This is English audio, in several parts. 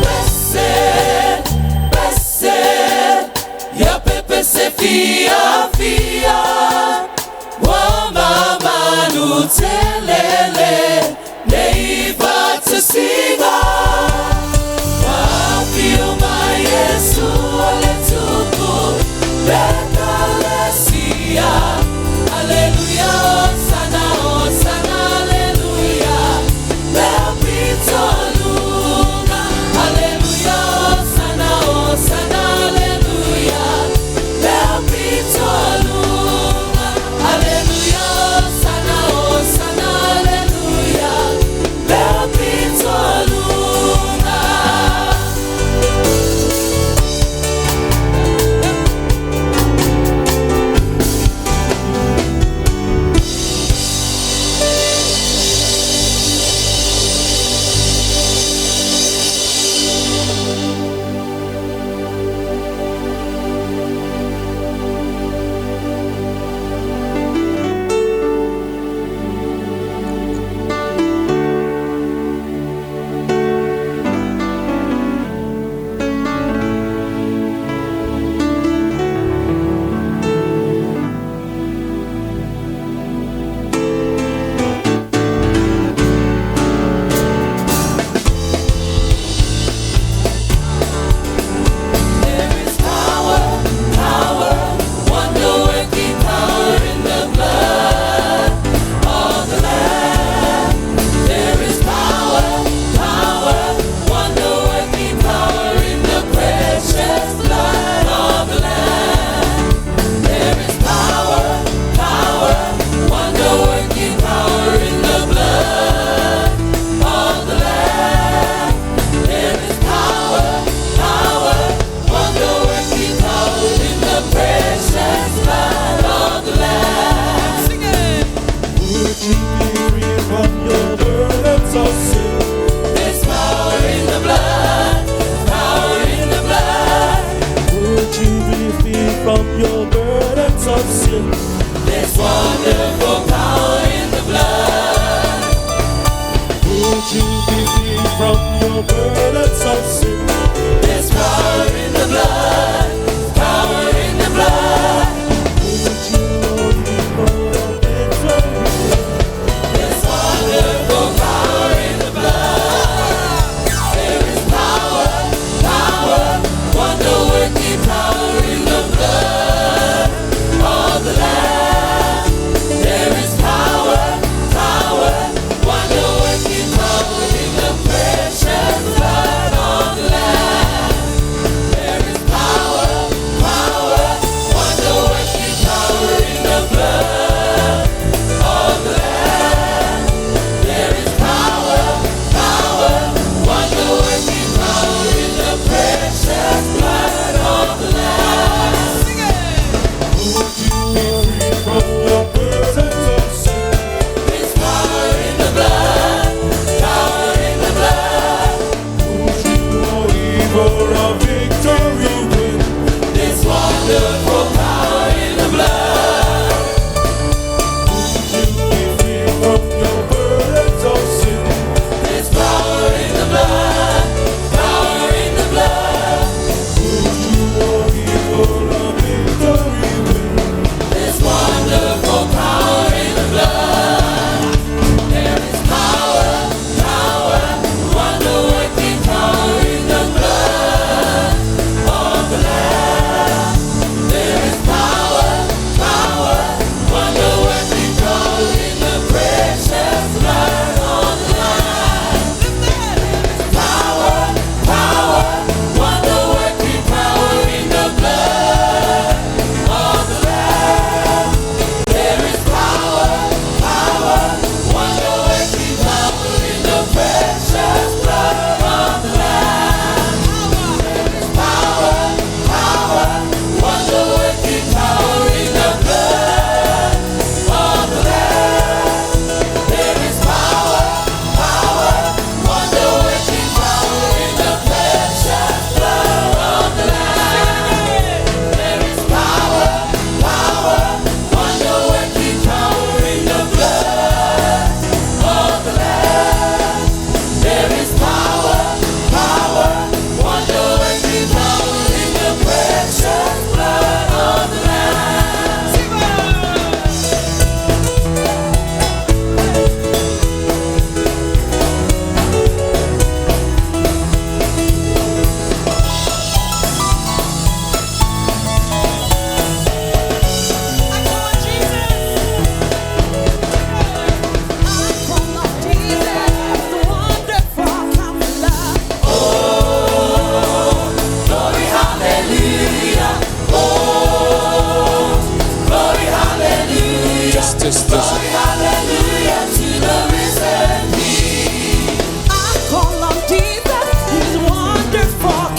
Blessed, blessed,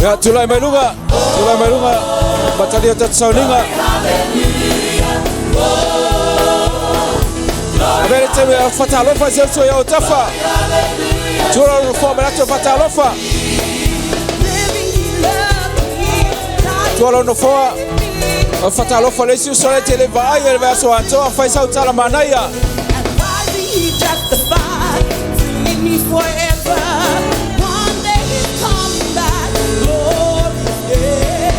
Ya tulai melunga batalia tatsauninga. Abele tewe fatalofa zelso ya otafa. Tura reform lato fatalofa. Tura no foa fatalofa lesi sole televa ayo verso antoa faisa utala manaya. Forever, one day he'll come back, Lord, yeah.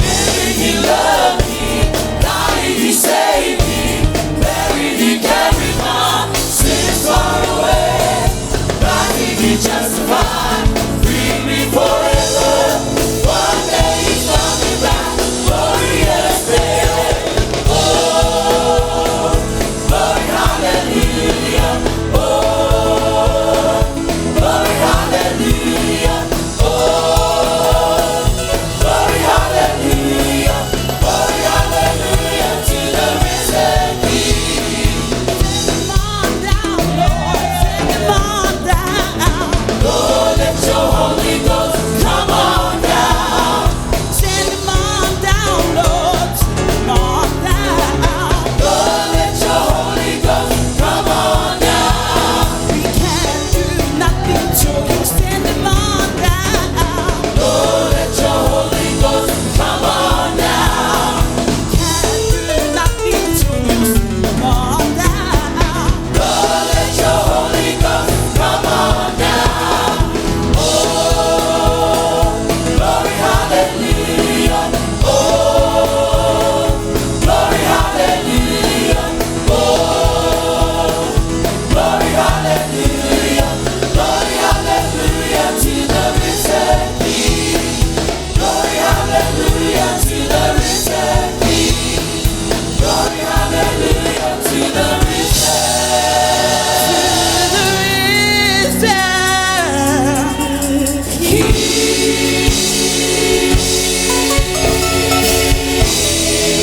Living he loved me, dying he saved me, buried he carried my sins far away, rising he justified, freed me forever, one day he's coming back, glorious day. Oh, glory, hallelujah.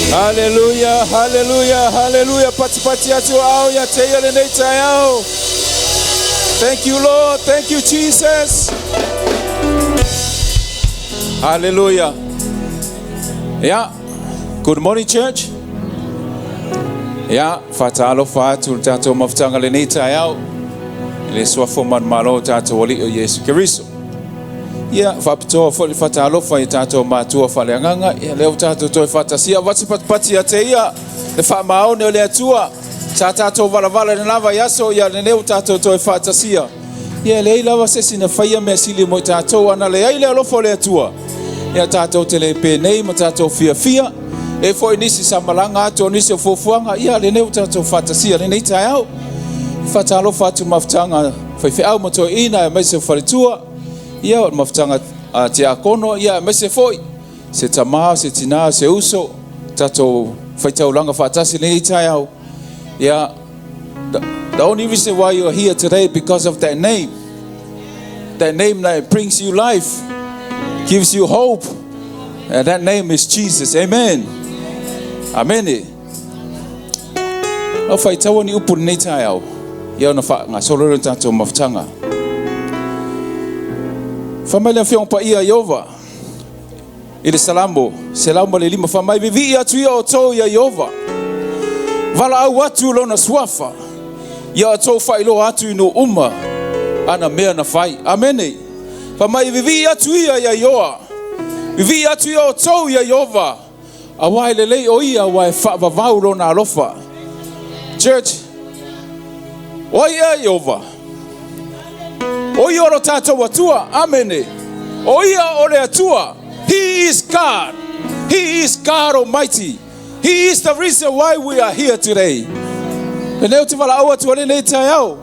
Hallelujah, hallelujah, hallelujah. Pati atu au ya teyele neita yao. Thank you, Lord. Thank you, Jesus. Hallelujah. Yeah. Good morning, church. Yeah. Fatalo fatu tato maftanga le neita yao. Le swafoman malo tato wali o Yesu Kristo. Ya fapto fo fatalo fa tato matua fa leanga ya leo tato to fatasia what's pati ya teia le fa maone le atua tato vala na lava yaso ya leo tato to fatasia ya le lava sesi na faya mesili mo tato ana le ile lo fo le atua ya tato tele pe nei mo tato fia e fo inisi samalanga to nisi fofuanga ya le leo tato fatasia le nei tayao fatalo fatu maftanga Fe'etau mo to ina mese falitua ia mafutanga te akono ia mese foi se tama se tina se uso tato Fe'etau langa fatasi nei tayao. Yeah, the only reason why you're here today because of that name that brings you life, gives you hope, and that name is Jesus. Amen. Amen. No Fe'etau ni upu nei tayao ia na fa nga solo tato mafutanga. Família fiong pa ia Yehova. Ile salamo le lima famai vivi atu ia oto ia Yehova. Vala au atu lona swafa. Ia oto fa ilo atu no uma. Ana mea na fai. Amene. Famai vivi atu ia Yehova. Vivi atu ia oto ia Yehova. Awai lele o ia wai fa vavau lona alofa. Church. O ia Yehova. Oia oro tato watua, amene. Oia ore atua. He is God. He is God Almighty. He is the reason why we are here today. Peneu te wala awa tu ane tayao.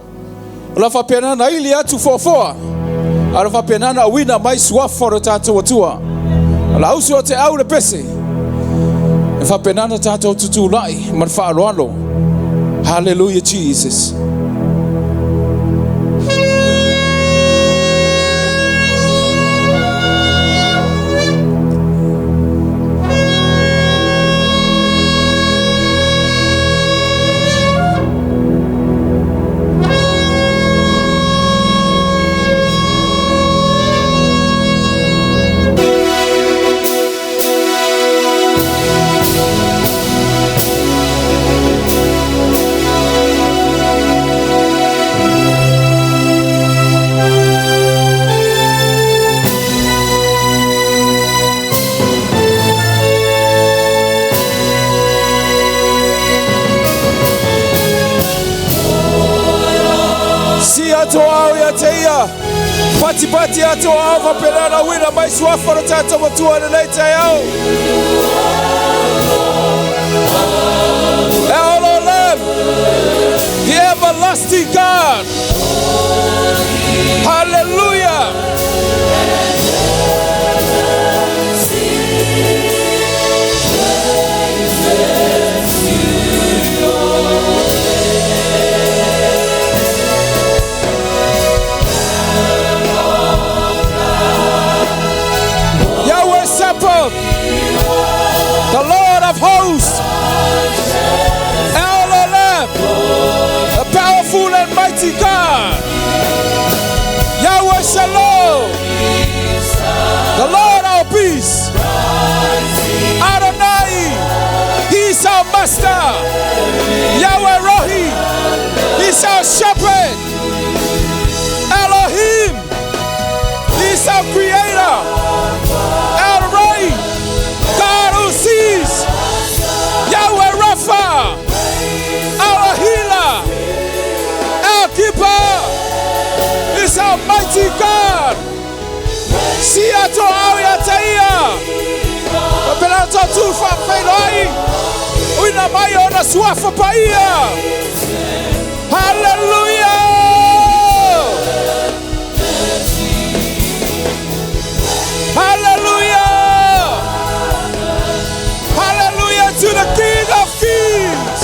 Ola fa penana ili atu fofoa. Ala fa penana wina mai swafo ro tato watua. Ala usu o te au le pese. E fa penana tato tutu lai. Manfa aloalo. Hallelujah, Jesus. Taua au ya teia. Pati atua au Papali'itele wina Masuisuialemalietoa Taua matua le nei taiao. Elohim, the everlasting God. Hallelujah. Yahweh Sabaoth, the Lord of hosts. Elohim, the powerful and mighty God. Yahweh Shalom, the Lord our peace. Adonai, He is our master. Yahweh Rohi, He is our shepherd. Elohim, He is our creator. El Ray, God who sees. Yahweh Rapha, our healer. El keeper is our mighty God. Siato au ya teia. Papali'itele tu fa Fe'etau. Uina mai ona suafa paia. Hallelujah. Hallelujah. Hallelujah to the King of Kings.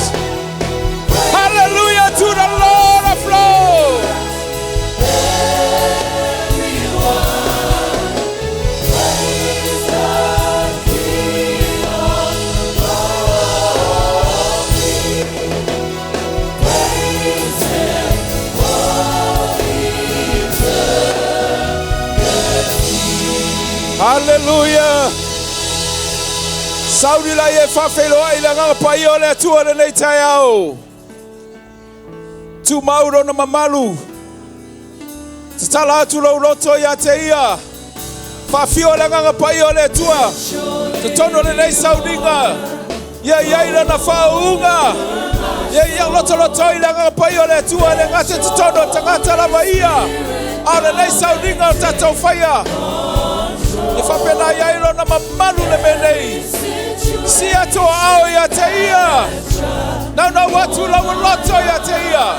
Hallelujah to the Lord of Lords. Hallelujah. Saudi la ye fa Fe'etau ila nganga pai o le atua le nei taiao. Tu mauro na mamalu. Te tala atu lau loto ya te ia. Fa fio le nganga pai o le atua. Te tono le nei Saudinga. Ia ila na whaunga. Ia loto ila nganga pai o le atua. Le ngate te tono tangata la maia. Au le nei Saudinga o tatou whaia. E whapena iairo na mamalu le menei. Sia toa au ya te ia. Na watu la loto ya te ia.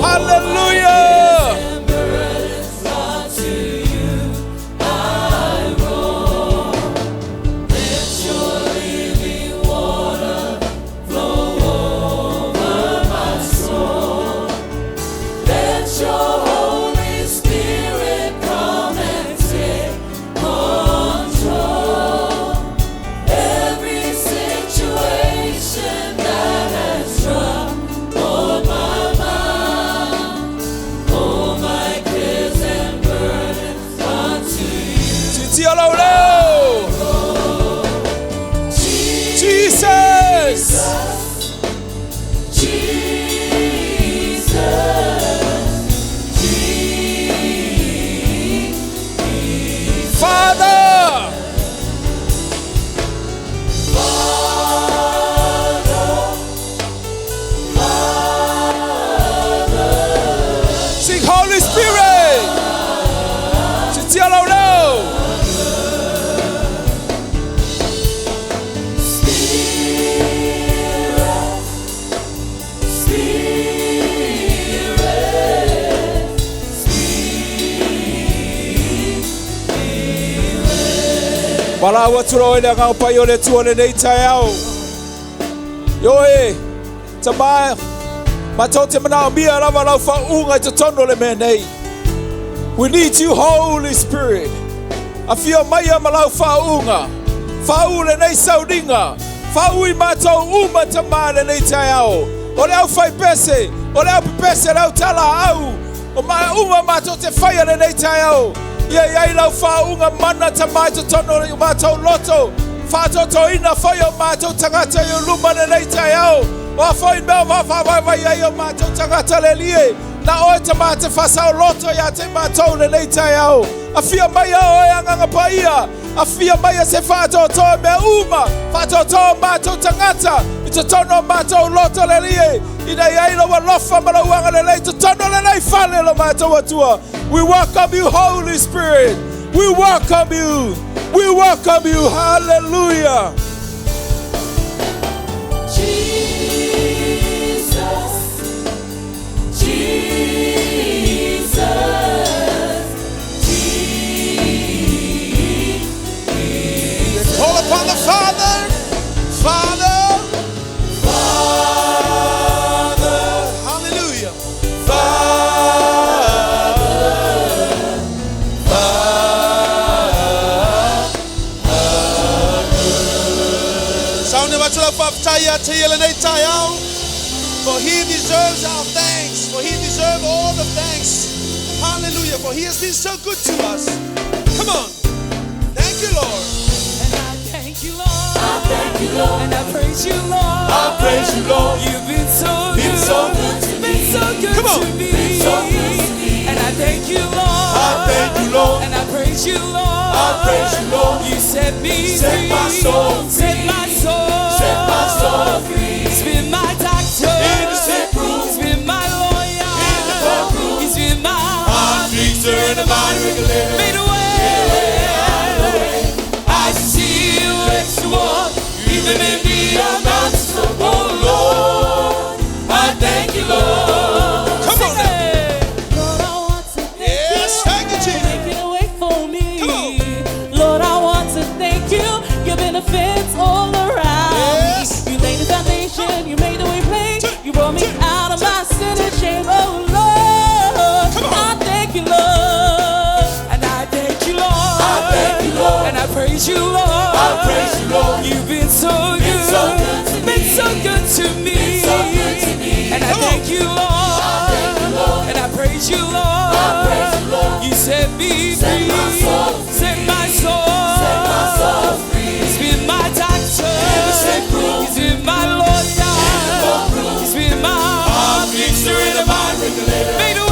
Hallelujah. Wala waturo ile ngau pa yole tuole nei taiao. Yoe, tama matote mana bia lava lau fa unga te tono le menei. We need you, Holy Spirit. Afia maya malau fa unga. Fa ule nei Saudinga. Fa ui mato uma tama le nei taiao. Ole au fai pese, ole au pese lau tala au. O ma uma mato te faya le nei taiao. Ia lau fa unga mana tamai to tono le mato loto. Fa to ina fa yo mato tangata yo luma le nei taiao. Wa fa in bel va yo mato tangata le lie. Na o te mate fa sa loto ya te mato le nei taiao. Afia maya o yanga paia. Afia maya se fa to me uma. Fa to mato tangata. I te tono mātou loto le lie. I nei ailo wa lofa malauanga le lei. Te tono le nei whale lo mātou atua. We welcome you, Holy Spirit. We welcome you. We welcome you. Hallelujah. Call upon the Father, Father, Father, hallelujah, Father, Father. For he deserves our thanks, for he deserves all the thanks. Hallelujah, for he has been so good to us. Come on. Thank you, Lord. Thank you, Lord. I thank you, Lord. And I praise you, Lord. I praise you, Lord. You've been so good. So good to me. Been so good Come on. to me. Been so good to me. And I thank you, Lord. I thank you, Lord. And I praise you, Lord. I praise you, Lord. You set me Set free. my soul free. Set my soul. Set my soul free. He's been my doctor. In the sick room. He's been my lawyer. In the courtroom. He's been my I'm fixer and a mind regulator. made a way. I see you next to walk, even in the amounts of oh Lord. I thank you, Lord. Come on now. Lord, I want to thank Yes, you. thank you, Jesus. Make it away for me. Come on. Lord, I want to thank you. Your benefits all around. Yes. You laid the foundation, you made the way plain. You brought me out of my sin and shame. Oh Lord, Come on. I thank you, Lord. And I thank you, Lord. I thank you, Lord. And I praise you, Lord. I praise you, Lord. You've been so good. so good to Been me. so good to me. Been so good to me. And I Come on. thank you, Lord. And I praise you, Lord. praise you, Lord. You set me Set free. my soul free. Set my soul. Set my soul free. He's been my doctor. In the sick room. He's been my lawyer. courtroom. He's been my I'm fixer and a mind regulator. made a way.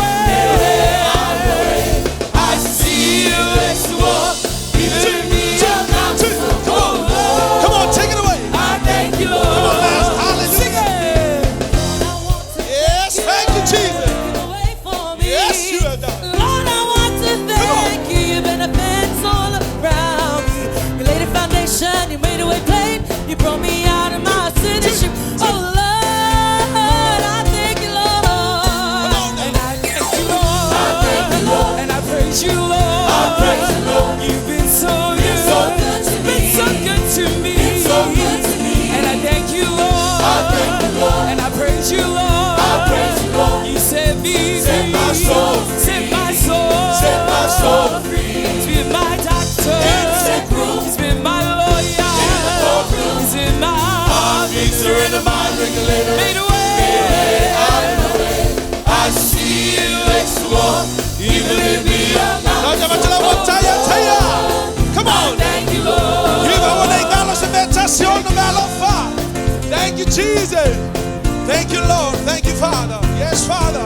I see you next to walk, even in the mountains. Come on. Come on, take it away. I thank you, Lord. Come on, Miles. Sing Hallelujah. it. Lord, I want to Yes, thank you, Jesus. take it away for me. Yes, you have done. Lord, I want to thank you. Your benefits all around me. You laid a foundation, you made a way plain. You brought me out of my sin and shame. Oh Lord, I thank you, Lord. And I thank you, Lord. And I praise you, Lord. I praise you, Lord. You've been so good. so good to me. Been so good to me. so good to me. And I thank you, Lord. I thank you, Lord. And I praise you, Lord. I praise you, Lord. You set me Set free. my soul free. Set my soul. Set my soul free. He's been my doctor. In the sick room. He's been my lawyer. In the courtroom. He's been my I'm fixer and a mind regulator. made a way. I see you next to walk, even in the Come on. Thank you, Lord. Thank you, Jesus. Thank you, Lord. Thank you, Father. Yes, Father.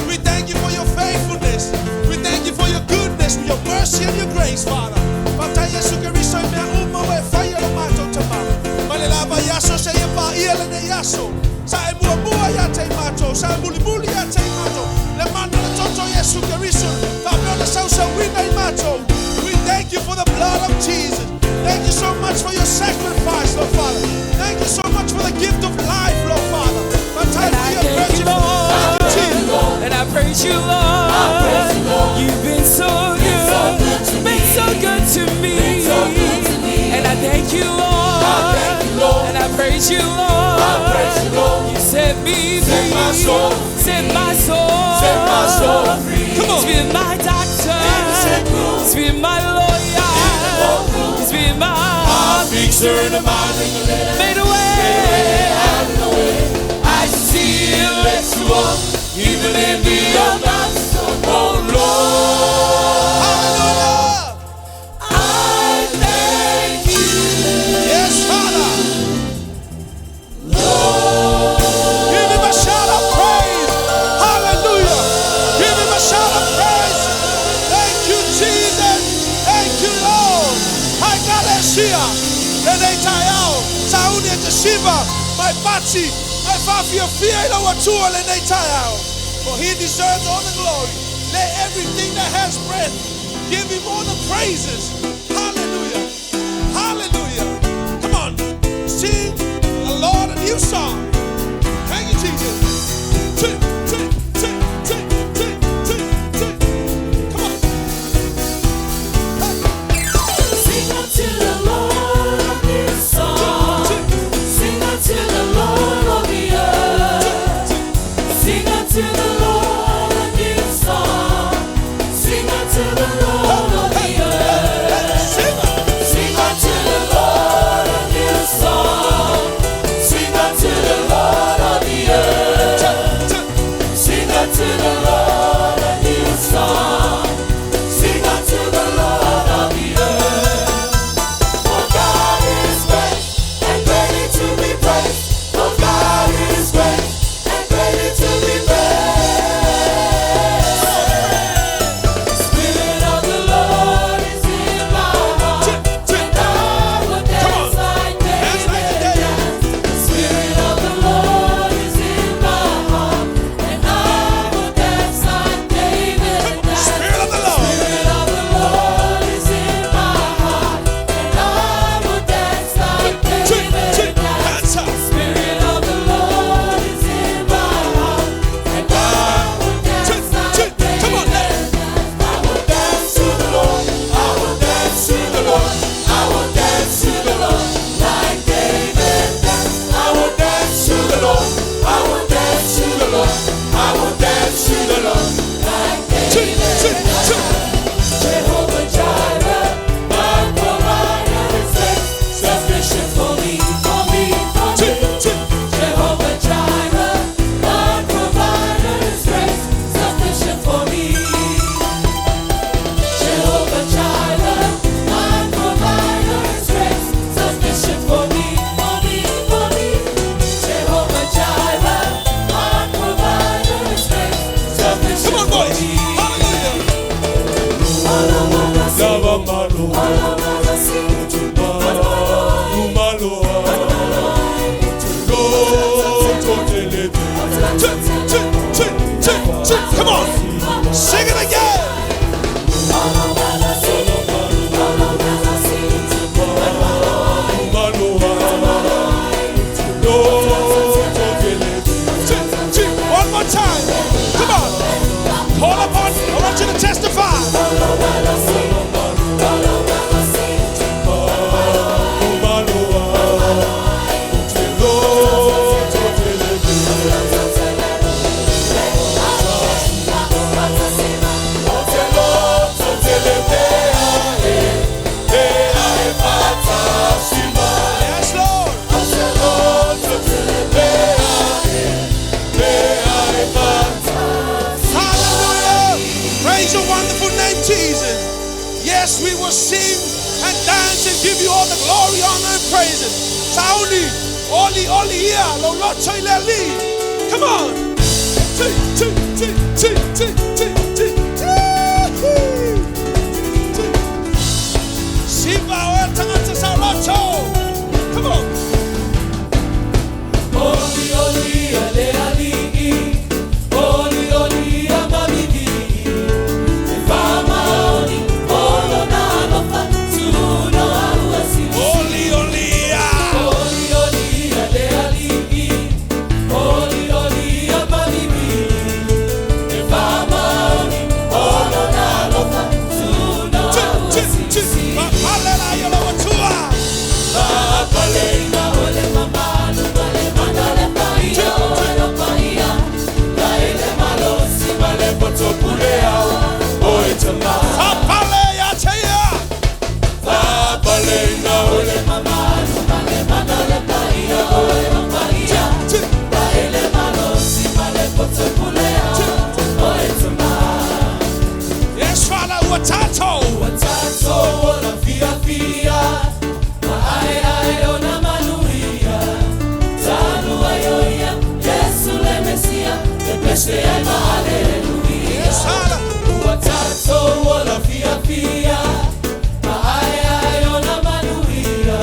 We thank you for your faithfulness. We thank you for your goodness, your mercy and your grace, Father. We thank you for the blood of Jesus. Thank you so much for your sacrifice, Lord Father. Thank you so much for the gift of life, Lord Father. And I thank you, Lord. And I praise you, Lord. You've been so good. Been so good to me. And I thank you, Lord. And I praise you, Lord. You set me free. Set my soul. Set my soul. Set my soul free. Come on. He's been my doctor. He's been my lawyer. He's been my Fixer and a mind regulator. made a way. I see you next to walk, even in the amounts of oh Lord. Hallelujah. I thank you, Yes, Father. Give him a shout of praise. Hallelujah. Give him a shout of praise. Thank you, Jesus. Thank you, Lord. Hallelujah. Lenetayao, Sauni and Shiva, my Patsy, my Fafia Fiela Watua Lenetayao. For he deserves all the glory. Let everything that has breath give him all the praises. Hallelujah. Hallelujah. Come on. Sing the Lord a new song. Thank you, Jesus. Tick, tick, tick, tick, tick, tick, tick. Come on. Sing unto the Lord a new song. Sing unto the Lord of the earth. Sing unto the Lord a new song. Sing unto the Lord of the earth. Sing unto the Lord a new song. Sing unto the Lord of the earth. Sing unto the Lord a new song. Sing unto the Lord of the earth. For God is great and greatly to be praised. For God is great and greatly to be praised. Spirit of the Lord is in my heart, and I will dance like David danced. Spirit of the Lord is in my heart, and I will dance like David danced. Spirit of the Lord. Spirit of the Lord is in my heart, and I will dance like David danced. Spirit of the Lord is in my heart, and I will dance like David Come on, danced. I will dance to the Lord. I will dance to the Lord. I will dance to the Lord like David danced. I will dance to the Lord. I will dance to the Lord. I will dance to the Lord like David danced. Jehovah Jireh, my provider is there, sufficient for me, for me, for me. Jehovah Jireh, my provider is great, sufficient for me. Jehovah Jireh, my provider is great, sufficient for me, for me, for me. Jehovah Jireh, my provider is great, sufficient Come on, for boys. me. Hallelujah. Come on. Sing it again. One more time. Come on. Hold up on. I want you to testify. Yes, Lord. Hallelujah. Praise your wonderful name, Jesus. Yes, we will sing and dance and give you all the glory, honor, and praises. Sauni, Oli, Oli, yeah, lo locho y leli. Come on. Ti, ti, ti, ti, ti, ti, ti, ti. Siva, oya, tangata sa locho. Come on. Oli, oli, ale, ali, oli, oli, amamidi. Efama, oli, olo, na, lofa, tuno, aluasi. Oli, Oli, yeah. Oli, oli, ale, ali, oli, oli, amamidi. Efama, oli, olo, na, lofa, tuno, aluasi. Hallelujah, lo watua. Papaleina, ole, mamanu, ole, mandale, paia, ole, paia. Laele, malosi, male, potopulea, oi, tama. Papalea, teia. Papaleina, ole, mamanu, male, mandale, paia, ole, paia. Laele, malosi, male, potopulea, oi, tama. Yes, Father, watato. Watato, ona, fia, fia. Ai, ai, ona, manuia. Tanua, yoia, Yesu, le Mesia, le pesce, ai, ma, hallelujah. Yes, Father. Watato, ona, fia, fia. Ai, ai, ona, manuia.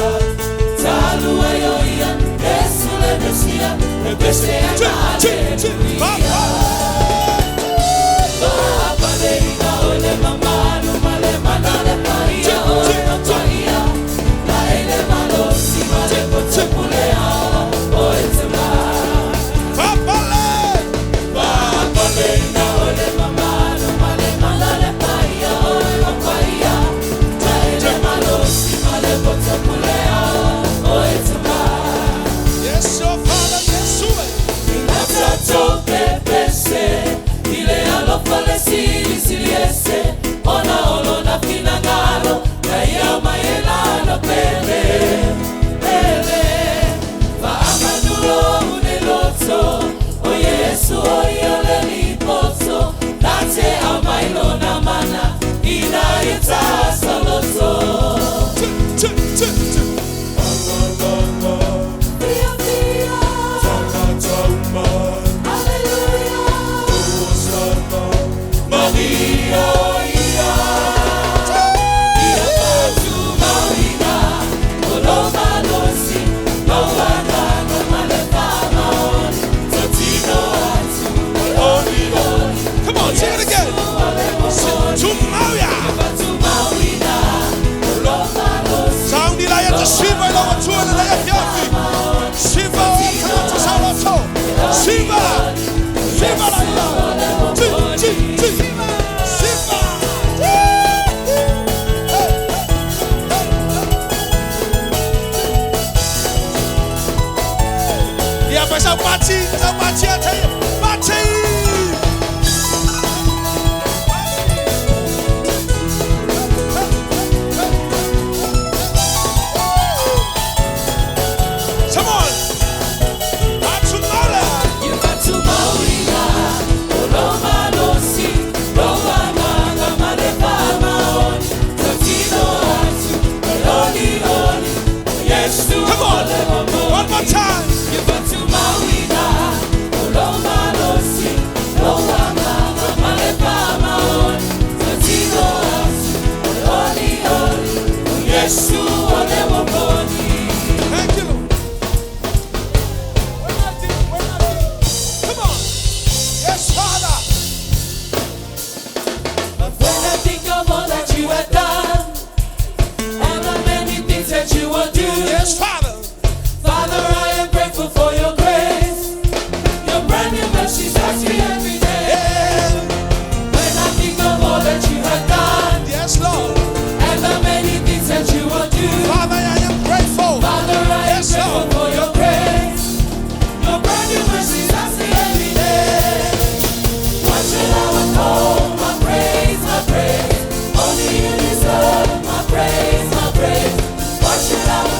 Why should I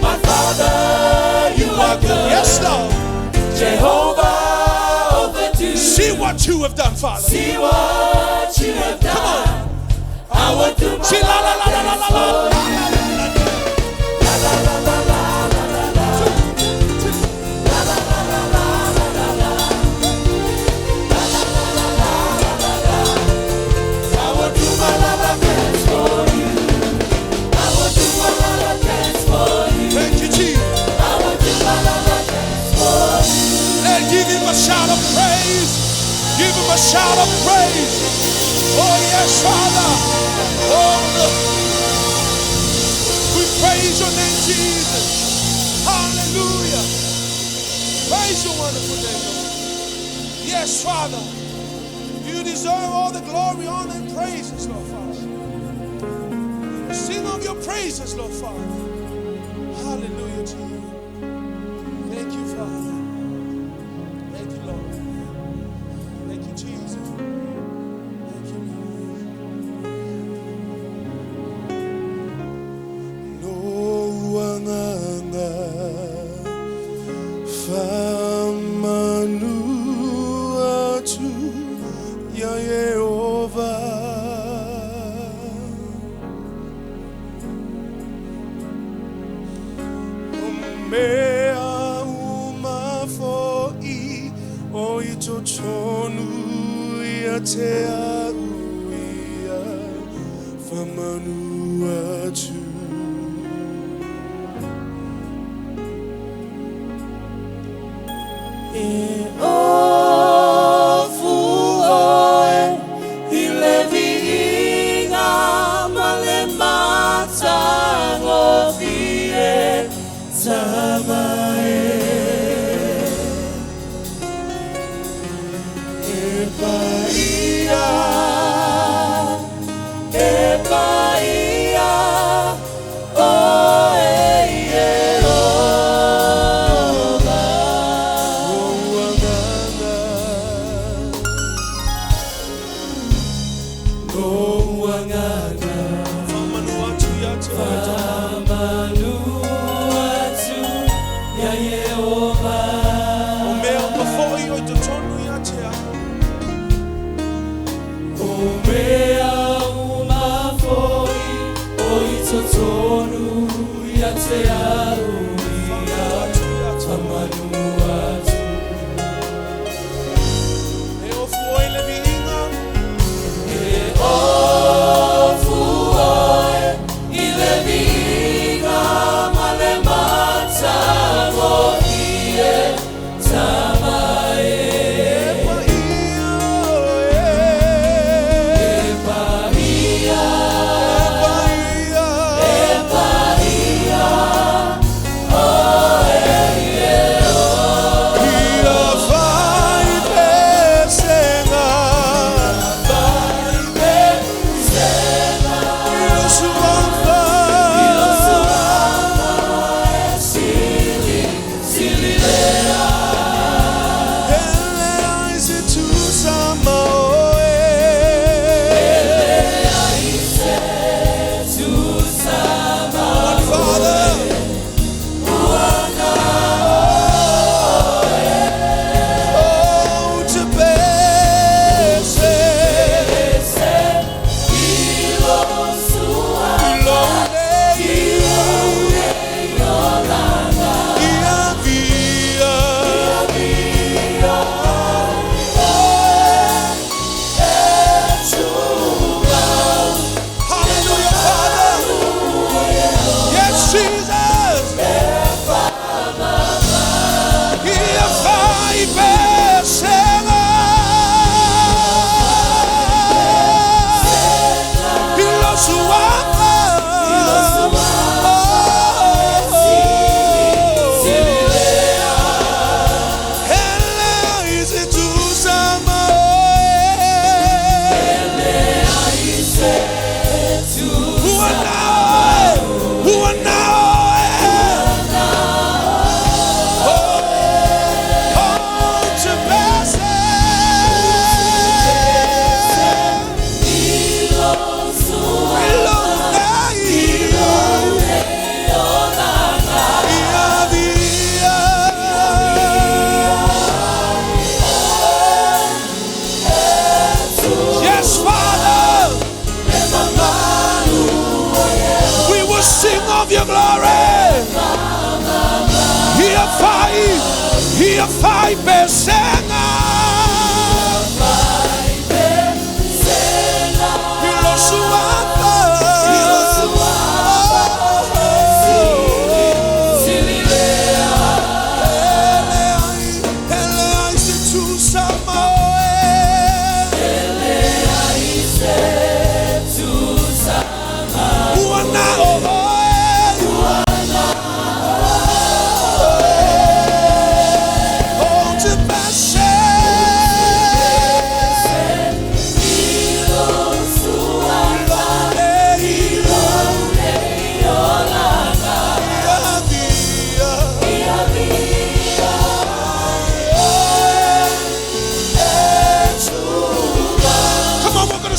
My Father, you are good. Yes, Lord. Jehovah overdue. See what you have done, Father. See what you have done. Come on. I will do my See, la la la la la la la. Give him a shout of praise. Give him a shout of praise. Oh yes, Father. Oh, look. We praise your name, Jesus. Hallelujah. Praise your wonderful name, Lord. Yes, Father. You deserve all the glory, honor, and praises, Lord Father. Sing of your praises, Lord Father. Hallelujah to you. Thank you, Father. Ia fai besena. Ilo suapa. Ele ai se tu samaoe. Uana oe.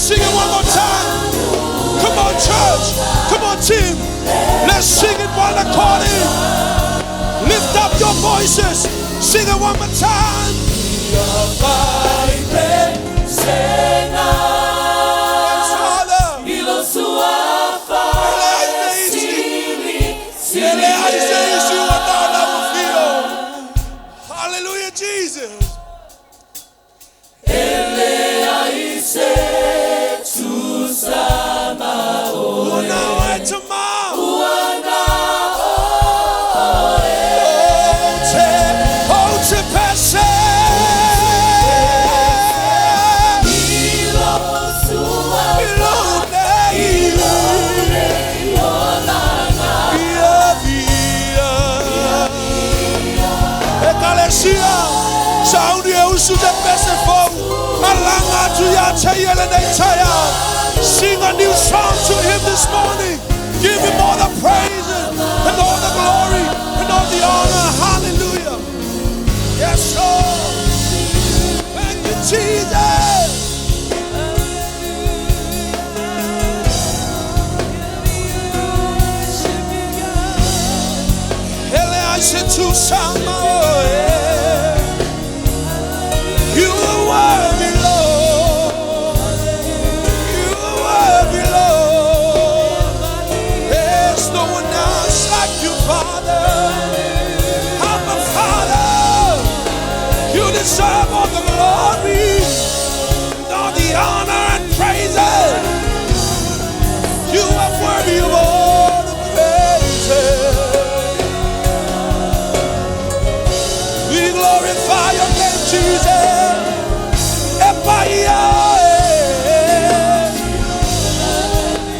Sing it one more time. Come on, church. Come on, team. Let's sing it one according. Lift up your voices. Sing it one more time. Yes, Father. Hallelujah, Jesus. Sing a new song to him this morning. Give him all the praise and all the glory and all the honor. Hallelujah. Yes, Lord. Thank you, Jesus. Ele aise tu samaoe. You are worthy, Lord. You are worthy, Lord. There's no one else like you, Father. Abba, Father. You deserve all the glory and all the honor and praises. You are worthy of all the praises. We glorify your name, Jesus. Epaya,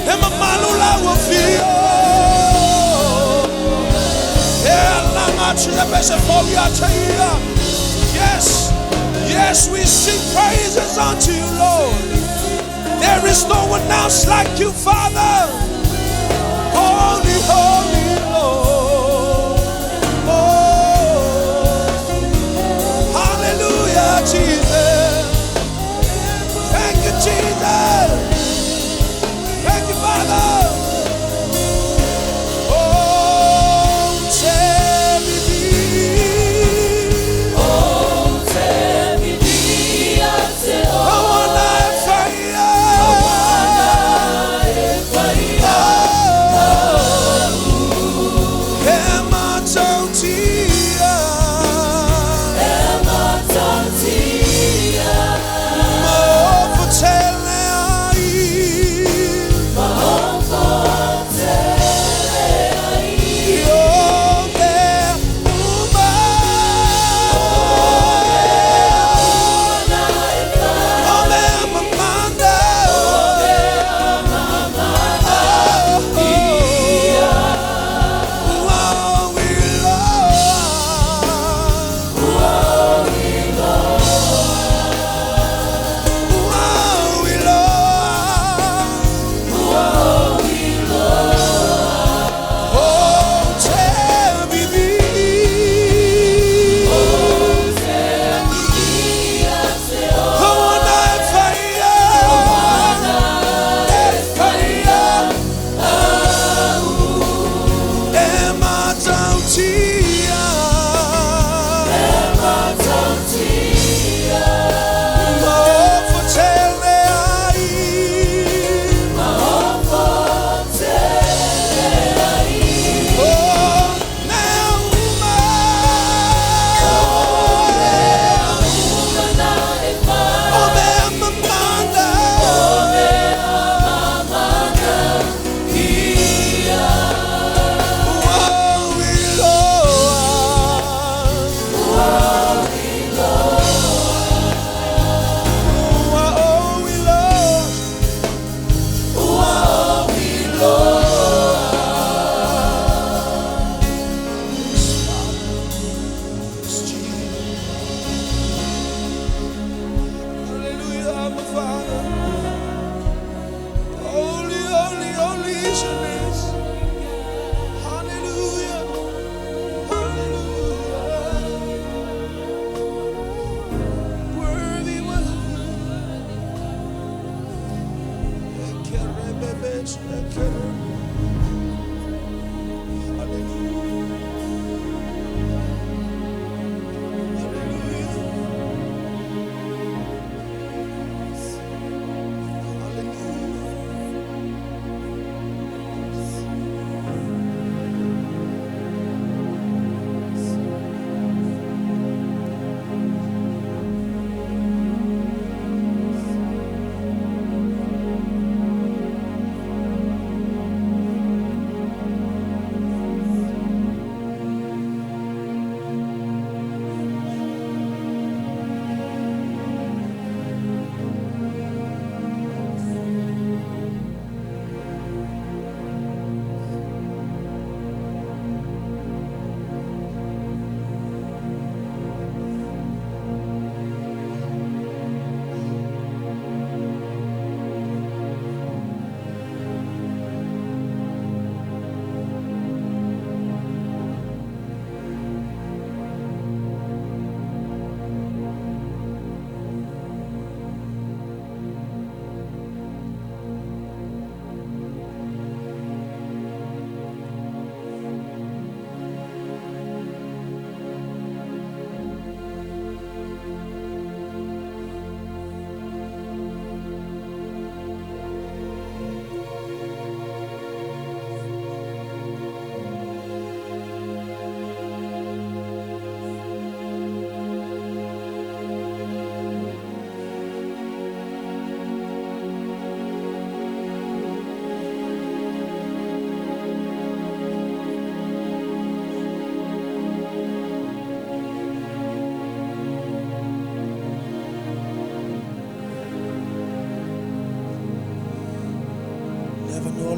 Emma Malula will feel. Yes, yes, we sing praises unto you, Lord. There is no one else like you, Father. Holy, holy Lord. Oh, hallelujah, Jesus. Thank you, Jesus. Thank you, Father.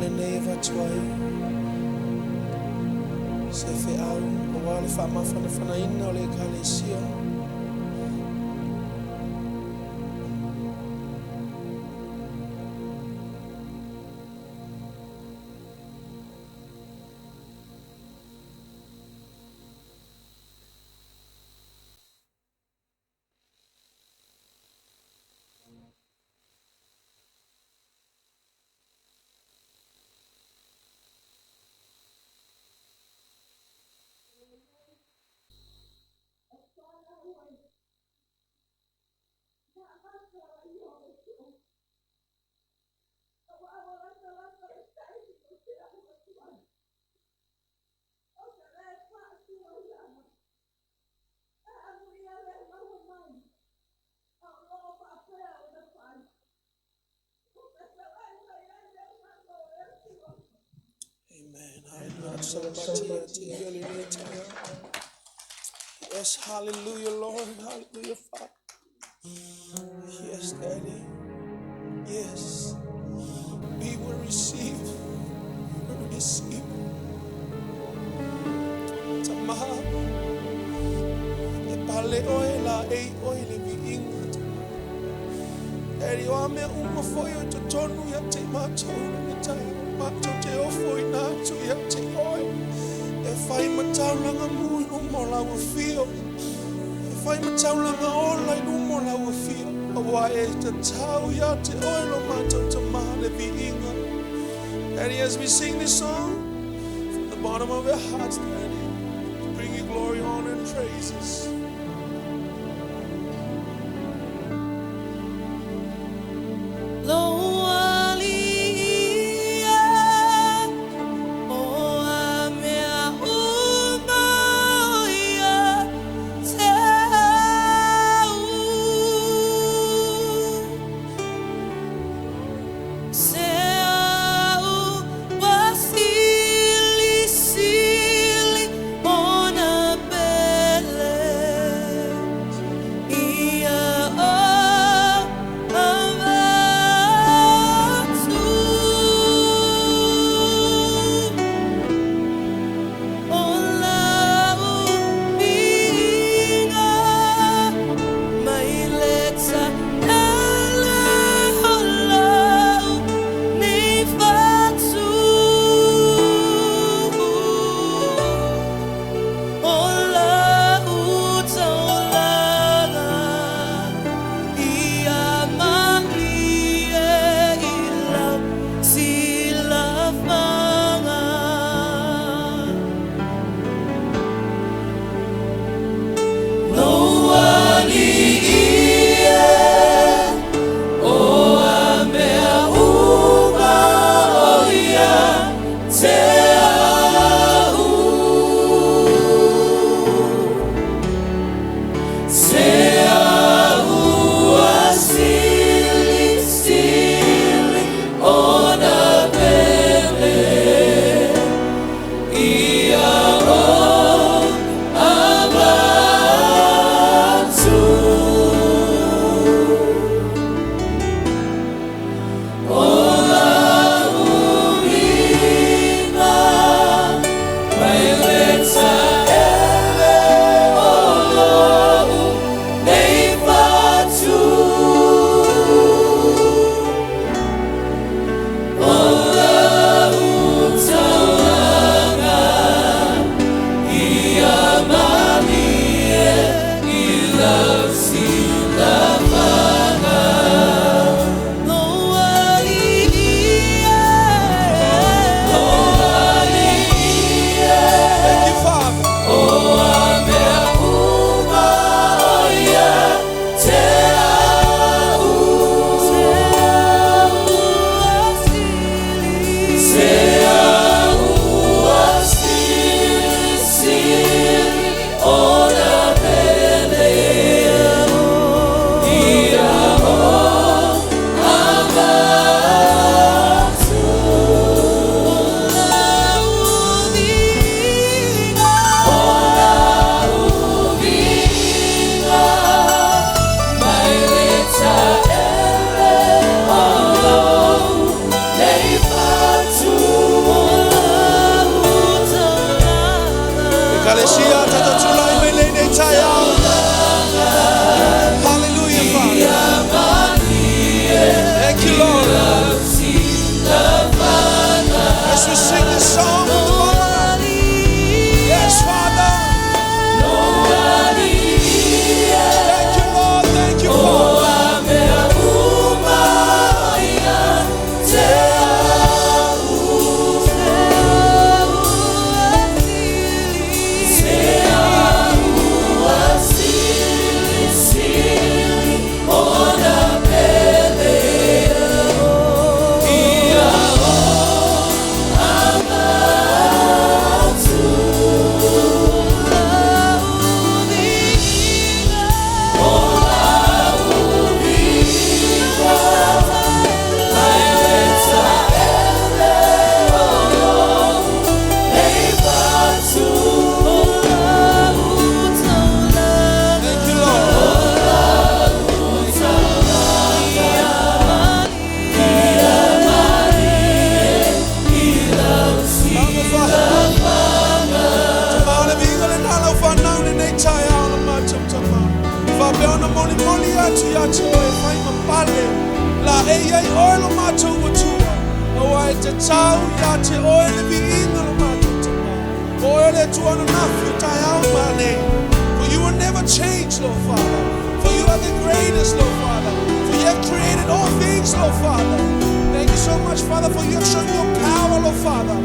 le neva tuai. Se fe'au o wale whaamawhanawhanaina o le ekalesia. Yes, hallelujah, Lord. Hallelujah, Father. Yes, Daddy. Yes. We will receive. We will receive. Tamaha. E pale oela e oile vi ingat. Eri o ame uma foi o tonu ya te matou ni tai. Matou te ofo i natu ya te oi. E whai matau langa mui umo lau fio. E whai matau langa ola i umo lau fio. Awa e te tau ya te oilo matou te mahale vi inga. Daddy, as we sing this song, from the bottom of our hearts, Daddy, bring you glory, honor, and praises. To moli moli atu ya te oe whai mapale. La ei oe lo mātou watua. Awa e te tau ya te oe le vi inga lo mātou te mā. Oe le tuana nafi o tai au mane. For you will never change, Lord Father. For you are the greatest, Lord Father. For you have created all things, Lord Father. Thank you so much, Father, for you have shown your power, Lord Father.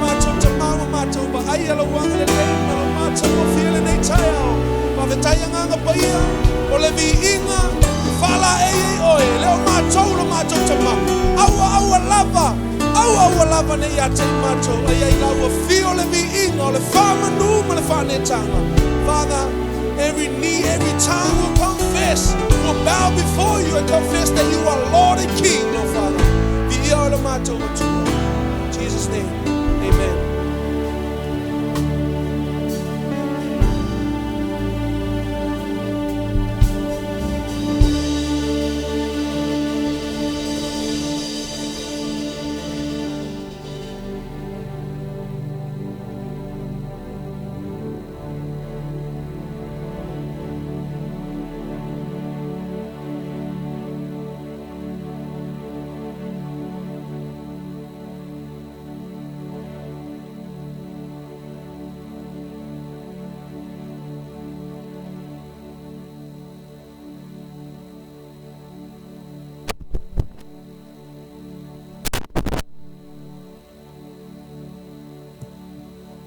Mātou te mā mātou ba ai alo wanga le leima lo mātou o whiele nei tai au. Whawhetaianganga paia, o le vi inga, whala oe, leo mātou lo mātou te mā. Aua lava nei a te mātou, ai laua whio le vi inga, o le whamanu ma le whanetanga. Father, every knee, every tongue will confess, will bow before you and confess that you are Lord and King, Lord Father. Vi ia o le mātou o tua. In Jesus' name, amen.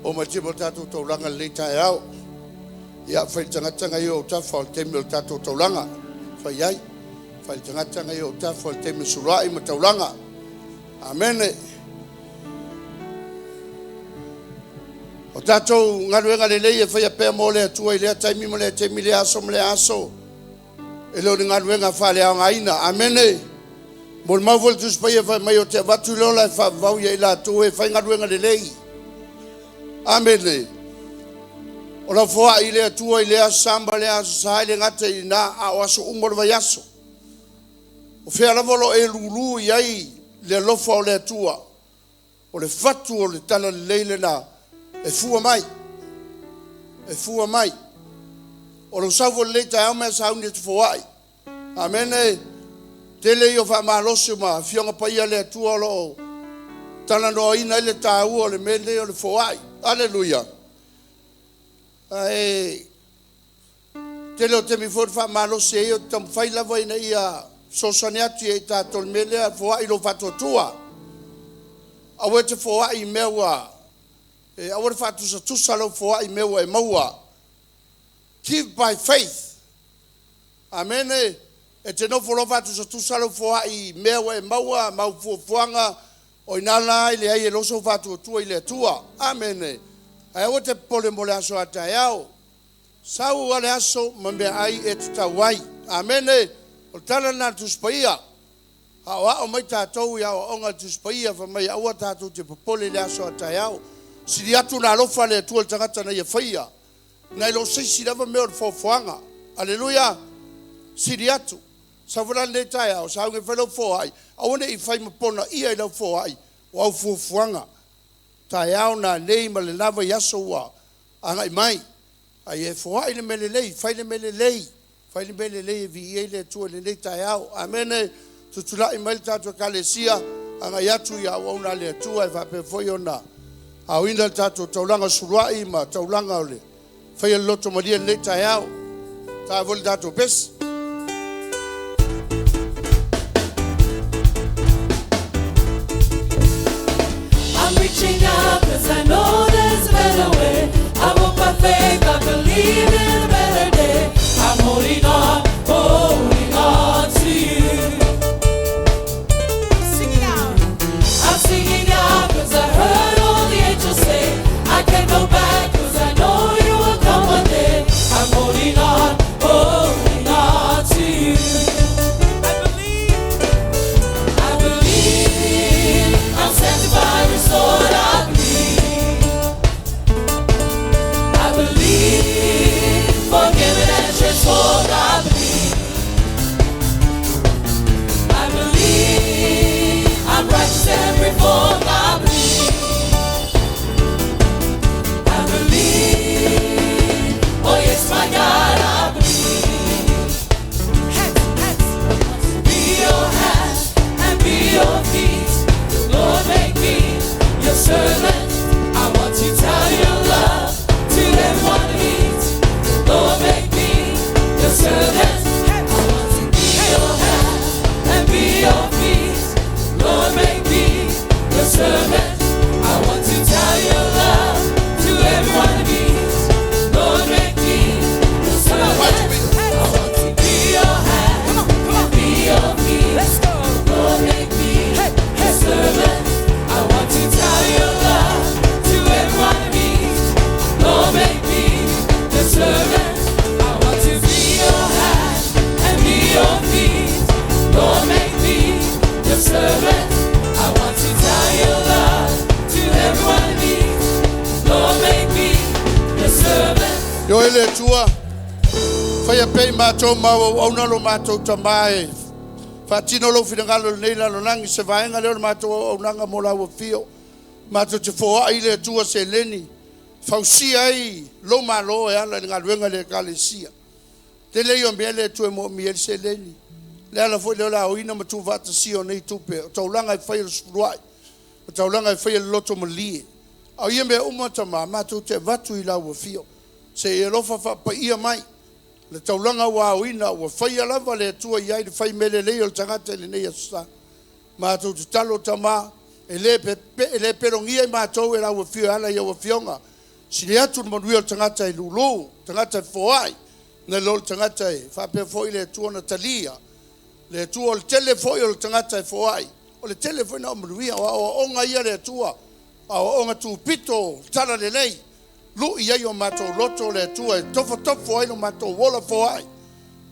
O ma tibo tātou taulanga le tai au. Ia whai tangata i o tafa o temi o tātou taulanga. Whai ai. Whai tangata i o tafa o temi surai ma taulanga. Amene. O tātou ngaruenga le lei e whai a pēr mo le atua i lea taimi mo le temi le aso mo le aso. E leo ni ngaruenga whale au ngaina. Amene. Mo le mawol tus pai e whai mai o te watu lola e wha vau ia i la atua e whai ngaruenga le lei. Amene. O la foa i lea tua i lea samba lea sahai le ngata i na a o aso umor vai aso. O whea lavolo e lulu i ai le lofa o lea tua. O le fatu o le tala le leile na e fua mai. E fua mai. O lo sauvo le leita au mea sauni te foai. Amene. Tele i o wha mahalosi ma fionga paia lea tua o lo tala no ina ile Taua o le mele o le foai. Halleluiah. Tele o te mi fōr wha malo se e o tam whai lava ina ia sosane atu e tātou mele a foai lo whatotua. Awe te foai meua. Awe te whatusa tusa lo foai meua e maua. Give by faith. Amene. E te no folo whatusa tusa lo foai meua e maua mau fuanga. O inala i le ai e loso whatu tua i le tua. Amene. Ai o te pole mo le aso a tai au. Sau a le aso ma mea ai e te tauai. Amene. O tala na tuspaia. Hawa o mai tātou ia o onga tuspaia fa mai aua tātou te popole le aso a tai au. Siri atu na alofa le tua le tangata na ia whaia. Nai lo seisi lava mea o le fofoanga. Halleluiah. Siri atu. Savara le tai au, sa nge whelo foai. Awane i whai mapona ia i lau foai. O au fuafuanga. Tai au na nei ma le lava yaso ua. Anga i mai. Ai e foai le mele lei, whai le mele lei. Whai le mele lei e vi i le tua le nei tai au. Amene, tutula i mai tātua kalesia. Anga yatu ia au na le tua e whape foi ona. Au ina tātua taulanga suruai ma taulanga ole. Whai a loto maria le tai au. Tā voli tātua pesi. Reaching out 'cause I know there's a better way. I walk by faith, I believe in a better day. I'm holding on to you. Sing it out. I'm singing out 'cause I heard all the angels say I can't go back 'cause I know you will come one day. I'm holding on to you. I believe I'm sanctified, restored, I believe le tua. Fai pe matou mau au na lo matou tamae. Fatino lo finangalo nei la lonangi se vaenga le matou au nanga mo la fio. Matou te foa ai le tua se leni. Fausia ai lo malo e ala ngaluenga le kalesia. Te le yo mele tu mo miel se leni. Le ala foi le la oina matu vata sio nei tupe. Taulanga fai le spruai. Taulanga fai le loto mali. Au ia me umata ma matou te vatu I la fio. Se e lofa fa pa ia mai. Le taulanga wa oina wa fai lava le tua ia I fai mele le o tangata le nei asa. Matou te talo tama ele perongia matou e la fio ala ia wa fionga. Sile atu manuia tangata I lulu, tangata foai. Na lo tangata e fa pe foi le tua na talia. Le tua le telefoi o tangata foai. O le telefoi na manuia o onga ia le tua. A onga tu pito tala le lei. Lu ia yo matou loto le tua tofo ai no matou wola foai.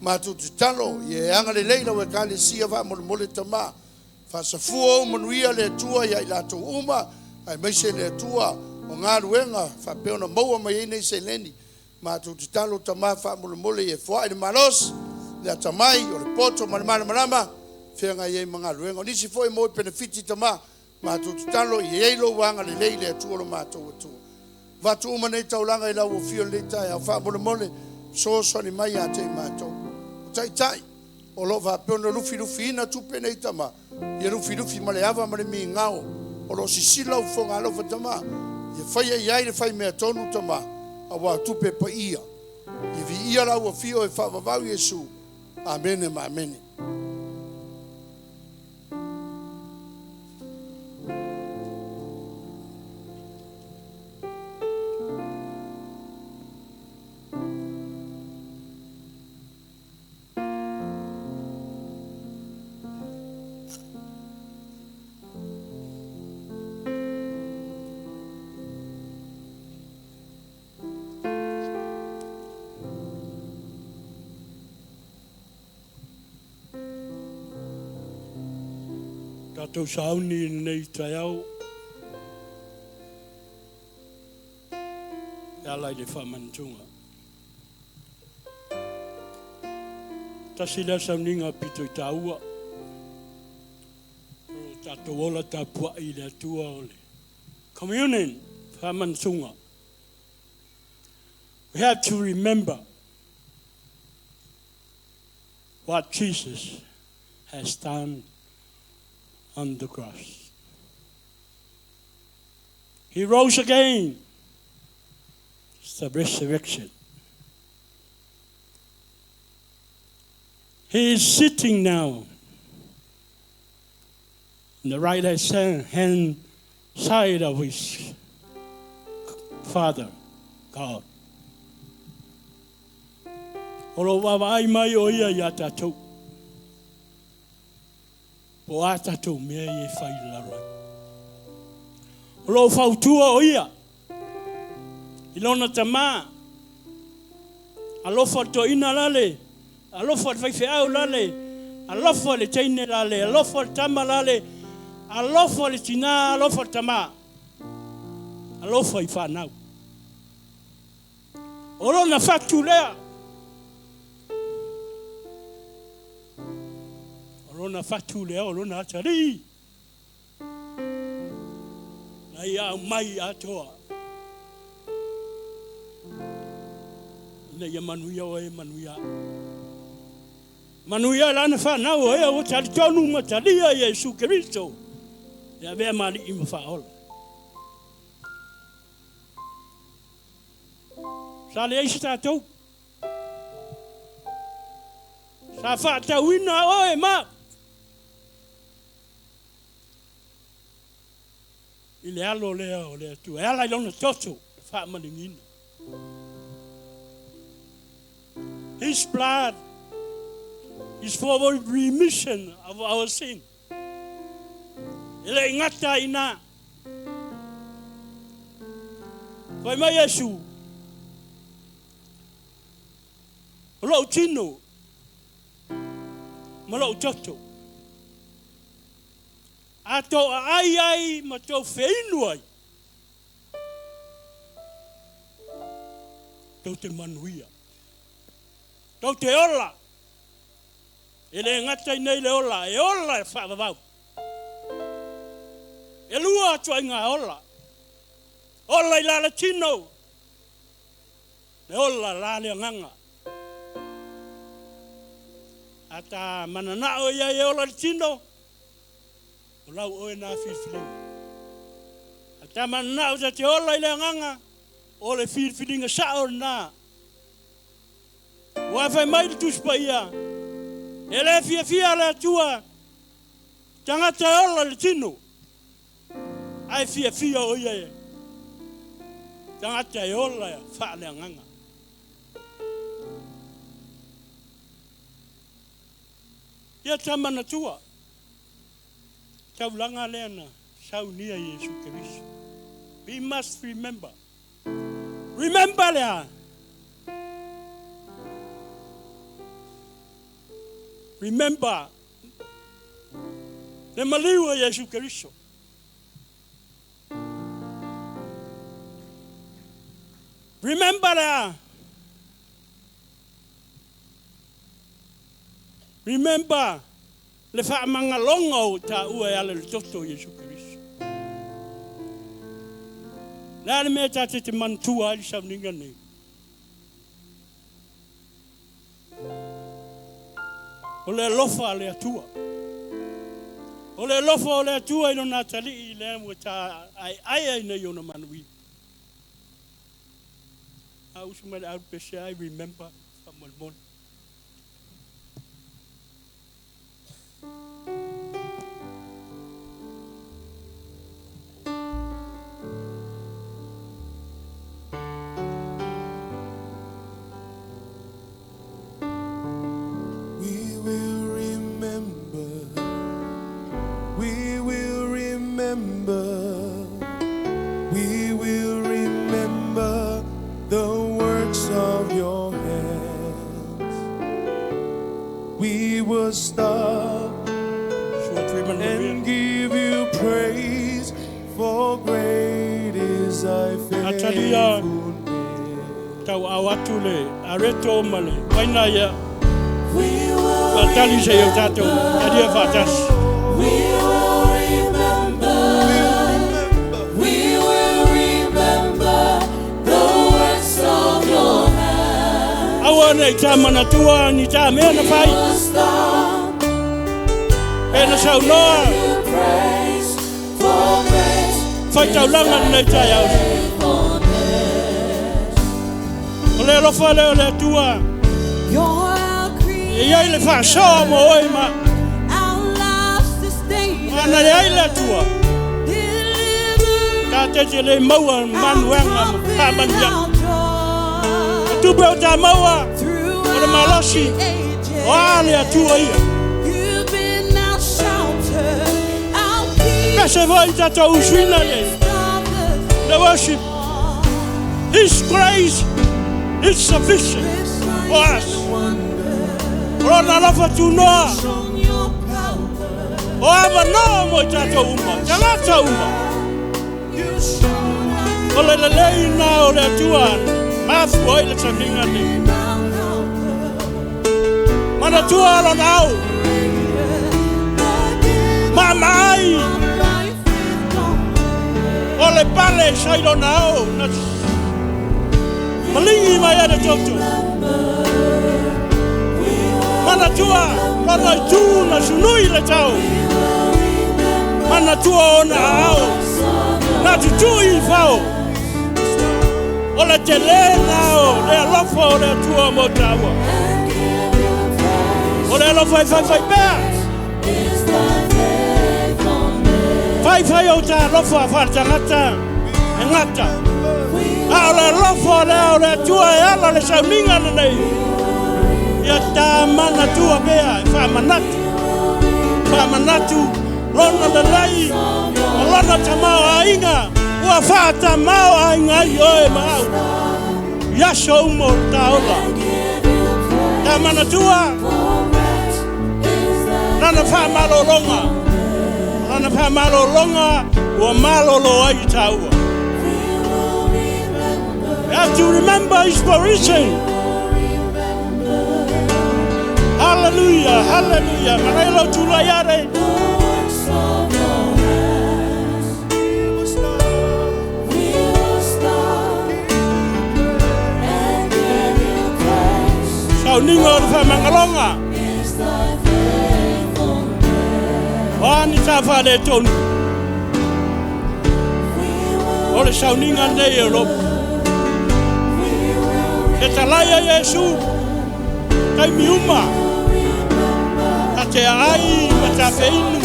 Matou talo ye anga le lei na we kale sia va mo le tama. Fa sa fuo manuia le tua ia la to uma. Ai mai se le tua o ngā ruenga fa pe ona maua mai nei se leni. Matou talo tama fa mo le foai de malos. Le tamai o le poto malama. Fenga ye mga ruenga ni si foi mo benefiti tama. Matou talo ye lo wanga le lei le tua lo matou tua. Vatu umane taulanga I la wo fio le tai a fa mole so ni mai a te matou. Tai o lo va pe no lufi na tupe nei tama. Ye lufi male ava male mi ngao. O lo sisila u fonga lo fatama. Ye fai ai le fai me tonu tama. A wa tupe pa ia. Ye vi ia la wo fio e fa va Yesu. Amen e amen. Tatou sauni nei taiau. Ala le whamantunga. Tasila sauninga pito I Taua. Tatou ola tapua I le atua ole. Communion, whamantunga. We have to remember what Jesus has done on the cross. He rose again. It's the resurrection. He is sitting now on the right hand side of his Father, God. Olo wawai mai o ia ia tatou. Po a tatou mea I whai lara. Olo whautua o ia. I lona tamā. Alofa to ina lale. Alofa le Fe'etau lale. Alofa le teine lale. Alofa le tama lale. Alofa le tina. Alofa le tamā. Alofa I whanau. Olo na whatu lea. Rona fatu leo, rona atari. Na ia mai atoa. Ina ia manuia o e manuia. Manuia lana whanau o e o tari tonu mataria Yesu Kristo. Ia vea mali I mawhaola. Sa le eisi tātou. Sa whatauina o e maa. I le alo lea o lea tu. E ala I lona toto. Whaamalingina. His blood is for the remission of our sin. Ele ngata ina. Vai mai Yesu. Lo tino. Malo toto. Ato ai ma tau whainu ai. Tau te manuia. Tau te ola. E le ngata nei le ola. E ola e whaavavau. E lua atua inga ola. Ola I lala tino. E ola lale nganga. Ata mananao ia e ola tino. O lau oe nā whiwhiringa. Ata mananao ta te ola I le nganga. O le whiwhiringa sao nā. Wawhai mai le tuspa ia. E le fia le atua. Tangata e ola le tino. Ai fia o ia e. Tangata e ola e wha le nganga. Ia tamana tua. Taulanga leana. Saunia Yesu Keriso. We must remember. Remember lea. Remember. Le maliua Yesu Keriso. Remember lea. Remember. Le whaamangalonga o Taua e ala le toto Yesu Keriso. Nā le mea tate te mantua ali sauninga nei. O le lofa le atua. O le lofa o le atua ino nā tali I le mua tā ai nei o na manui. A usumare au pese I remember whamalmoni. We will remember the works of your hands. We will stop and give you praise, for great is thy faithfulness. Tauanu'u areto male waina ia. Batali se yo tato adia fatas. Nei tamana tua ni ta me na pai. E na sau noa. Fai tau langa nei tai au. O le lofa le o le tua. E iai le wha soa mo oi ma. Ana le ai le tua. Ka te le maua manuanga ma pamania. Tupe o ta maua. O malosi o ale atua ia. Pese voi tato usuina le. The worship. His grace is sufficient for us. Rona lafa tu noa. O ava noa mo tato uma. Talata uma. O le leina o le atua. Mafu oi le taminga ni. Mana tua lo nau. Mamai. O le pale sai lo nau. Malingi mai ada toto. Mana tua lo nai tu na sunui le tau. Mana tua o na au. Na tutui fao. O le tele nao. Le alofo o le tua mo taua. O le alo fai pea. Fai o ta lofa whaatangata. E ngata. A o le lofa o le tua e ala le sauninga nei. Ia tā mana tua pea e whaamanatu. Whaamanatu. Lona le lei. O lona ta mau a inga. Ua whaata mau a inga I oe mau. Iaso umo ta ola. Tā mana tua. Nana wha malolonga. Nana wha malolonga. Ua malolo ai taua. have to remember His provision. Hallelujah, hallelujah. Marelo tulayare. Ningo fa mangalonga Wani tafa de tonu Ole sauninga nei Europe Ke talaya Yesu Kai miuma Ate ai matafe inu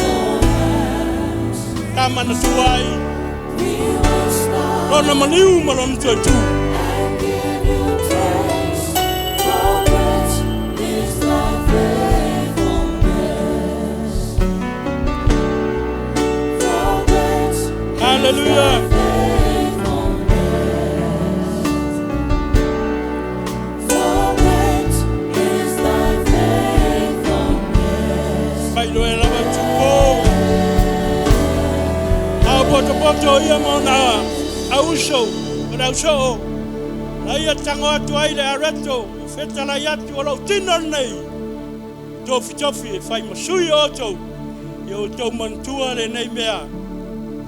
Kama na tuai Rona maniu malonu tuatu Hallelujah. Valoia tuko. Au poto ia mona. Au show. Ai tango atu ai le areto. Feta la yatu o tino nei. Tofi fai masui oto. Yo to mantua le nei mea.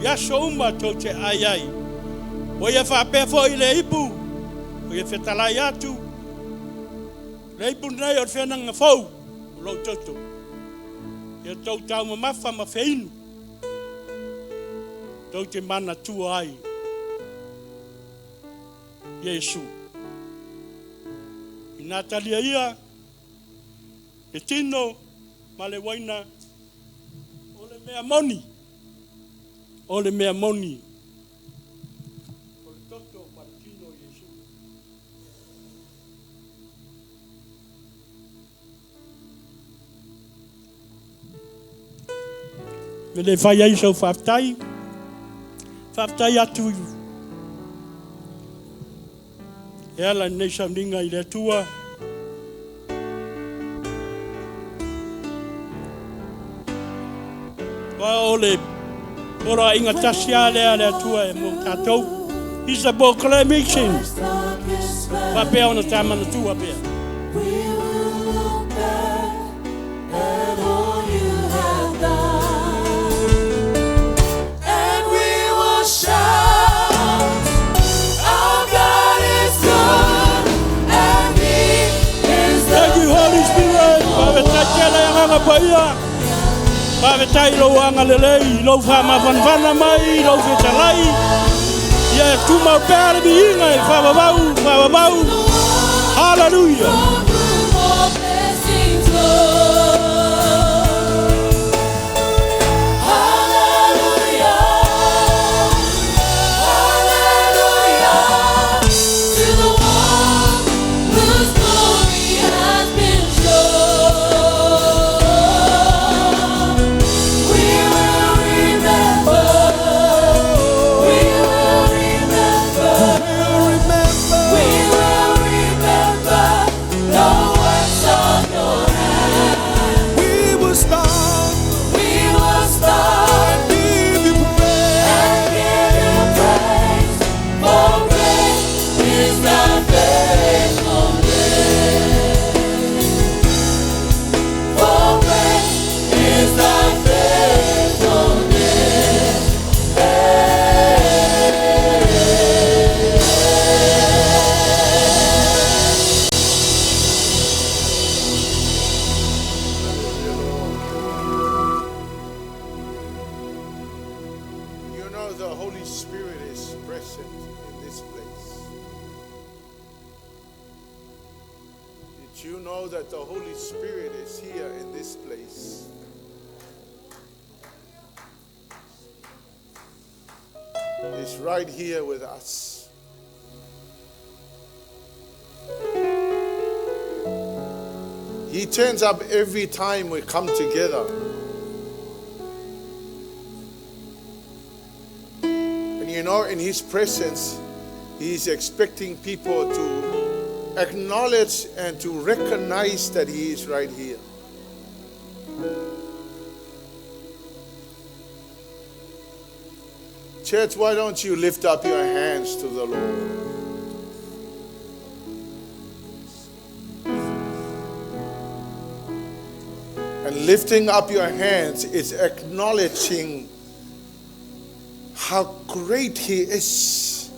Ya souma to te ai. O ia fa pe fo ile ipu. O ia feta la yatu. Le ipu nei o fena nga fo. Lo toto. Ya to tau mafa ma feinu. To te mana tu ai. Yesu. Natalia ia. E tino male waina. Ole mea moni. Ole mea moni. Ole toto partino Yesu. Mele fai ai sau whaftai. Whaftai atu. E ala nei sauninga I le tua. Wa ole ora inga tasiale ale tua e mo tatou. Isa bo clamation. Va pe ona tama na tua pe. We will look back at all you have done, and we will shout, our God is good, and He is the Thank you, Holy Spirit. Bave takele anga paia. Bave tai lo anga lelei, lo fa ma vanvana mai, lo fetalai. Ia tu ma pere bi inga, fa babau. Hallelujah. all blessings flow. Hallelujah, hallelujah, to the one whose glory has been shown. We will remember. We will remember. We will remember the works of your hand. We will start We will start give you praise. and give you praise, for great is thy faithfulness. For great is thy faithfulness. You know the Holy Spirit is present in this place. Did you know that the Holy Spirit is here in this place? He's right here with us. He turns up every time we come together. And you know, in His presence, He's expecting people to acknowledge and to recognize that He is right here. Church, why don't you lift up your hands to the Lord? And lifting up your hands is acknowledging how great He is.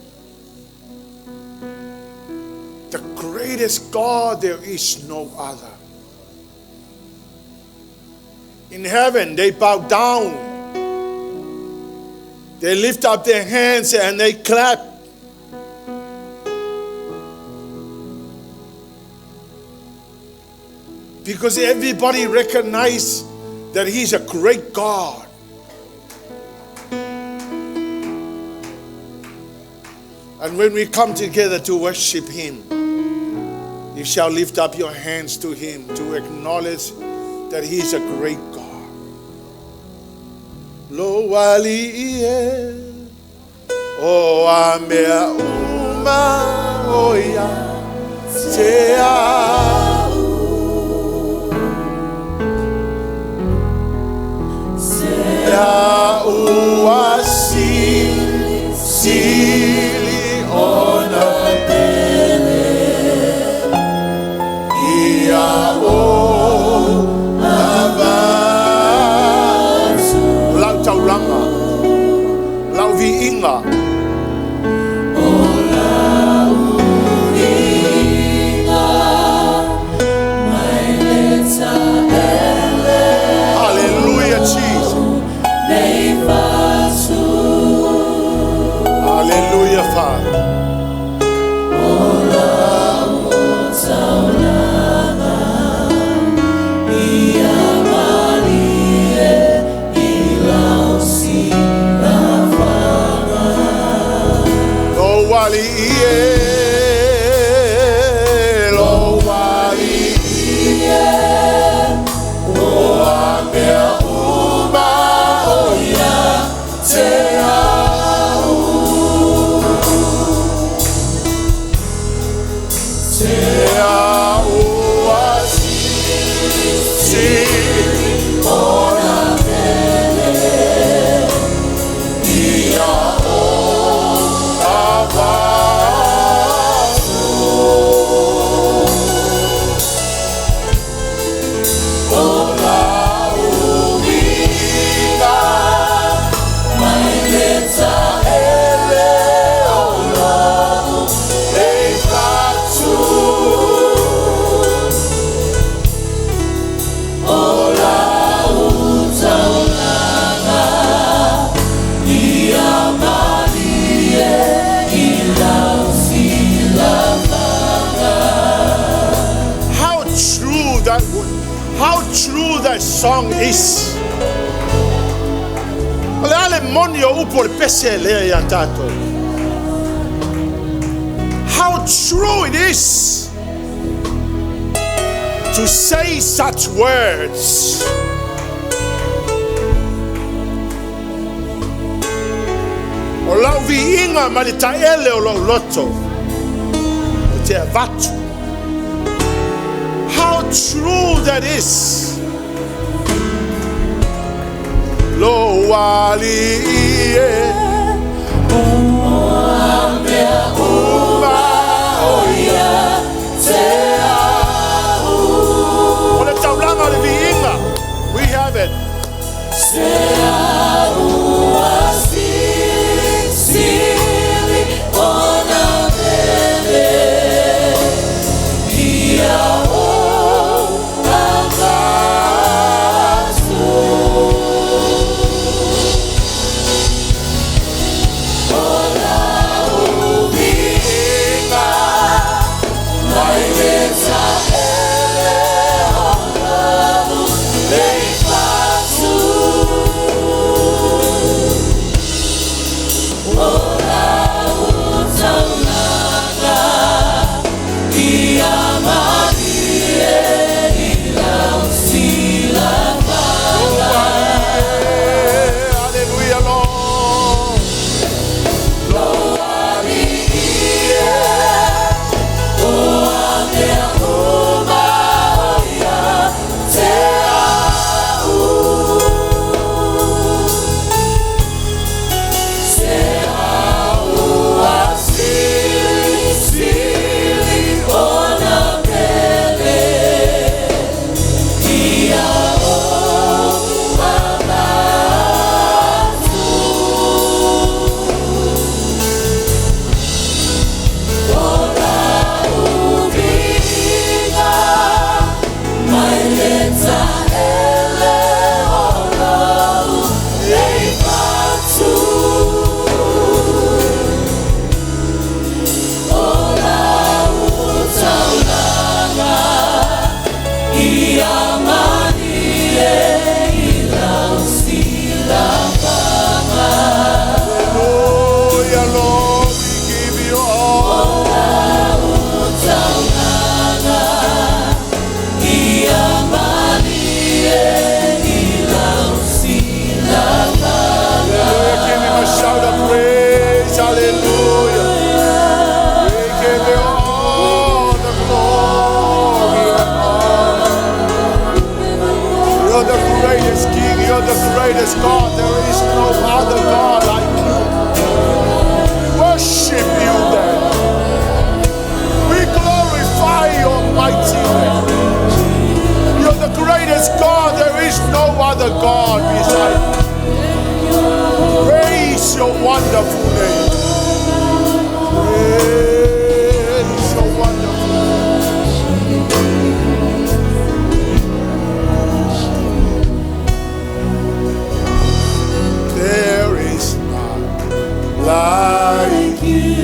The greatest God, there is no other. In heaven, they bow down. They lift up their hands and they clap. Because everybody recognizes that He's a great God. And when we come together to worship Him, you shall lift up your hands to Him to acknowledge that He is a great God. Lo wali o amea uma oia te au se au asili ona pele ia o Tauranga, lau viinga. Hallelujah, Jesus. Hallelujah, Father. Song is how true it is to say such words. O lau viinga malitaele o lau loto o te avatu. How true that is. Lo wali o amea uma oia te au. O le taulanga le viinga, we have it. Te au asili ona vele ia o avatu. Hallelujah, Lord, we give you all. Hallelujah, give him a shout of praise. Hallelujah. We give you all the glory and honor. You're the greatest King. You're the greatest God. There is no other God like you. We worship you then. We glorify your mighty name. You're the greatest God. There is no other God beside you. Praise your wonderful name. Praise your wonderful name. There is none like you.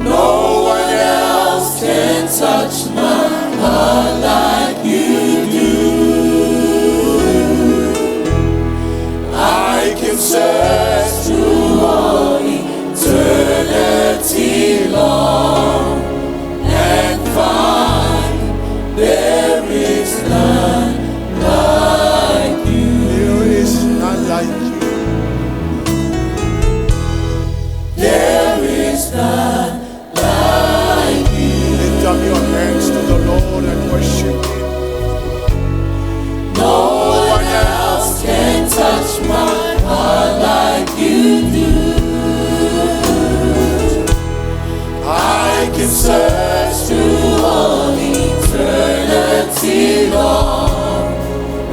No one else can touch my heart like you do. I can search through all eternity long and find there is none like you. There is none like you. There is none like you. Lift up your hands to the Lord and worship him. No one else can touch my heart like you do. I can search through all eternity long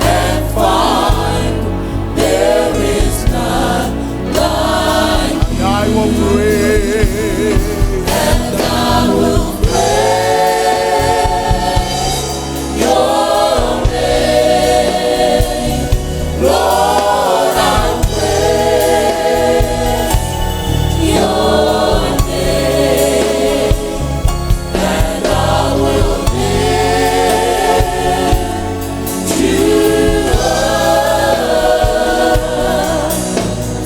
and find there is none like you. And I will praise. And I will praise your name, Lord. I praise your name, and I will lift you up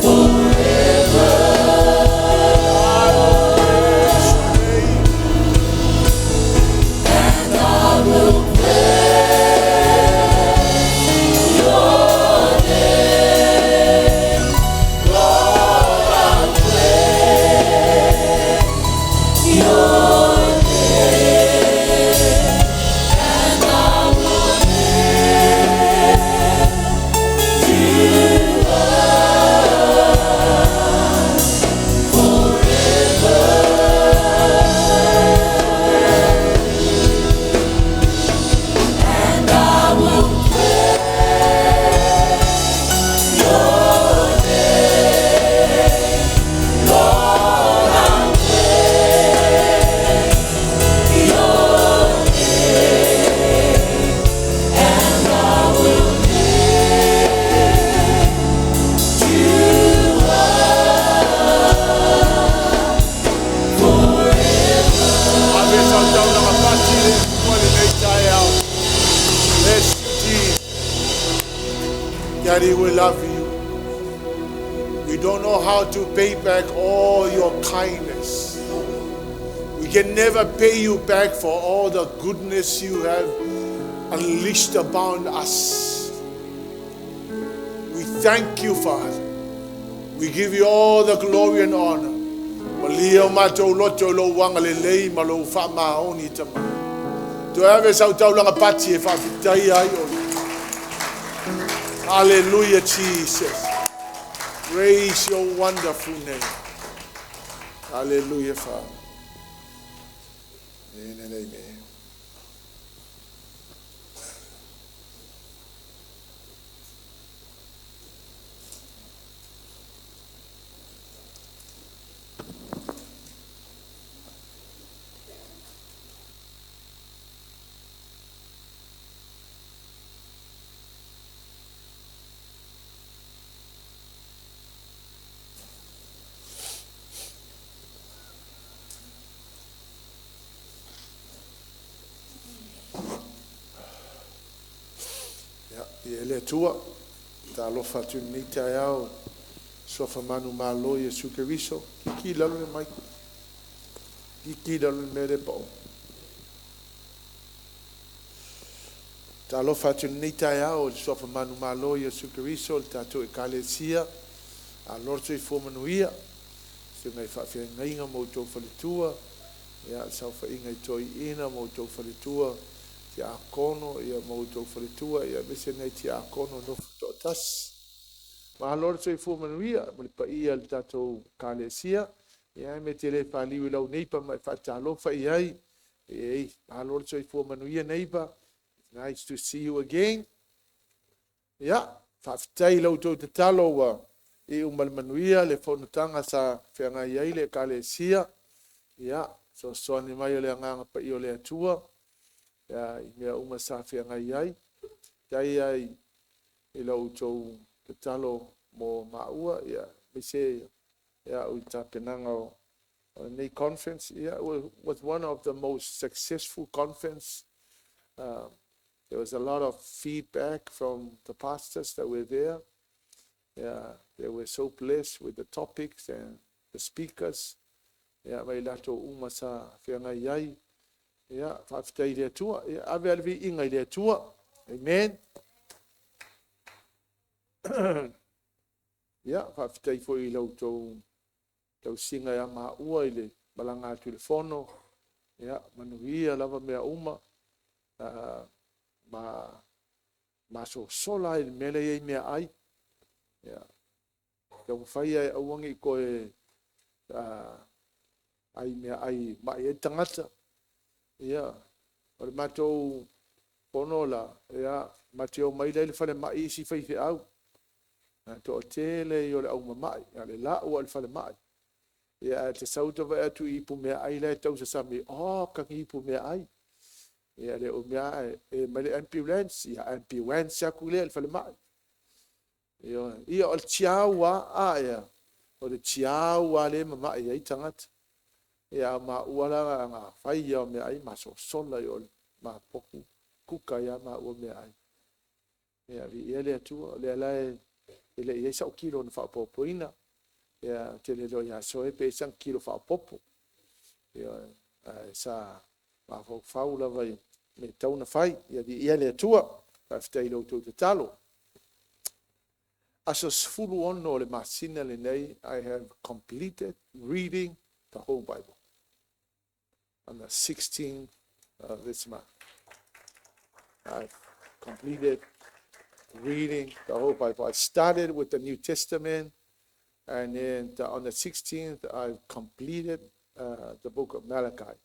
forever. I will praise your name, and I will praise your name, Lord. I praise your name, and I will lift you up forever. And I will praise your name, Lord. I praise your name, and I will lift you up forever. Let's Daddy, we love you. We don't know how to pay back all your kindness. We can never pay you back for all the goodness you have unleashed upon us. We thank you, Father. We give you all the glory and honor. Leauma tau loto lo wanga le Leauma lo whamaoni tama. To have sau tau langa pati e whawhitai ai o. Hallelujah, Jesus. Praise your wonderful name. Hallelujah, Father. Amen and amen. ele tua ta lofa tu ni ta yao so fa manu malo Yesu Keriso ki lalo le mai ki lalo le mere po ta lofa tu ni ta yao so fa manu malo Yesu Keriso ta tu ekalesia a lorto I fomanuia se ngai fa fe ngai nga mo to fa le tua ya sa fa ingai toi ina mo to fa le tua ti a kono ia mo to fa le tua ia bese nei ti a kono no to tas ma lorto I fomanuia mo le pa ia le tato kalesia ia me te le fa liu lau nei pa mai fa talo fa iai e ma lorto I fomanuia nei pa nice to see you again ya fa tai lau to te talo wa I umalmanuia le fonutanga sa whianga iai le kalesia ia so ni mai le nganga pa I o le atua ia I mea uma sa whianga iai tai ai I lau tau te talo mo maua ia me se ia ui ta penanga o nei conference ia was one of the most successful conference. There was a lot of feedback from the pastors that were there. Yeah, they were so blessed with the topics and the speakers. Yeah, mai lato uma sa whianga iai. Yeah, whawhitai lea tua. Yeah, ave alvi ingai lea tua. Amen. Yeah, whawhitai fo I lau tau singa ia maa ua I le malanga telefono. Yeah, manuia lava mea uma. Ma so sola I le mele iei mea ai. Yeah. Kau whai ai auangi koe ai mea ai mai e tangata. Yeah. O le matou pono la. Yeah. Mateo mai le whale mai isi whai Fe'etau. To o tele I o le au mamai. Le la ua le whale mai. Yeah. Te sauta vai atu I pu mea ai le tau sa sami. Oh, kangi I pu mea ai. Yeah. Le o mea e mai le ambulance. Yeah. Ambulance ya kule le whale mai. Ia o le tiaua ia o le tiaua le mamai ai tangata ia ma ua la nga fai ia o mea ai ma so sola I o le ma poku kuka ia ma ua mea ai ia ia le atua le alae ele ia sa o kilo na whapopoina ia te le lo ia so e pe sang kilo whapopo ia sa ma fau lava I me tauna fai ia le atua whaftai lo tau te talo. As a sfulu ono le masina le nei, I have completed reading the whole Bible. On the 16th of this month. I've completed reading the whole Bible. I started with the New Testament, and then on the 16th, I completed the book of Malachi.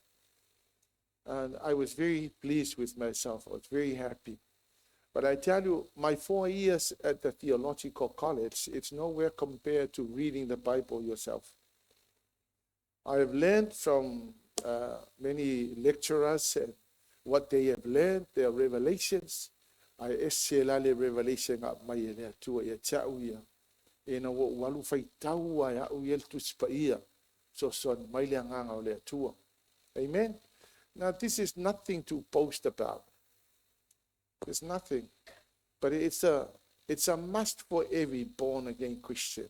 And I was very pleased with myself. I was very happy. But I tell you, my 4 years at the theological college, it's nowhere compared to reading the Bible yourself. I have learned from many lecturers what they have learned, their revelations. I esselale revelation at my tua ia tau ia. Ena wo walu Fe'etau ia uiel tu spaia. So son mai le nganga o le tua. Amen. Now this is nothing to boast about. It's nothing, but it's a must for every born again Christian.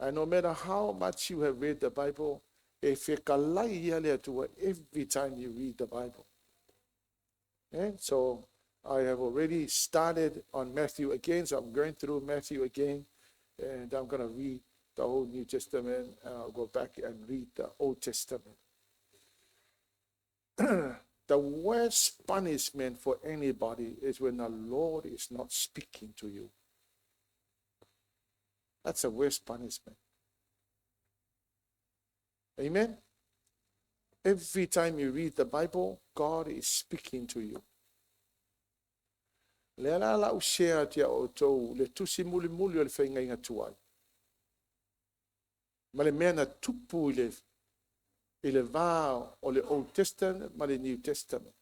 And no matter how much you have read the Bible, every time you read the Bible. And so I have already started on Matthew again, so I'm going through Matthew again, and I'm going to read the whole New Testament, and I'll go back and read the Old Testament. The worst punishment for anybody is when the Lord is not speaking to you. That's the worst punishment. Amen? Every time you read the Bible, God is speaking to you. Le ala la ushea tia o tou, le tusi muli muli o le whainga inga tuai. Ma le mea na tupu I le vā o le Old Testament ma le New Testament.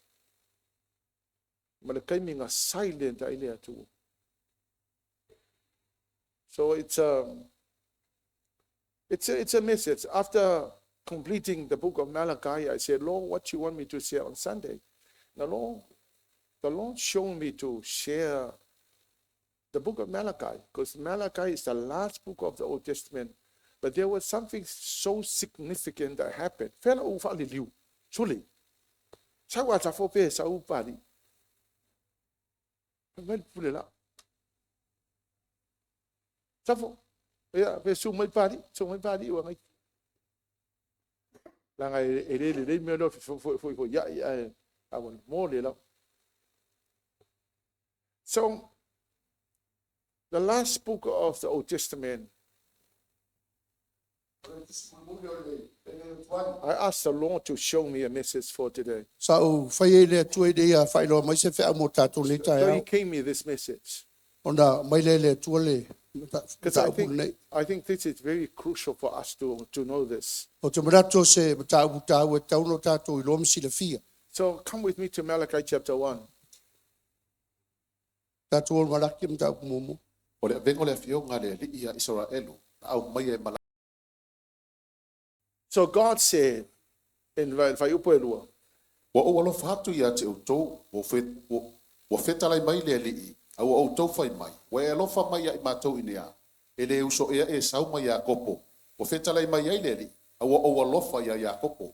Ma le kaiminga silent ai le atu. So it's a message. After completing the book of Malachi, I said, Lord, what do you want me to share on Sunday? The Lord showed me to share the book of Malachi, because Malachi is the last book of the Old Testament. But there was something so significant that happened. Fe'etau Halleluiah. Surely. Sawa tafope sa upari. Well, pulela. Safo. Ya, pe sumai pari wa ngai. La ngai ele me lo fo ya awon mo le la. So the last book of the Old Testament, I asked the Lord to show me a message for today. Sau fai le tu de ya fai lo mai se fe mo tato le So he tai. gave me this message. Ona mai le tu le. Because I think this is very crucial for us to know this. O te marato se ta e tau no tato I lo msi le fia. So come with me to Malachi chapter 1. Tato o malaki mta mumu. O le vengo le fionga le li ia Israelu au mai e mala So God said in Vaiupoelua, wa o alo fatu ia te utou o fetalai mai le li au o utou fai mai wa e alofa mai ai matou inea ele uso ia e sau mai a kopo o fetalai mai ai le li au o alofa ia kopo.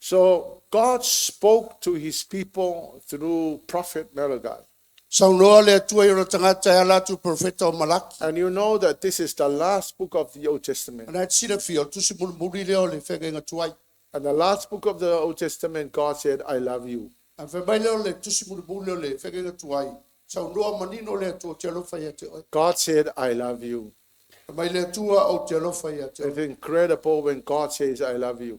so God spoke to his people through prophet Malachi. Sau noa le tu e o tangata e ala tu profeta o malaki. And you know that this is the last book of the Old Testament. Ana tsi le fia tu si muri le o le fega nga tuai. And the last book of the Old Testament, God said, I love you. A fe mai le o le tu si muri le o le fega nga tuai. Sau noa manino le tu te alofa ia te oi. God said, I love you. Mai le tua o te alofa ia te It's oi. incredible when God says, I love you.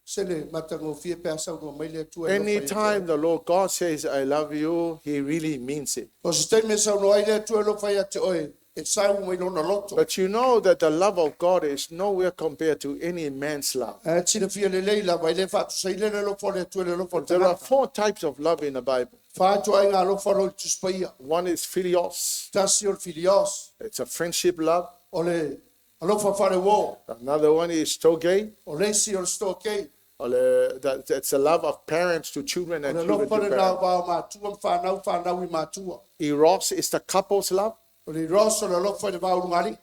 Se le matango fia pe sau noa mai le tua e alofa ia te Anytime oi. the Lord God says, I love you, he really means it. O se te me sau noa i le tua alofa ia te oi. E sau mai lona loto. But you know that the love of God is nowhere compared to any man's love. A tsi le fia le leila mai le fatu sai le lofa le tua le lofa There are tangata. 4 types of love in the Bible. Fatu ai ngā lofa ro tu spaia. One is philios. Tasi o filios. It's a friendship love. O le alofa fare wo. Another one is toge. O le si o sto kei. That's a love of parents to children O and le children lofa to le parents. nā wā mātua whanau I mātua. Eros is the couple's love, O le roso le lofa le wā urungari.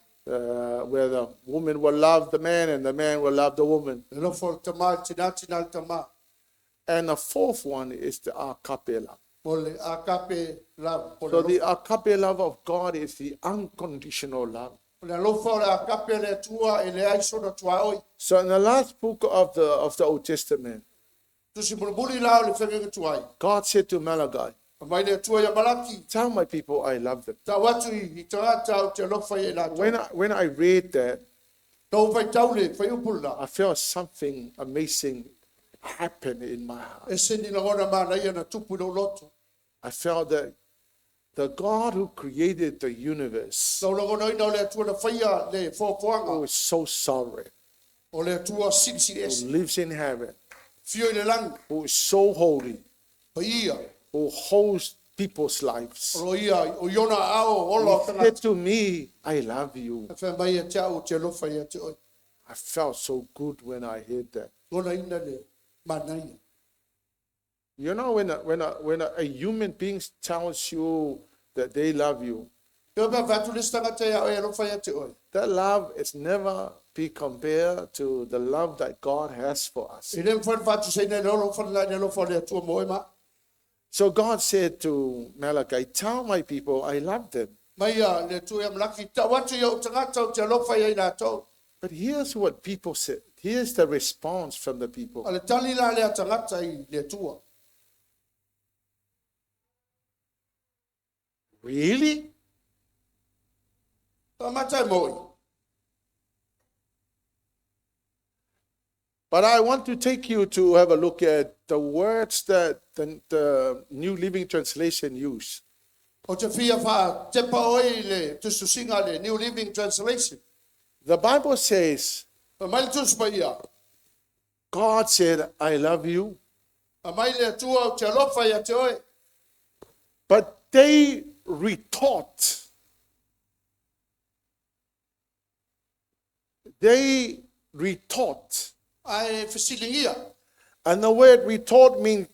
where the woman will love the man and the man will love the woman. Le lofa le tama, tina le tama. And the 4th one is the agape love. O le akape love. O So le the agape love of God is the unconditional love. lofa o le akape le tua e le aiso na tua oi. So in the last book of the Old Testament, Tusi mulmuli la o le whenga tuai. God said to Malachi, Mai le tua ia malaki. tell my people I love them. Ta watu I tangata o te lofa I la tua. When I read that, Tau whai tau le, whai upula. I felt something amazing happen in my heart. E sendi na ngona mana ia na tupu no loto. I felt that the God who created the universe, Tau na ngona ina o le tua na whaia le who fōpoanga. is so sovereign, O le tua sisi who esi. lives in heaven, Fio I le langi. who is so holy, O ia. who holds people's lives, O ia. O iona ao olo said tangata. to me, I love you. E whai mai e te au te lofa ia te oi. I felt so good when I heard that. Ngona ina le manai. You know, when a human being tells you that they love you, Peo mea whatu le tangata ia o e lofa ia te oi. that love is never be compared to the love that God has for us. I le whatu sei nei lolo whanai nei lofa le tua moe ma. So God said to Malachi, tell my people I love them. Mai a le tua ia malaki. Ta watu ia o tangata o te lofa ia I la tau. But here's what people said. Here's the response from the people. A le tali la le tangata I le tua. Really? Ta matai moi. But I want to take you to have a look at the words that the New Living Translation use. O te fia wha te pa oi le tusu singa le New Living Translation. The Bible says, A mai le tusu pa ia. God said, I love you. A mai le tua o te alofa ia te oi. But they retort. They retort. Ai fesilingia. And the word retort means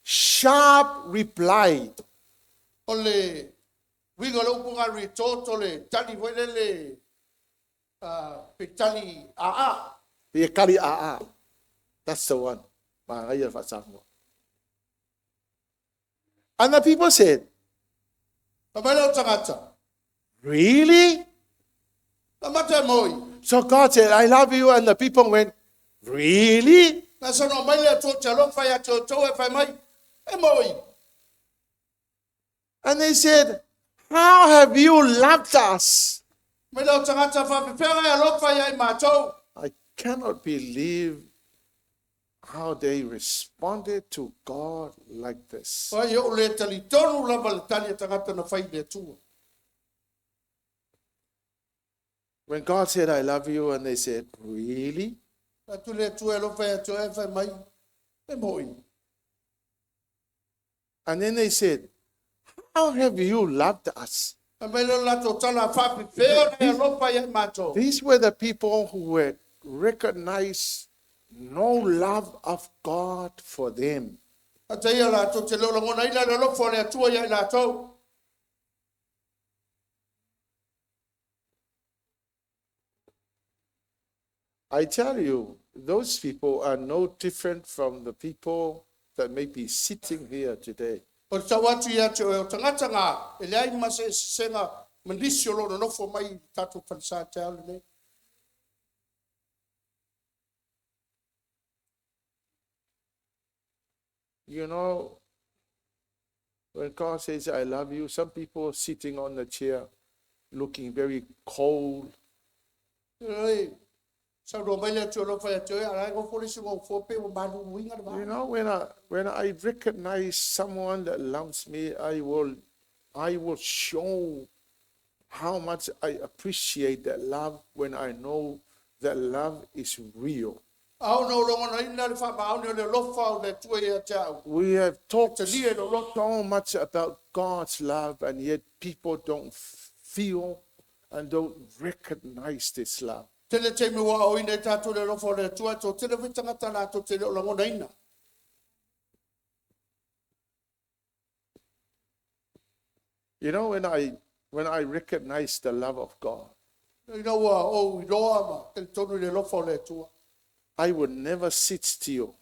sharp reply. O le Winga lo punga ri toto le tani wele le petani a. Fe'ekali a'a. That's the one. Mangaya Fasango. And the people said, Kamalo tangata. really? Kamata moi. So God said, I love you. And the people went, really? Nasa no mai le to chalo faya to e fai mai. E moi. And they said, how have you loved us? Me lo tangata fa pepera ya lo faya I matou. I cannot believe how they responded to God like this. Fa yo le tali tonu la bal tali tangata na fai le tu. When God said, I love you, and they said, really? Na tu le tu e lo faya to e fai mai. E moi. And then they said, how have you loved us? Me lo la to tala fa pepera ya lo faya matou. These were the people who had recognized no love of God for them. Ata ia la to te lo ngona ila lo fo le tu ya la to. I tell you, those people are no different from the people that may be sitting here today. O ta watu ia te o tangata nga e le ai mase senga mandisi lo no fo mai tatu falsa te ale ne. You know, when God says, I love you, some people sitting on the chair looking very cold. Ei. Sa ro mai le tu lo fa te ala go fo le singo fo pe o manu winga ba. You know, when I recognize someone that loves me, I will show how much I appreciate that love when I know that love is real. Au no lo ngona ina le fa ba au le lo fa le tu ia tau. We have talked Te lie lo lo so much about God's love, and yet people don't feel and don't recognize this love. tele te me wa o ina tatu le lo fo le tu to tele vitanga tala to tele lo ngona ina. You know, when I recognize the love of God, Ina wa o i loa ma tele tonu le lo fo le tu. I will never sit still.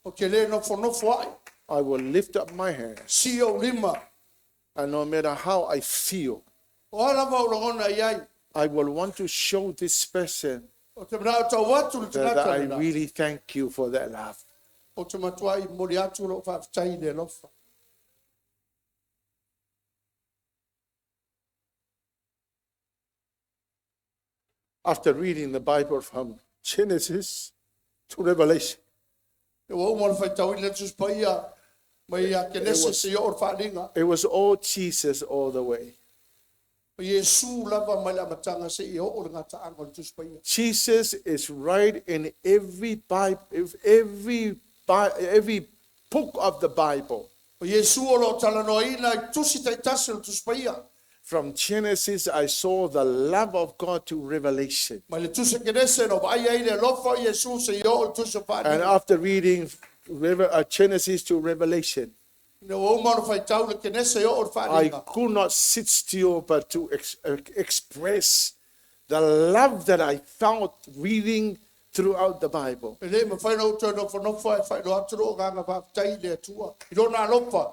O ke le no fo ai. I will lift up my hands, Si o lima. and no matter how I feel, O ala va o ngona iai. I will want to show this person O te mna ta watu le that I tangata. really thank you for that love. O te matua I mori atu lo fa tai le lo fa. After reading the Bible from Genesis to Revelation, E o mo fa tau le tu pa ia. Mai a ke lese se o fa linga. it was all Jesus all the way. O Yesu lava mai la matanga se i o le ngata anga le tu pa ia. Jesus is right in every Bible, every book of the Bible. O Yesu o lo tala no ina tu si tai tasi le tu pa ia. From Genesis, I saw the love of God to Revelation. Mai le tu se ke lese no vai ai le lo fa Yesu se i o le tu se pa And ia. after reading Genesis to Revelation, No o mo fa tau le ke lese o le fa I linga. could not sit still but to express the love that I felt reading throughout the Bible. E le me fa no to no fa fa lo atu lo nga fa tai le tua. I do na lo fa.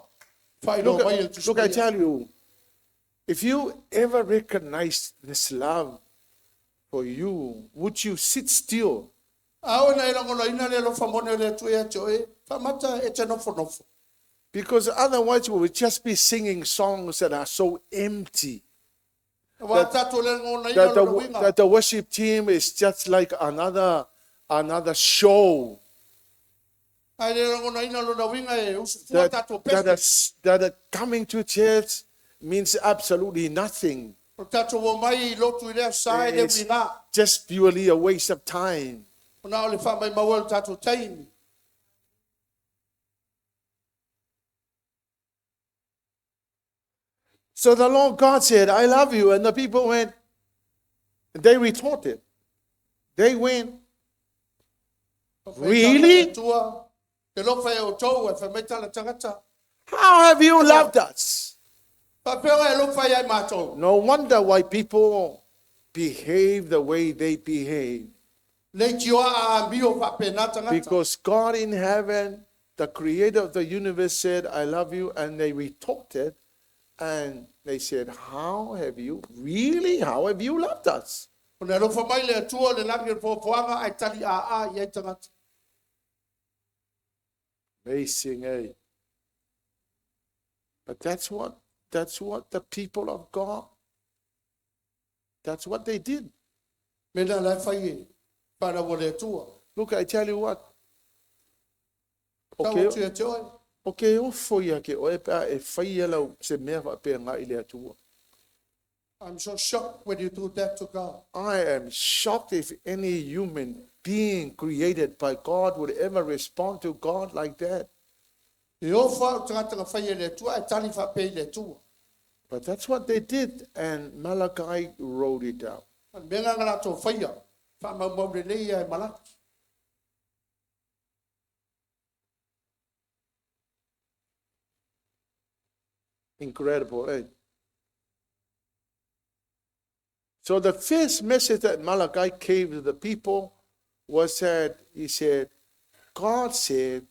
Fa no mai le tu Look, I tell you, if you ever recognize this love for you, would you sit still? Au na ina ngona ina le lo fa mo le tu ia to e. Fa mata e te no fo no fo. Because otherwise we would just be singing songs that are so empty. Wa tatu le ngona ina That lo the, winga. that the worship team is just like another show. Ai le ngona ina lo winga e usu fu tatu pesi. That coming to church means absolutely nothing. O tatu wo mai lo tu le sai le It's winga. just purely a waste of time. Ona o le fa mai mawal tatu taimi. So the Lord God said, I love you. And the people went, they retorted. They went, really? Tua. Te lo fa o tou e fa mai tala tangata. How have you loved us? Papela e lofa ia mato. No wonder why people behave the way they behave. Le tioa a bio papenata ngata. Because God in heaven, the creator of the universe, said, I love you. And they retorted and they said, how have you loved us? O le lofa mai le tua le langi po poanga ai tali a ia tangata. Amazing, eh? But that's what the people of God, that's what they did. Mena la fai para o le tua. Look, I tell you what. Okay. Okay, o foi ke o e pa e fai lau se mea va pe nga ile atua. I'm so shocked when you do that to God. I am shocked if any human being created by God would ever respond to God like that. E o fa tangata ka fai le tua ai tali fa pe le tua. But that's what they did, and Malachi wrote it down. Menga ngala to fai ya. Fa ma mo le nei ai Malachi. Incredible, eh? So the first message that Malachi gave to the people was that he said, God said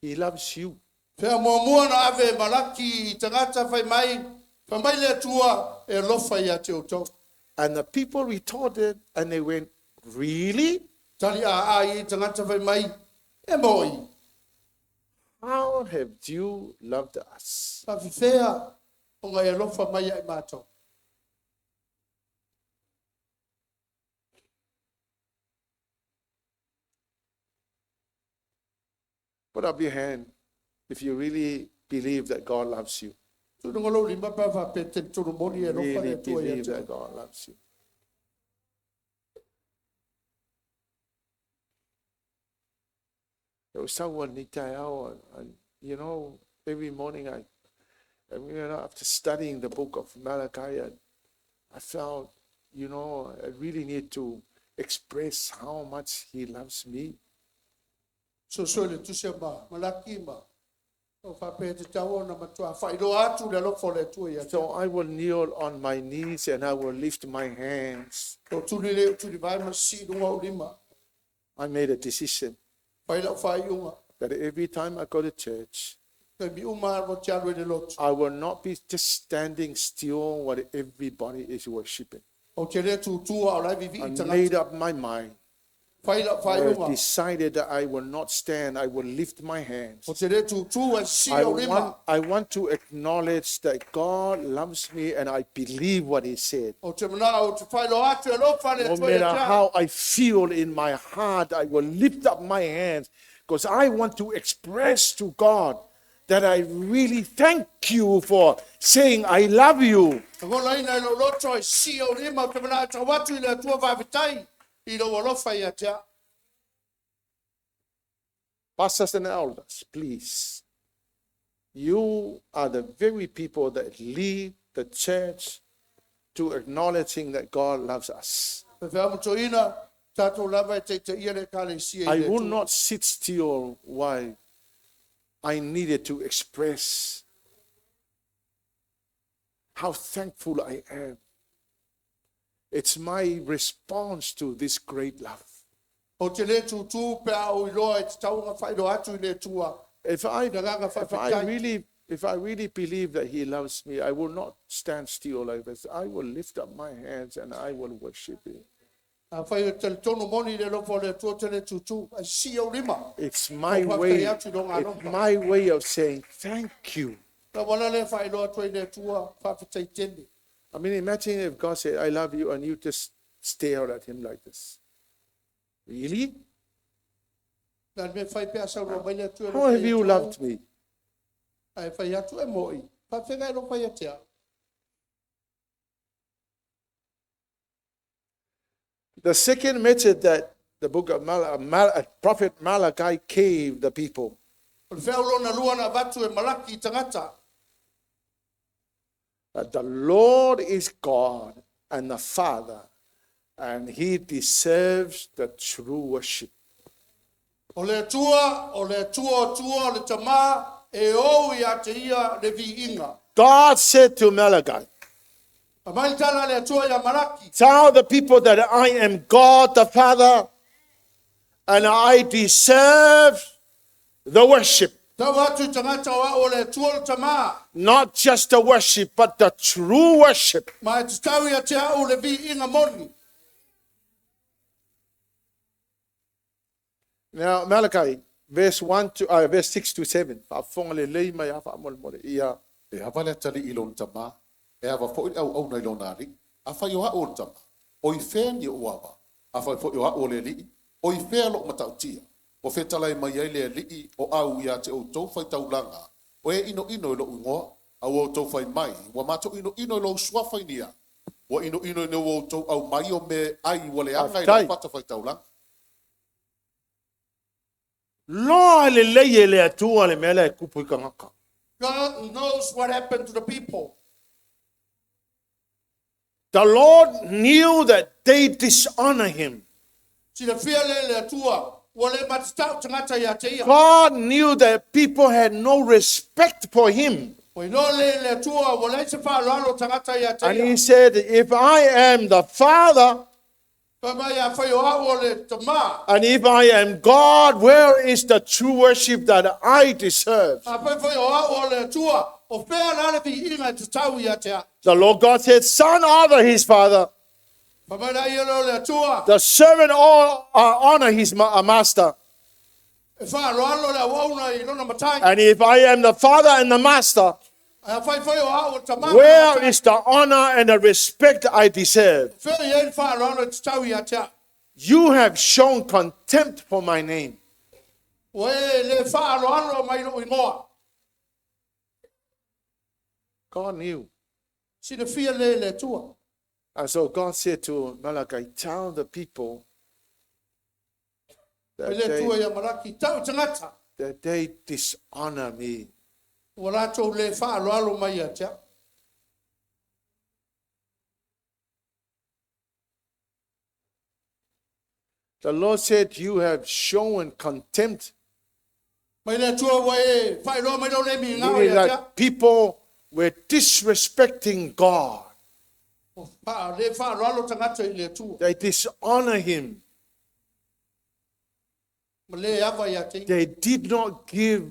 he loves you. Pea mo mua na ave Malaki tangata fai mai le tua e lofa ia te uto. And the people retorted and they went, really? Tali a i tangata fai mai e moi. How have you loved us? Pa fifea o ngai e lofa mai ai mato. Put up your hand if you really believe that God loves you. Tudungolo limba pa fa pete turumoni e lofa Really e tua ia believe te. that God loves you. There was someone and you know, every morning after studying the book of Malachi, I felt, I really need to express how much he loves me. So le tu se ma Malaki ma. O fa pete Taua na matua fa ilo atu le lofa le tua ia te. So I will kneel on my knees and I will lift my hands. O tu le tu di vai ma si dunga ulima. I made a decision Fa ila fa iunga. that every time I go to church, Te bi uma mo tiaru le lotu. I will not be just standing still while everybody is worshiping. O te le tu tua o lai vivi I i made tangata. up my mind. Fa ila fa I iunga. decided that I will not stand. I will lift my hands. O te le tu e si I o rima. want to acknowledge that God loves me and I believe what he said. O te mana o te whaelo atu e lofa le No tua ia matter te. how I feel in my heart, I will lift up my hands because I want to express to God that I really thank you for saying I love you. Ko la ina lo loto e si o rima o te mana ta watu i le tua vavitai. I lo lofa ia te. Pastors and elders, please. You are the very people that lead the church to acknowledging that God loves us. Pe whea muto ina, tatou lava e te ia le kale si e I le will tua. not sit still while I needed to express how thankful I am. It's my response to this great love. O te le tu pe au iloa e te taunga whaelo atu i le tua. If I really believe that he loves me, I will not stand still like this. I will lift up my hands and I will worship him. A whai o te tono moni le lofo le tua te le tu. A si o rima. It's my O way. whakari atu i longa It's alofa. my way of saying thank you. Na wana le whaelo atu i le tua. Whawhitai tene. I mean, imagine if God said, I love you, and you just stare at him like this. Really? Na me whai pia sau ro mai le tua. How have you loved me? Ai whai atu e moi. Whawhenga e ropa ia te a. The second message that the book of Prophet Malachi gave the people O le whea na lua na watu e Malaki i tangata. that the Lord is God and the Father, and he deserves the true worship. O le tua, o le tua, o le tama, e o ia te ia le vi inga. God said to Malachi, Mai tala le tua ya Malaki. tell the people that I am God the Father and I deserve the worship. Tau atu tangata wa o le tua o tama. Not just the worship, but the true worship. Mai te tau ia te au le vi inga moni. Now, Malachi, verse 6 to 7. Whaafonga le leima ia whaamole ia. E hawa le tali i lona tama, e hawa fo i au na i lona ari, a whai o hao o tama, o I whea ni o awa, a whai fo i o hao le li, o I whea lo matautia, o whetalai mai ai le li, o au ia te o tau whai taulanga, o e ino i lo ungoa, au o tau whai mai, wa mato ino i lo suawhai nia, wa ino i o tau au mai o me ai wale anga i lo pata whai taulanga. Loa le leie le atua le mele kupu I kangaka. God knows what happened to the people. The Lord knew that they dishonor him. Si le fia le tua, wa le matau tangata ia te ia. God knew that people had no respect for him. O ino le tua, wa le se wha lalo tangata ia te And ia. he said, if I am the Father, Pa mai a whai o hao le tama. and if I am God, where is the true worship that I deserve? A pai whai o hao le tua, o whea lale vi inga te tau ia te a. The Lord God said, son, honor his father. Pa mai na ia lo le tua, The servant honor his master. e wha loalo le wauna I lona matai. And if I am the father and the master, A whai o hao tama. where is the honor and the respect I deserve? Whea ia wha loalo te tau ia te a. You have shown contempt for my name. O e le wha loalo mai lo ingoa. God knew. Si le fia le tua. And so God said to Malachi, tell the people Le tua that ia maraki tau tangata. they dishonor me. O rātou le wha loalo mai ia te a. The Lord said, you have shown contempt, Mai le tua wa e whai loa mai lo le mi ngao meaning ia te a. that people were disrespecting God. O wha le wha loalo tangata I le tua. They dishonor him. Ma le awa ia te. They did not give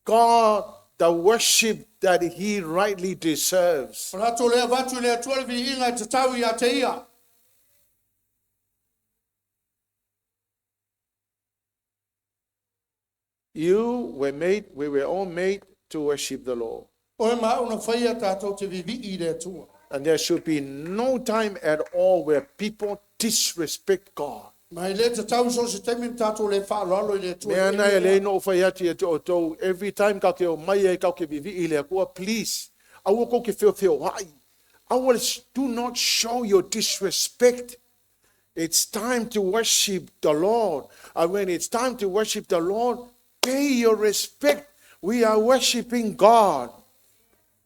God the worship that he rightly deserves. O rātou le avatu le tua le vi inga te tau ia te ia. We were all made to worship the Lord. O e maa una whaia tātou te vivi I le tua. And there should be no time at all where people disrespect God. Mai le te tau so se temi tātou le wha loalo I le tua. Mea nai e le no whai ati e tō tō, every time ka ke o mai e ka ke vivi I le kua, please, aua ko ke whio wai. Do not show your disrespect. It's time to worship the Lord. And when it's time to worship the Lord, pay your respect. We are worshiping God.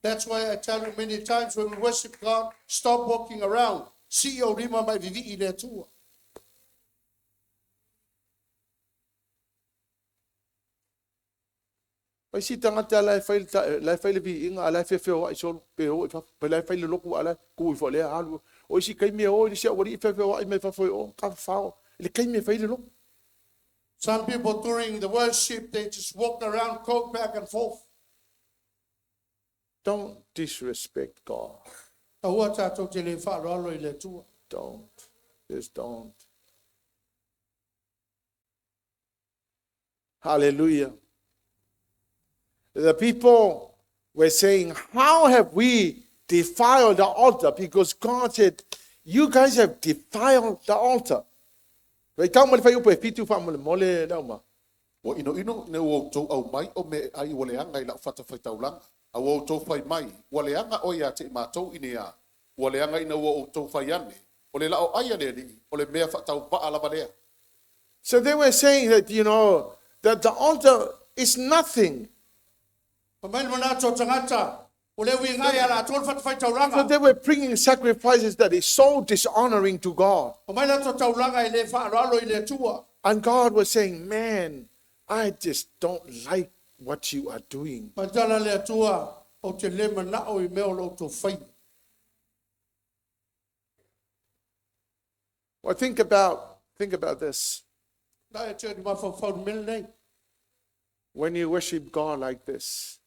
That's why I tell you many times when we worship God, stop walking around. Si o rima mai vivi I le tua. Pai si tangata lai whaile vi inga alai whio wai so pe o pe lai whaile loku alai ku I whale alu. O si kai mea o, si a wari whio wai mai whawhoi o, ka whao. Ele kai mea whaile loku. Some people during the worship, they just walk around, go back and forth. Don't disrespect God. Ahua tātou te le wha loalo I le tua. Don't. Just don't. Hallelujah. The people were saying, how have we defiled the altar? Because God said, you guys have defiled the altar. Leauma. O ino ne o tau au mai o me ai wale anga I la whata whai taulanga. A o tau whai mai, wale anga o ia te mātou ine a. Wale anga ina o tau whai ane. O le lao aia le li, o le mea whatau pa alama lea. So they were saying that, that the altar is nothing. Pamain mana tō tangata, o le wi ngai ala tō whata whai So tauranga. they were bringing sacrifices that is so dishonoring to God. Pamain na tō tauranga I le wha loalo I le tua. And God was saying, man, I just don't like what you are doing. Matala le tua, o te le mana o I mea o lo to whai. Well, think about this. Na e te ni mawhawhau mele nei. When you worship God like this,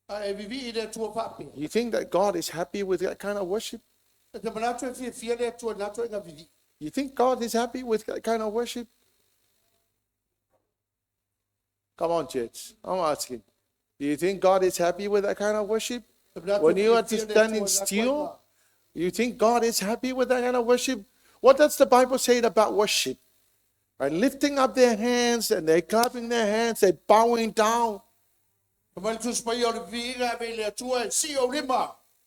A e vivi I le tua papi. you think that God is happy with that kind of worship? E te manatu e fia le tua natu e nga vivi. You think God is happy with that kind of worship? Come on, church. I'm asking. Do you think God is happy with that kind of worship? When you are just standing still, you think God is happy with that kind of worship? What does the Bible say about worship? Right? Lifting up their hands and they're clapping their hands, they're bowing down.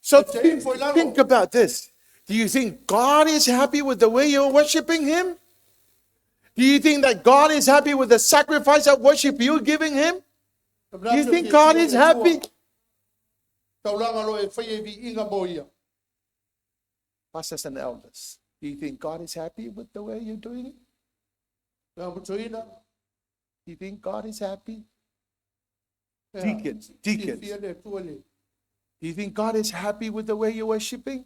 So think about this. Do you think God is happy with the way you're worshiping Him? Do you think that God is happy with the sacrifice of worship you're giving Him? Do you think God is happy? Pastors and elders, do you think God is happy with the way you're doing it? Do you think God is happy? Deacons, do you think God is happy with the way you're worshiping?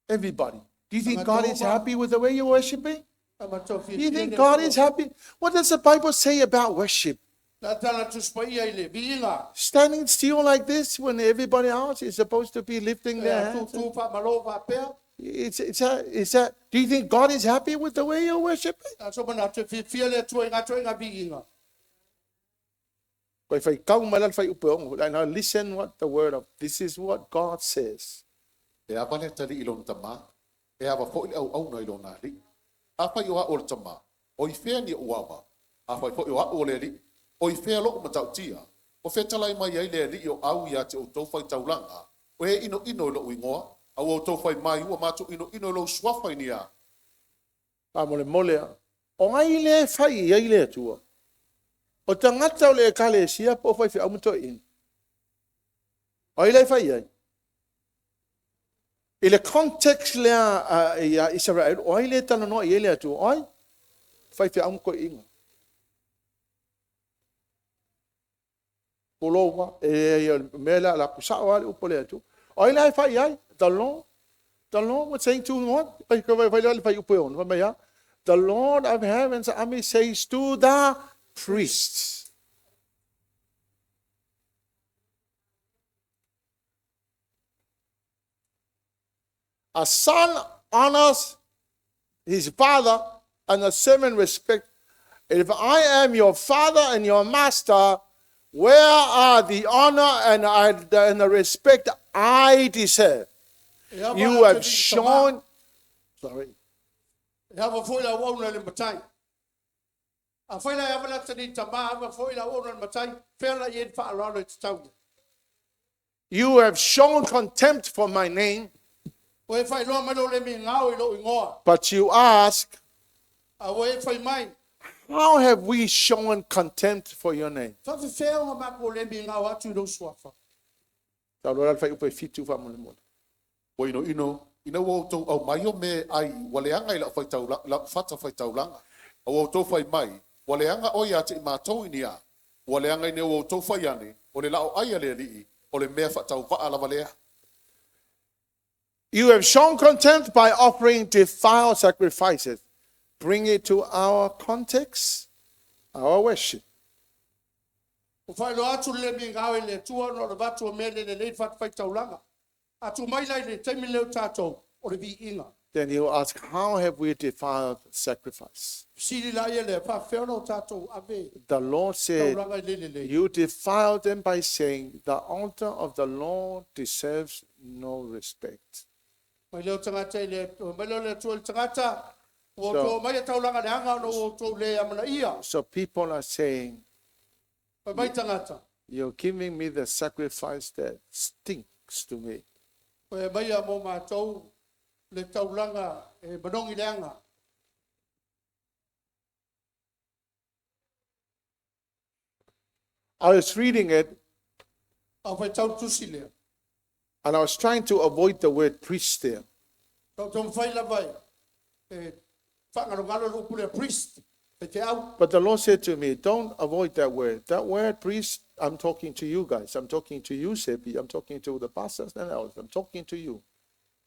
Everybody. Do you think God is happy with the way you're worshiping? Do you think God is happy? What does the Bible say about worship? Standing still like this when everybody else is supposed to be lifting their hands. Do you think God is happy with the way you're worshiping? Now listen what the word of this is what God says. E a vale tali ilon tama. E ava fo au no ilon ali. Apa yo a ol tama. O I fea ni uava. Apa fo yo a ol ali. O I fea lo matau tia. O fe talai mai ai le ali yo au ia te o tau fai taulanga. O e ino lo uingoa. Au o tau fai mai ua matu ino lo swafai ni a. Mole. O ngai le fai ai le tua. O tangata o le kale sia po fai fe amuto in. O ile fai ai. I le context lea ia Israel, o ai le tana noa i ele atu, oi, fai fe amuko inga. Polowa, mela la kusao ale upo le atu. O ai le fai ai, the Lord was saying to what? Fai upo on, fai ya. The Lord of heaven's army says to the priests. A son honors his father, and a servant respect. If I am your father and your master, where are the honor and the respect I deserve? You have shown. Sorry. You have shown contempt for my name. But you ask, how have we shown contempt for your name? O ino o tau au mai o me ai waleanga I la fai tau la fata fai taulanga. O tau fai mai waleanga o ia te I mātou ini a. Waleanga I ne o tau fai ane o le lao ai ale alii o le mea fa tau vaa la walea. You have shown contempt by offering defiled sacrifices. Bring it to our context, our worship. Then you ask, how have we defiled sacrifice? The Lord said, you defiled them by saying, the altar of the Lord deserves no respect. So people are saying, you're giving me the sacrifice that stinks to me. I was reading it, and I was trying to avoid the word priest there. Fe'etau. But the Lord said to me, don't avoid that word. That word, priest, I'm talking to you guys. I'm talking to you, Sepi. I'm talking to the pastors and elders. I'm talking to you.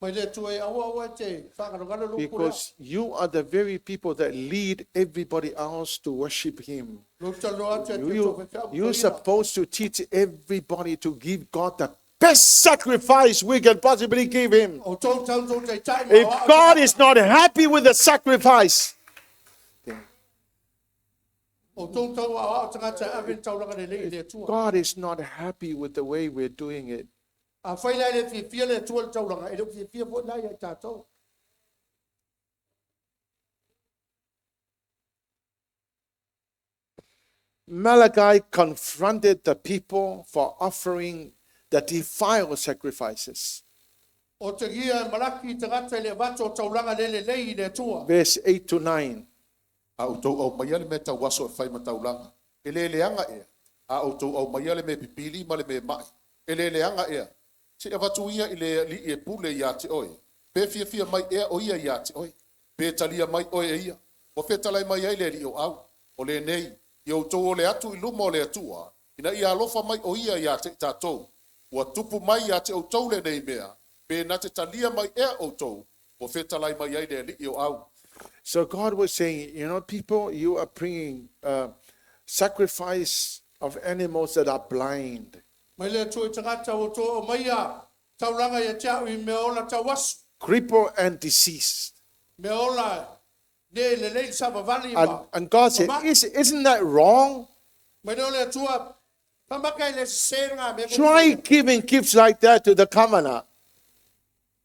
Mai le tue awa te whakarongana luku lea. Because you are the very people that lead everybody else to worship Him. Luta loa te te You, tō Fe'etau you're puina. supposed to teach everybody to give God the best sacrifice we can possibly give Him. O tō tau tō te tai ma If wā o God te is not happy with the sacrifice, O tō tau a o tangata awen tauranga le lei le tua. God is not happy with the way we're doing it. A whailai le fia le tua le tauranga. E reo fia po nai e tātou. Malachi confronted the people for offering the defiled sacrifices. O te gia Malaki tangata le vato tauranga le lei le tua. Verse 8 to 9. A utou au maia le me tau waso e whai mataulanga. E le leanga ea. A utou au maia le me pipili ma le me mai. E le leanga ea. Se e watu ia i le li e pule ia te oe. Pe fia fia mai ea o ia ia te oe. Pe talia mai oe e ia. O fetalai mai ai le li o au. O le nei. I utou o le atu i luma o le atua. Ina ia alofa mai o ia ia te tatou. Ua tupu mai ia te utou le nei mea. Pe na te talia mai ea utou. O fetalai mai ai le li o au. So God was saying, you know, people, you are bringing sacrifice of animals that are blind. Mai le tue tangata o tō o maia. Tauranga ia tia ui me ola tawasu. Crippled and diseased. Me ola ne le lei saba vali ma. And God said, isn't that wrong? Mai le ole tua. Pamakai le senga me. Try giving gifts like that to the commoner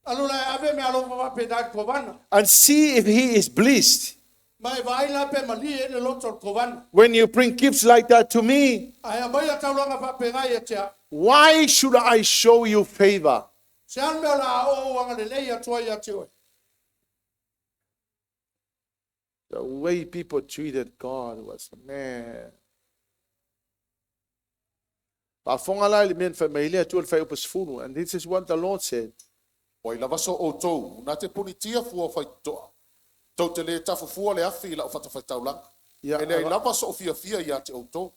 Alula ave me alo pa pedal kovana. and see if he is pleased. Mai vai la pe mali e le loto kovana. When you bring gifts like that to me, Ai mai a tauranga pa pegai e tia. why should I show you favor? Se an me ola o wanga le lei atua ia te oe. The way people treated God was, man. And this is what the Lord said. O i lava so o tou, nā te punitia fua whai toa. Tau te le tafu fua le awhi la o whatawhai taulanga. Yeah, E le lava so o fia fia ia te o tou.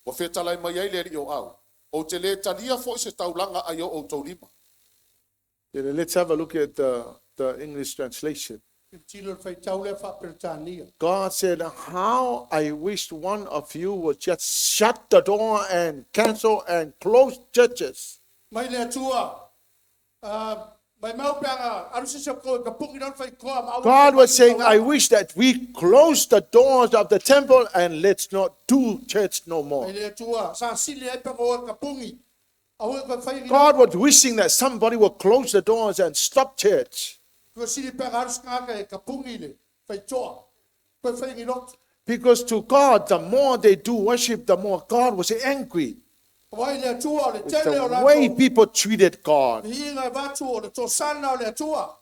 O whetalai mai ai le ri o au. O te le talia fo i se taulanga ai o tou lima. Let's have a look at the English translation. Tilo fai taule fa pertania. God said, how I wished one of you would just shut the door and cancel and close churches. Mai le atua. Mai mau peanga arusi se ko ka pungi non fai ko ma. God was saying, I wish that we close the doors of the temple and let's not do church no more. Mai le atua. Sa sili e pe ko ka pungi. Au ka fai. God was wishing that somebody would close the doors and stop church. Ko sili pe arusi ka ka pungi le. Fai toa. Ko fai ni not. Because to God, the more they do worship, the more God was angry. Mai le atua le It's tele o the la. way people treated God. Hinga vatu o le to sana o le atua.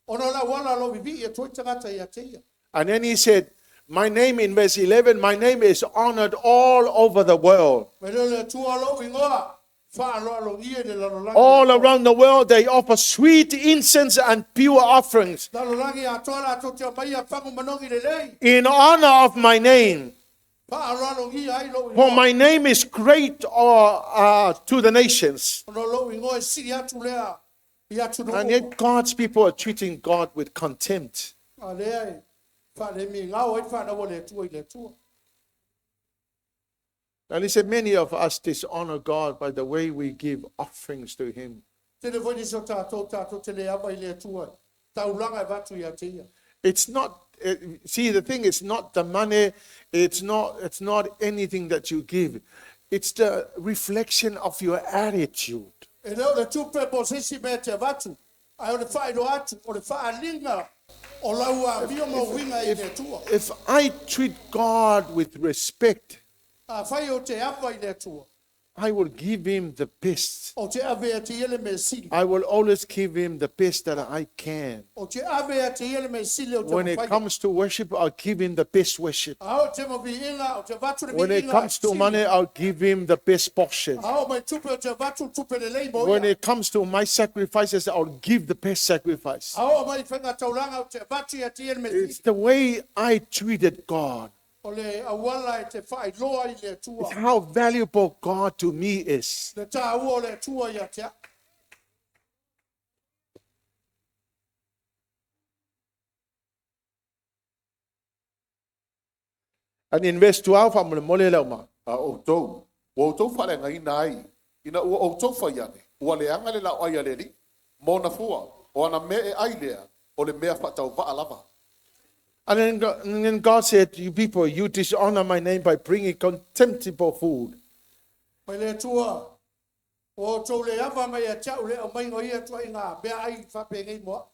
Ono la wala lo bibi e toi tangata ia te ia. And then he said, my name in verse 11, my name is honored all over the world. Mai le atua lo ingoa. Fa lo ia le lo langi. All around the world, they offer sweet incense and pure offerings Lo langi a tola to te mai a fangu manongi le lei. in honor of my name. Pa lo ia ai lo. For my name is great to the nations. Ono lo ingoa e siri atu lea. Ia tu no. And yet God's people are treating God with contempt. Ale ai. Fa le mi ngau e fa na wo le tu i le tu. And he said, many of us dishonor God by the way we give offerings to him. Te le voi so tato te le ava i le tu. Taulanga e vatu ia te ia. It's not, see, the thing is not the money, it's not anything that you give. It's the reflection of your attitude. E leo le tu pe po sisi me te vatu. Ai o le fa do atu, o le fa linga. O laua vio mo winga i le tu. If I treat God with respect, A fai o te ava i le tu. I will give him the best. O te ave a te ele me sili. I will always give him the best that I can. O te ave a te ele me sili o te When it mawhai. comes to worship, I'll give him the best worship. Ao te mo vi inga, o te vatu le vi When it inga, comes to sili. money, I'll give him the best portion. Ao mai tupe o te vatu tupe le lei mo When ia. it comes to my sacrifices, I'll give the best sacrifice. Ao mai whenga tauranga o te vatu ia te ele me It's sili. the way I treated God. O le awala e te whai loa I le tua. It's how valuable God to me is. Le tā ua o le tua ia te. And in verse 12, I'm going to mole Leauma. A outou, o outou whare ngai nai, ina ua outou whaiane, ua le anga le lau aia le li, mō na fua, o ana me e ai lea, o le mea whatau wa alava. And then God said, you people, you dishonor my name by bringing contemptible food. Mai le tua. O tau le awa mai a tau le o mai ngoi a tua I ngā bea ai whapengei moa.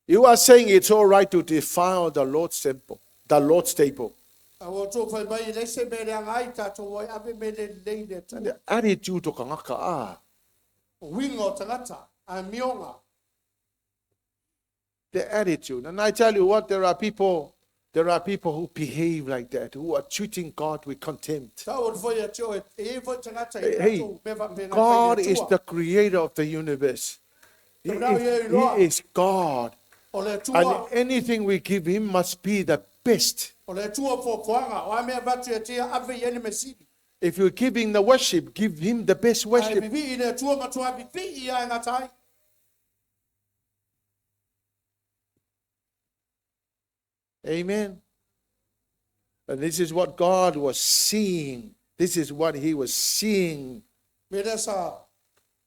You are saying it's all right to defile the Lord's temple, the Lord's table. A o tau whai mai le se me le angai tātou wai ave me le lei le tua. And the attitude of kangaka O wingo tangata, a mionga. the attitude. And I tell you what, there are people who behave like that, who are treating God with contempt. Tau o whai a tio e whai tangata I Hey, tātou me wha me ngā God whai le is tua. the creator of the universe. He is God. O le And tua. anything we give him must be the best. O le tua fo poanga. O a mea batu e tia ave yene me sidi. If you're giving the worship, give him the best Ai worship. vivi I le tua matua vivi I a ngā tai. Amen. And this is what God was seeing. This is what he was seeing. Me le sa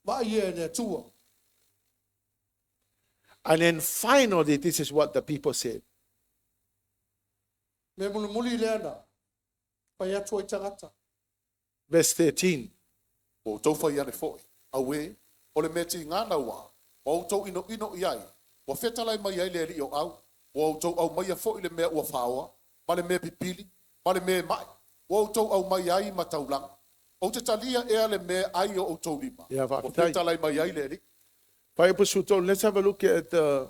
vai e le tua. And then finally, this is what the people said. Me mulu muli le ana. Pai atu I tangata. Verse 13. O outou whaiane foi, aue, o le meti ngāna ua, o outou ino iai, o whetalai mai ai le li o au, o outou au mai a foi le mea ua whaoa, ma le mea pipili, ma le mea mai, o outou au mai ai ma taulang, o te talia ea le mea ai o outou lima, Yeah, o whapitai. whetalai mai ai le li. Bible Suto, let's have a look at the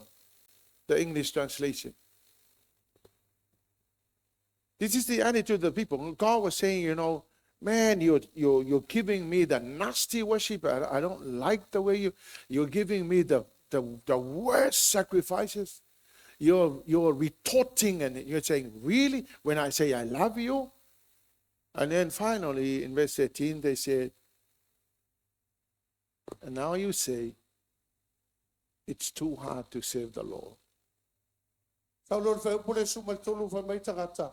English translation. This is the attitude of the people. God was saying, you know, man, you're giving me the nasty worship. I don't like the way you're giving me the worst sacrifices. You're retorting and you're saying, really? When I say I love you? And then finally, in verse 13, they said, and now you say, it's too hard to serve the Lord. Tau lor whai upule sumal tolu whai mai tangata.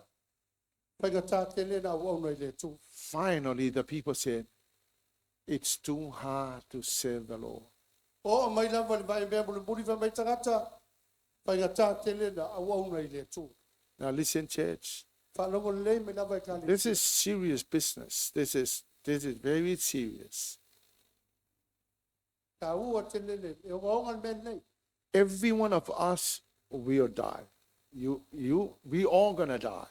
Pai ka tā tele na wau nei le tu. Finally, the people said, it's too hard to serve the Lord. O mai lava le vai mea mulu muli whai mai tangata. Pai ka tā tele na wau nei le tu. Now listen, church. Whanongo le me lava I kani. This is serious business. This is very serious. Ka ua tele le. E o ngaongan men nei. Every one of us will die. We all gonna die.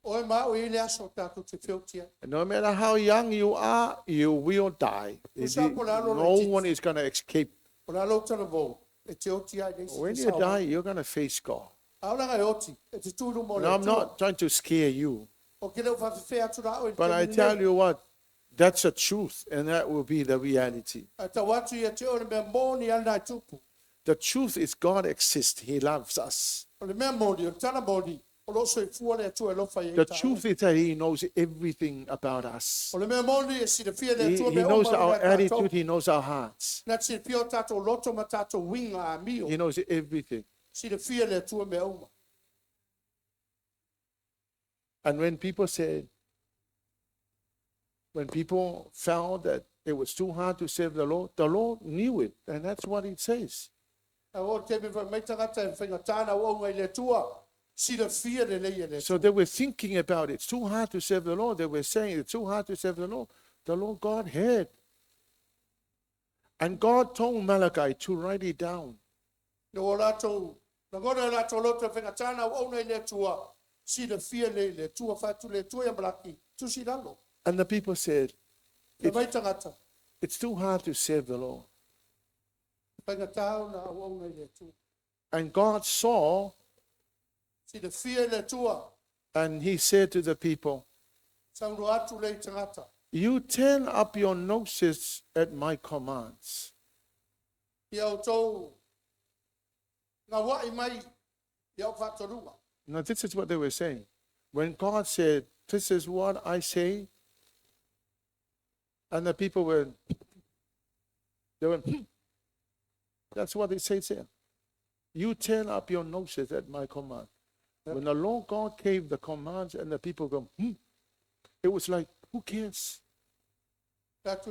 O e mao I le aso tātou te whiautia. And no matter how young you are, you will die. No one is gonna escape. O la lo tana vau. E te oti ai nei. When you die, you're gonna face God. Aulanga e oti. E te tūru mo le Now, I'm tua. not trying to scare you, O kele o whawhiwhi atu rā o I but I tell you what, that's the truth, and that will be the reality. A tau atu I te o le mea mōni ana I tupu. The truth is God exists. He loves us. O le mea mōni, o le tana mōni. O lo so I fua le atua e lofa I e The tāu. truth is that He knows everything about us. O le mea mōni e si le fia le He atua mea knows oma our o le tātou. attitude. He knows our hearts. Na si le fia o tātou loto ma tātou winga a mio. He knows everything. Si le fia le atua mea oma. And when people found that it was too hard to serve the Lord knew it. And that's what it says. A o te me mai tangata e whainga tāna o ngai le tua. Si le fia le leia le So they were thinking about it. It's too hard to serve the Lord. They were saying it's too hard to serve the Lord. The Lord God heard. And God told Malachi to write it down. No o rātou. Na gona rātou loto e whainga tāna o ngai le tua. Si le fia le tua whatu le tua e Malaki. Tusi lalo. And the people said, E mai tangata. it's too hard to serve the Lord. Whainga tāu na o ngai le tua. And God saw, Si le fia le tua. and He said to the people, Sauru atu le tangata. you turn up your noses at my commands. Ia o tau. Ngā wai mai. Ia o whatorua. Now, this is what they were saying. when God said, "This is what I say," and the people went, that's what it says here. You turn up your noses at my command. When the Lord God gave the commands and the people go, it was like, who cares? That's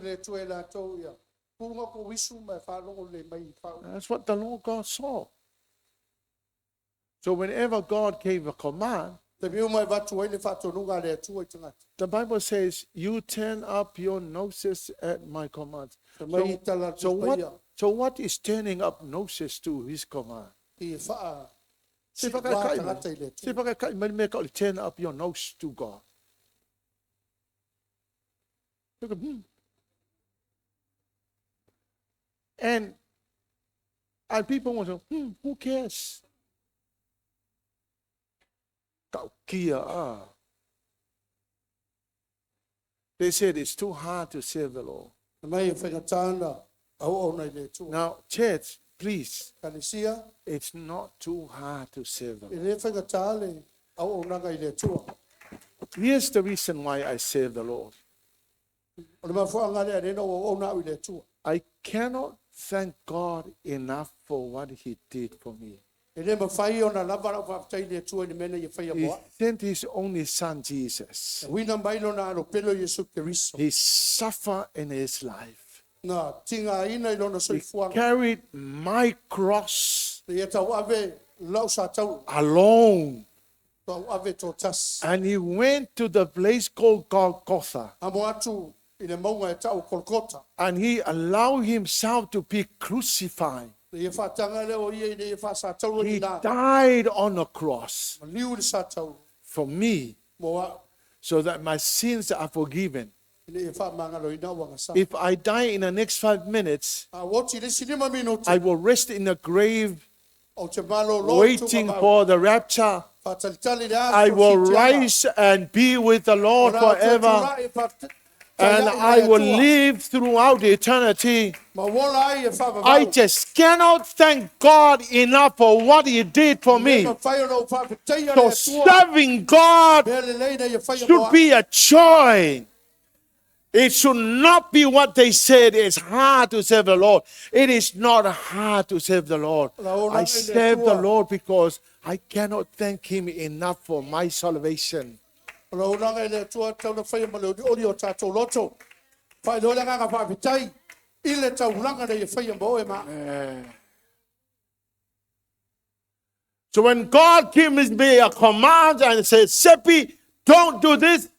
what the Lord God saw. So whenever God gave a command, the Bible says, you turn up your noses at my commands. So what is turning up noses to his command? Turn up your nose to God. And people want to, who cares? They said it's too hard to serve the Lord. Now, church, please, it's not too hard to serve the Lord. Here's the reason why I serve the Lord. I cannot thank God enough for what He did for me. He sent His only Son, Jesus. He suffered in His life. He carried my cross alone. And He went to the place called Golgotha. And He allowed Himself to be crucified. He died on the cross for me, so that my sins are forgiven. If I die in the next 5 minutes, I will rest in the grave, waiting for the rapture. I will rise and be with the Lord forever. And I will live throughout eternity. I just cannot thank God enough for what He did for me. So serving God should be a joy. It should not be what they said. It's hard to serve the Lord. It is not hard to serve the Lord. I serve the Lord because I cannot thank Him enough for my salvation. So when God gives me a command and says, Seppi, don't do this,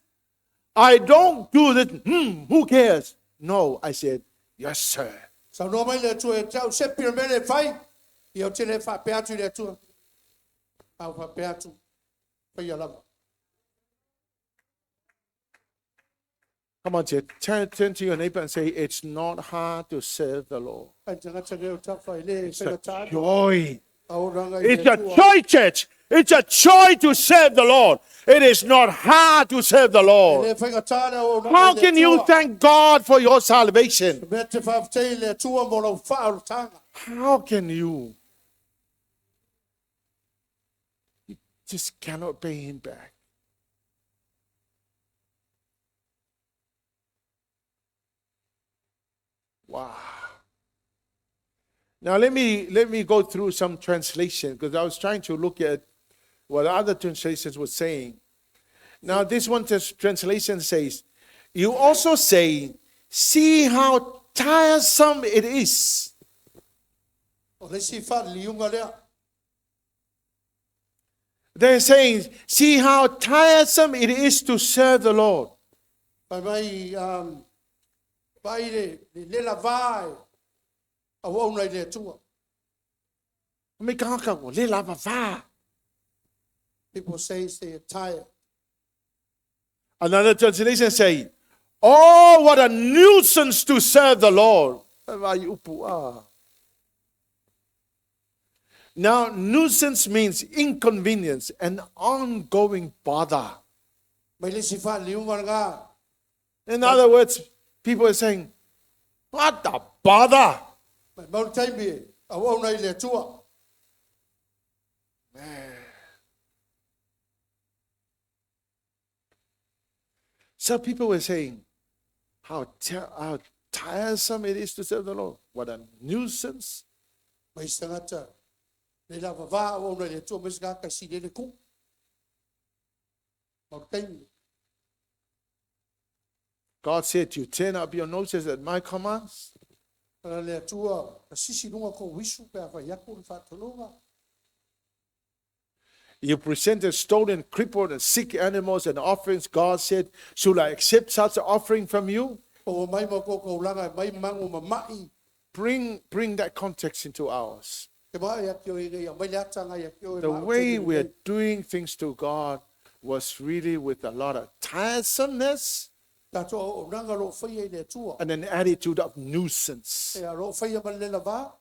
I don't do this. Who cares? No, I said, yes, sir. Come on, turn to your neighbor and say, it's not hard to serve the Lord. It's a joy. It's a joy, church. It's a joy to serve the Lord. It is not hard to serve the Lord. How can you thank God for your salvation? How can you? You just cannot pay Him back. Wow. Now let me go through some translation, because I was trying to look at what other translations were saying. Now this one translation says, you also say, see how tiresome it is. They're saying, see how tiresome it is to serve the Lord. People say they're tired. Another translation say, oh, what a nuisance to serve the Lord. Now, nuisance means inconvenience and ongoing bother. In other words, people are saying, what the bother? Man. So people were saying, how tiresome it is to serve the Lord. What a nuisance. Mai sangata. Le lava va o na le tua mesga ka si le ku. Mortain. God said, you turn up your noses at my commands. Le tua ka sisi lunga ko wisu pe ava yaku fa tolunga. You presented stolen, crippled, and sick animals and offerings. God said, should I accept such an offering from you? O mai mo ko langa mai mangu mamai. Bring that context into ours. Ke mai ya kio ya mai ya tanga ya kio. The way we're doing things to God was really with a lot of tiresomeness Tato o nanga lo fai le tua. and an attitude of nuisance. E lo fai ba le lava.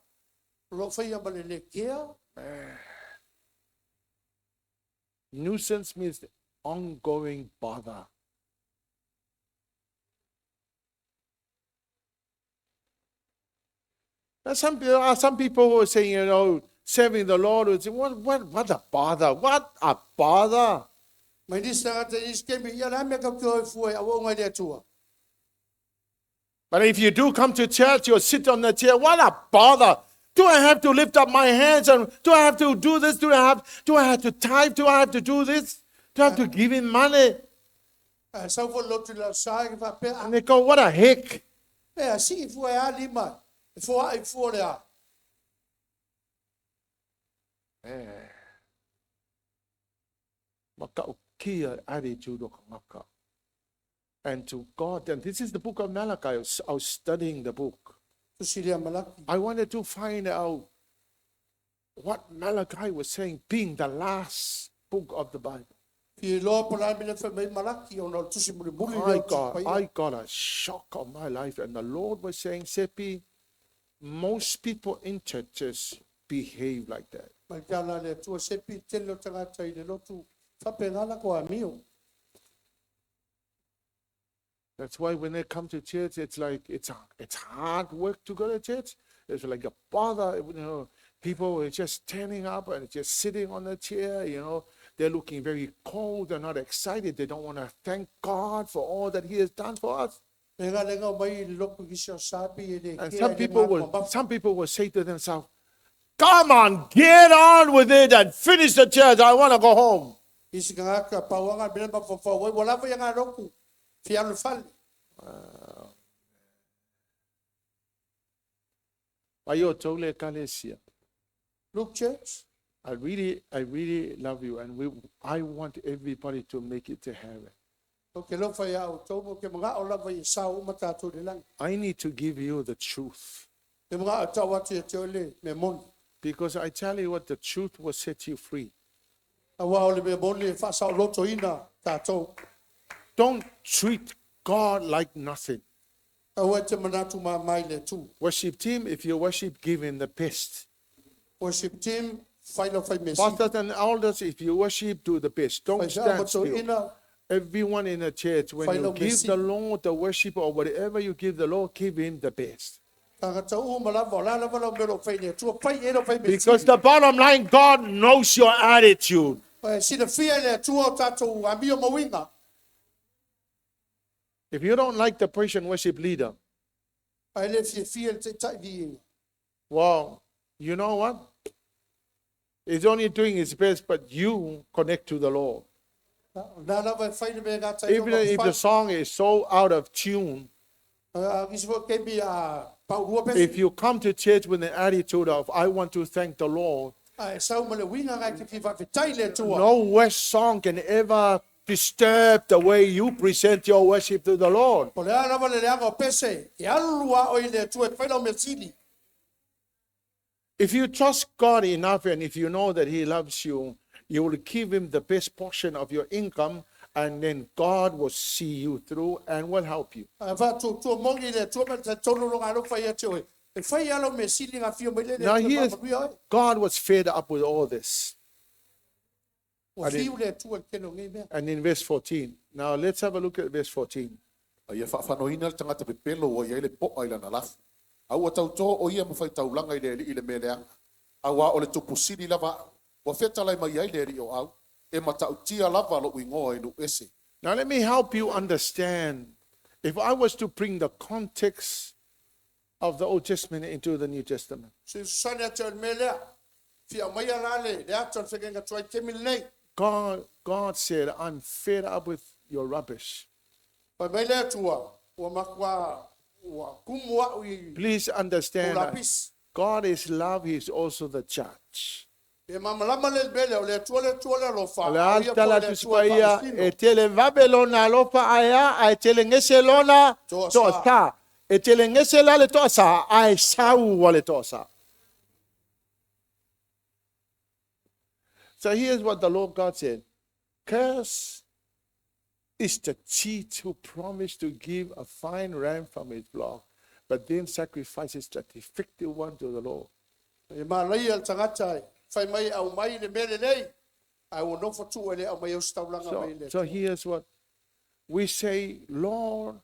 Lo fai ba le kia. Nuisance means ongoing bother. And some people who are saying, serving the Lord would say, what a bother? What a bother? Mai ni sangata is kemi ya na me ka kio fu ya wo ngai le tua. But if you do come to church, you'll sit on the chair. What a bother! Do I have to lift up my hands and do I have to do this? Do I have to tithe? Do I have to do this? Do I have to give him money? Sau fo lo tu la sai ka pe a. And they go, what a heck! E si fu ya lima. Fu ai fu le a. Makaukia attitude o ngaka. And to God, and this is the book of Malachi. I was studying the book. Tu si le Malaki. I wanted to find out what Malachi was saying, being the last book of the Bible. Fi lo po la me le fe mai Malaki o no tu si muri muri I got a shock of my life, and the Lord was saying, Sepi, most people in churches behave like that. Mai kala le tu se pi telo tanga tai le lo tu. Fa pe ngala ko amio. That's why when they come to church, it's like it's hard work to go to church. It's like a bother. People are just standing up and just sitting on the chair. They're looking very cold. They're not excited. They don't want to thank God for all that He has done for us. And some people will say to themselves, "Come on, get on with it and finish the church. I want to go home." Look, church. I really love you, and I want everybody to make it to heaven. I need to give you the truth. Because I tell you what, the truth will set you free. Don't treat God like nothing. Worship team, if you worship, give Him the best. Worship team, Pastors and elders, if you worship, do the best. Don't stand still. Everyone in the church, when you give the Lord the worship or whatever you give the Lord, give Him the best. Because the bottom line, God knows your attitude. If you don't like the praise and worship leader, well, you know what? He's only doing his best, but you connect to the Lord. Even if the song is so out of tune, if you come to church with an attitude of, I want to thank the Lord, no West song can ever disturb the way you present your worship to the Lord. If you trust God enough and if you know that He loves you, you will give Him the best portion of your income, and then God will see you through and will help you. Now God was fed up with all this. And in verse 14, now let's have a look at verse 14. Aua tautoa o ia mawhai taulanga I le ri I le meleanga. Awa o le tupusini lava, wa whetalai mai ai le ri o au, e matautia lava lo ingoa I lu ese. Now let me help you understand. If I was to bring the context of the Old Testament into the New Testament, Se susane te melea. Fia mai ala le ato whakenga tuai te mil nei. God said, I'm fed up with your rubbish. Pa mai le tua. Ua makua. Ua kumua ui. Please understand that Ulapis. God is love, He is also the judge. E mamalama le bele o le tua le lofa. Le Au ia alta la po le tuspaia Palestino. e tele vabelona lopa aya ai tele ngese lona Toa to sa. sa e tele ngese la le to sa ai sau wale to sa. So here's what the Lord God said. Curse is the cheat who promised to give a fine ram from his flock, but then sacrifices the defective one to the Lord. E malai al tangata. Fai mai au mai le mele nei. Ai o nofo tu ele au mai o staulanga mai le. So here's what we say, Lord,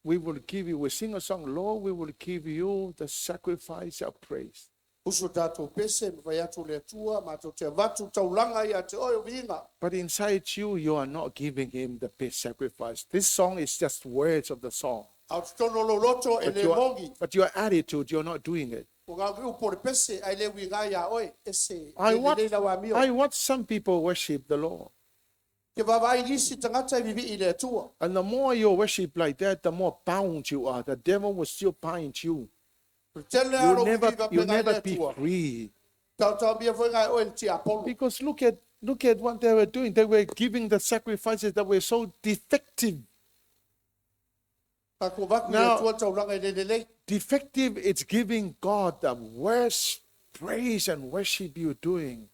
we will give you, we sing a song, Lord, we will give you the sacrifice of praise. Uso tato pese vai atu le tua ma to te vatu taulanga ia te oio vinga. But inside you, you are not giving him the best sacrifice. This song is just words of the song. Au tono lo loto e le mongi. But your attitude, you're not doing it. O ngā viu por pese ai le winga ia oi ese. I I watch some people worship the Lord. Ke vavai nisi tangata I vivi I le tua. And the more you worship like that, the more bound you are. The devil will still bind you. Tele You'll aro never, vivi you'll vapenga I never le be tua. free. Tau bia foi ngai oi le tia apolo. Because look at what they were doing. They were giving the sacrifices that were so defective. Ka ko vaku Now- le tua taulanga I le lei. Defective, it's giving God the worst praise and worship you're doing.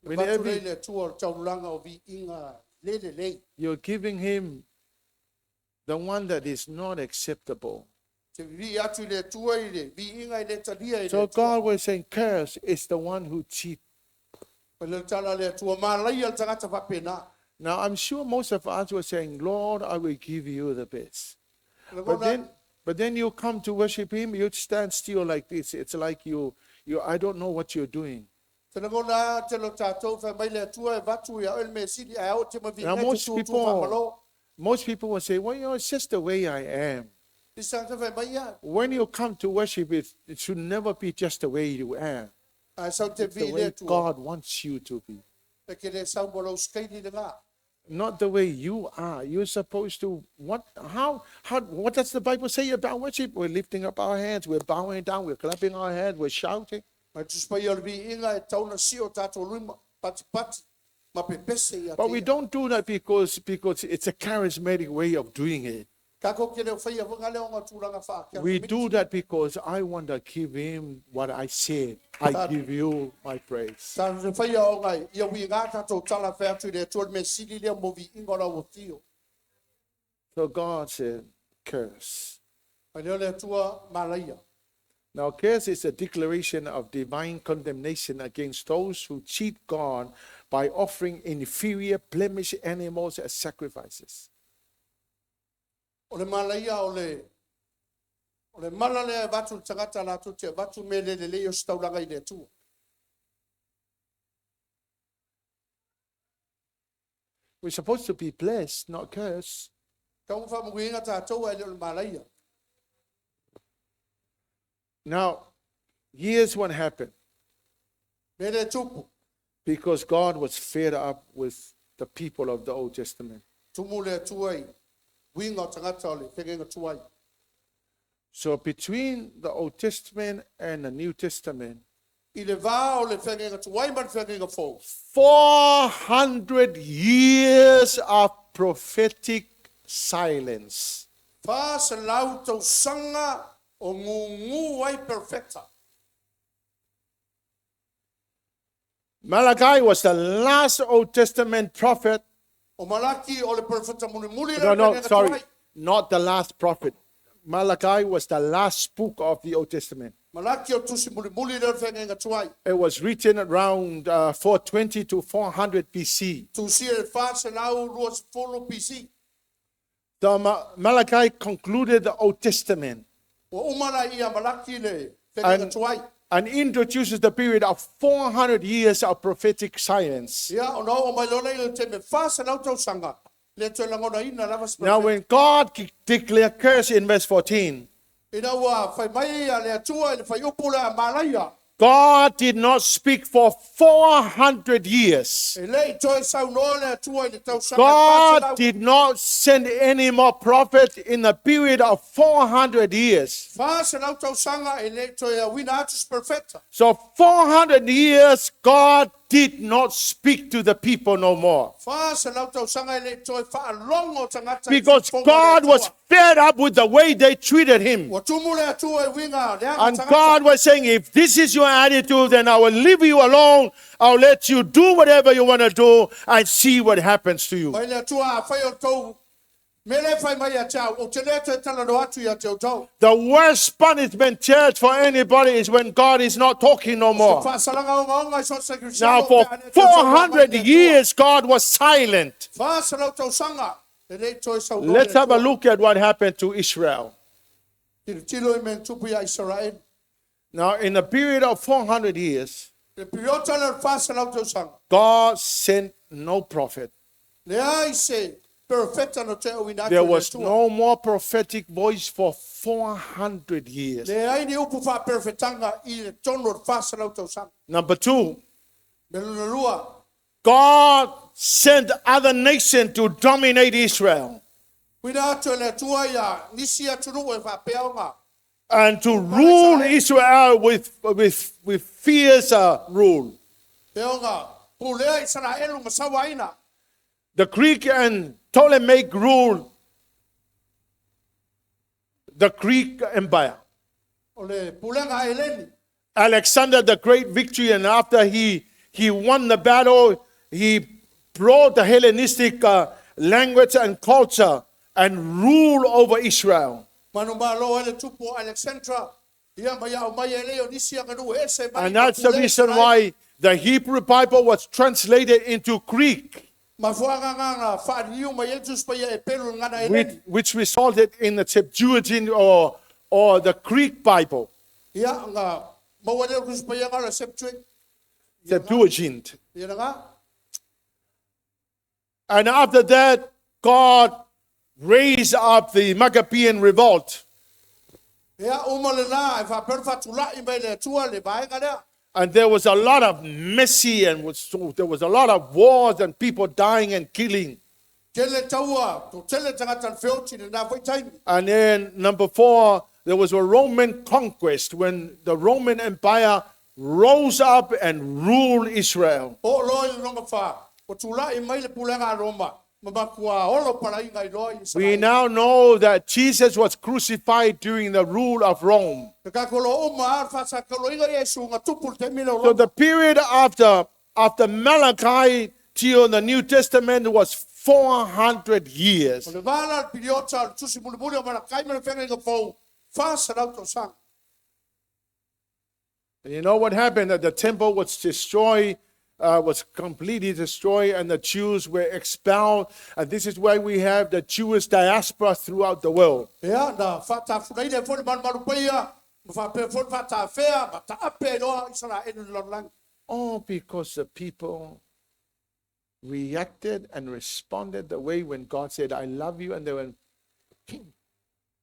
Vatu Whenever lei le tua o taulanga o vi inga le lei. you're giving him the one that is not acceptable. Te vivi atu I le tua I le vi inga I le talia I le So tua. God was saying, curse is the one who cheats. Pa le tala le tua malai al tangata vapena. Now, I'm sure most of us were saying, Lord, I will give you the best. Le But kona- then you come to worship him, you stand still like this. It's like I don't know what you're doing. Tena kona te lo tātou whai mai le tua e vatu ia oi le me siri ai au te mavi Now, ngai most te tu people- whamalo. Most people will say, well, it's just the way I am. I sangta whai mai ia. When you come to worship, it should never be just the way you are. Ai sau te It's vi the le way tua. God wants you to be. E ke le sau molo skaiti le ngā. Not the way you are. You're supposed to, what does the Bible say about worship? We're lifting up our hands, we're bowing down, we're clapping our hands, we're shouting. Mai tu spai o le vi inga e tauna si o tātou luima. Pati pati. Ma pe pese ia But te we ia. don't do that because it's a charismatic way of doing it. Kako ke leo whai a wanga leo ngā tūranga wha. We do that because I want to give him what I said. I give you my praise. Tā te whai a o ngai. Ia wi ngā tātou tala whai atu le tua le me siri leo mo vi inga ora o tio. So God said, curse. Mai leo le tua malaia. Now, curse is a declaration of divine condemnation against those who cheat God by offering inferior, blemished animals as sacrifices. O le malaia o le mala le vatu tangata la tu te vatu me le le o staulanga I le tua. We're supposed to be blessed, not cursed. Ka un wha mungu inga tātou ai le malaia. Now, here's what happened. Me le tupu. Because God was fed up with the people of the Old Testament. Tumu le tuai. Winga o tangata o le whengenga tuai. So between the Old Testament and the New Testament, I le vā o le whengenga tuai man whengenga fō. 400 years of prophetic silence. Wha se lau tau sanga o ngu ai perfecta. Malachi was the last Old Testament prophet. O Malaki o le perfecta muli muli le No, whengenga sorry, tuai. not the last prophet. Malachi was the last book of the Old Testament. Malaki o tusi muli muli le whengenga tuai. It was written around 420 to 400 BC. Tusi e wha se lau rua se folo PC. So Malachi concluded the Old Testament O umara ia Malaki le whengenga tuai. and introduces the period of 400 years of prophetic silence. Ia o no o mai lona I le te me wha se lau tau sanga. Le toi langona ina lava Now, when God declared curse in verse 14, ina wa fai mai a le atua le fai upula malaia. God did not speak for 400 years. E le toi sau no le atua i le tau sanga God did not send any more prophets in a period of 400 years. Fa se lau tau sanga e le toi a wina atus perfecta. So 400 years, God did not speak to the people no more. Fa se lau tau sanga e le toi fa longo tangata. Because God was fed up with the way they treated him. Wa tumu le atua e winga le And God was saying, if this is your attitude, then I will leave you alone. I'll let you do whatever you want to do and see what happens to you. Mai le atua fai o tau. Mele fai mai a tau. O te le toi tala no atu ia tau tau. The worst punishment, church, for anybody is when God is not talking no more. Fa salanga o ngai so se Now, for 400 years, God was silent. Fa se lau tau sanga. E le toi sau no Let's have a look at what happened to Israel. Tilo i men tupu ia Israel. Now, in a period of 400 years, Le piota le fa se lau tau sanga. God sent no prophet. Le ai se perfecta no te o wina There was no more prophetic voice for 400 years. Le ai ni upu fa perfectanga i le tono fa se lau tau sanga. Number two, Me luna lua. God sent other nations to dominate Israel Wina atu le tua ia nisi atu nu e fa peonga. and to rule Israel with fierce rule. Peonga. Pulea Israel masawa ina. The Greek and Ptolemaic rule the Greek Empire. O le pulenga eleni. Alexander the Great victory, and after he won the battle, he brought the Hellenistic language and culture and rule over Israel. Manu malo ele tupu Alexandra. Ia mai au mai ele o nisi anga nu ese mai. And that's the reason why the Hebrew Bible was translated into Greek, Mafuanga nganga fa niu mai etus pa ia e pelu ngana eleni. which resulted in the Septuagint or the Greek Bible. Ia nga mawale kus pa ia ngala Septuagint. Ia nga. And after that, God raised up the Maccabean revolt. Ia umale na e fa perfa tula i mai le tua le bai ngada. And there was a lot of messy and there was a lot of wars and people dying and killing. Kele taua to tele tangata feoti le na foi taimi. And then number 4, there was a Roman conquest when the Roman Empire rose up and ruled Israel. O loi le longa fa. O tula i mai le pulenga Roma. Mabakua olo para inga i loi. We now know that Jesus was crucified during the rule of Rome. Ka kolo uma fa sa kolo inga Yesu nga tupul te milo. So the period after Malachi till the New Testament was 400 years. Le vala piliota tusi bulubuli o mara kai mele fenga inga fo. Fa sa lauto sang. And you know what happened? That the temple was destroyed, was completely destroyed, and the Jews were expelled. And this is why we have the Jewish diaspora throughout the world. Ia na fa ta funai le fo man maru paia. Fa pe fo fa ta fea ba ta ape no Israel lorlang. All because the people reacted and responded the way when God said, I love you, and they went,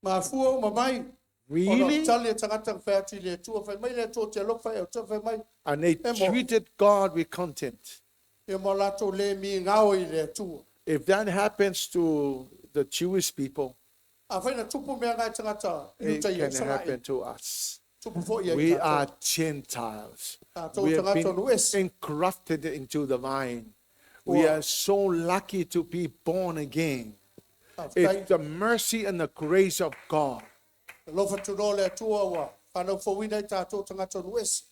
Ma fu ma mai. really? Tali tangata feati le tua fa mai le to te lo fa o te fa mai. And they treated God with contempt. E mo lato le mi ngao i le tua. If that happens to the Jewish people, A fa na tupu me ngai tangata. it can happen to us. Tupu fo ia. We are Gentiles. We have been engrafted into the vine. We are so lucky to be born again. It's the mercy and the grace of God. Lo fa tu le tua wa. Fa no fo wina tato tangata nues.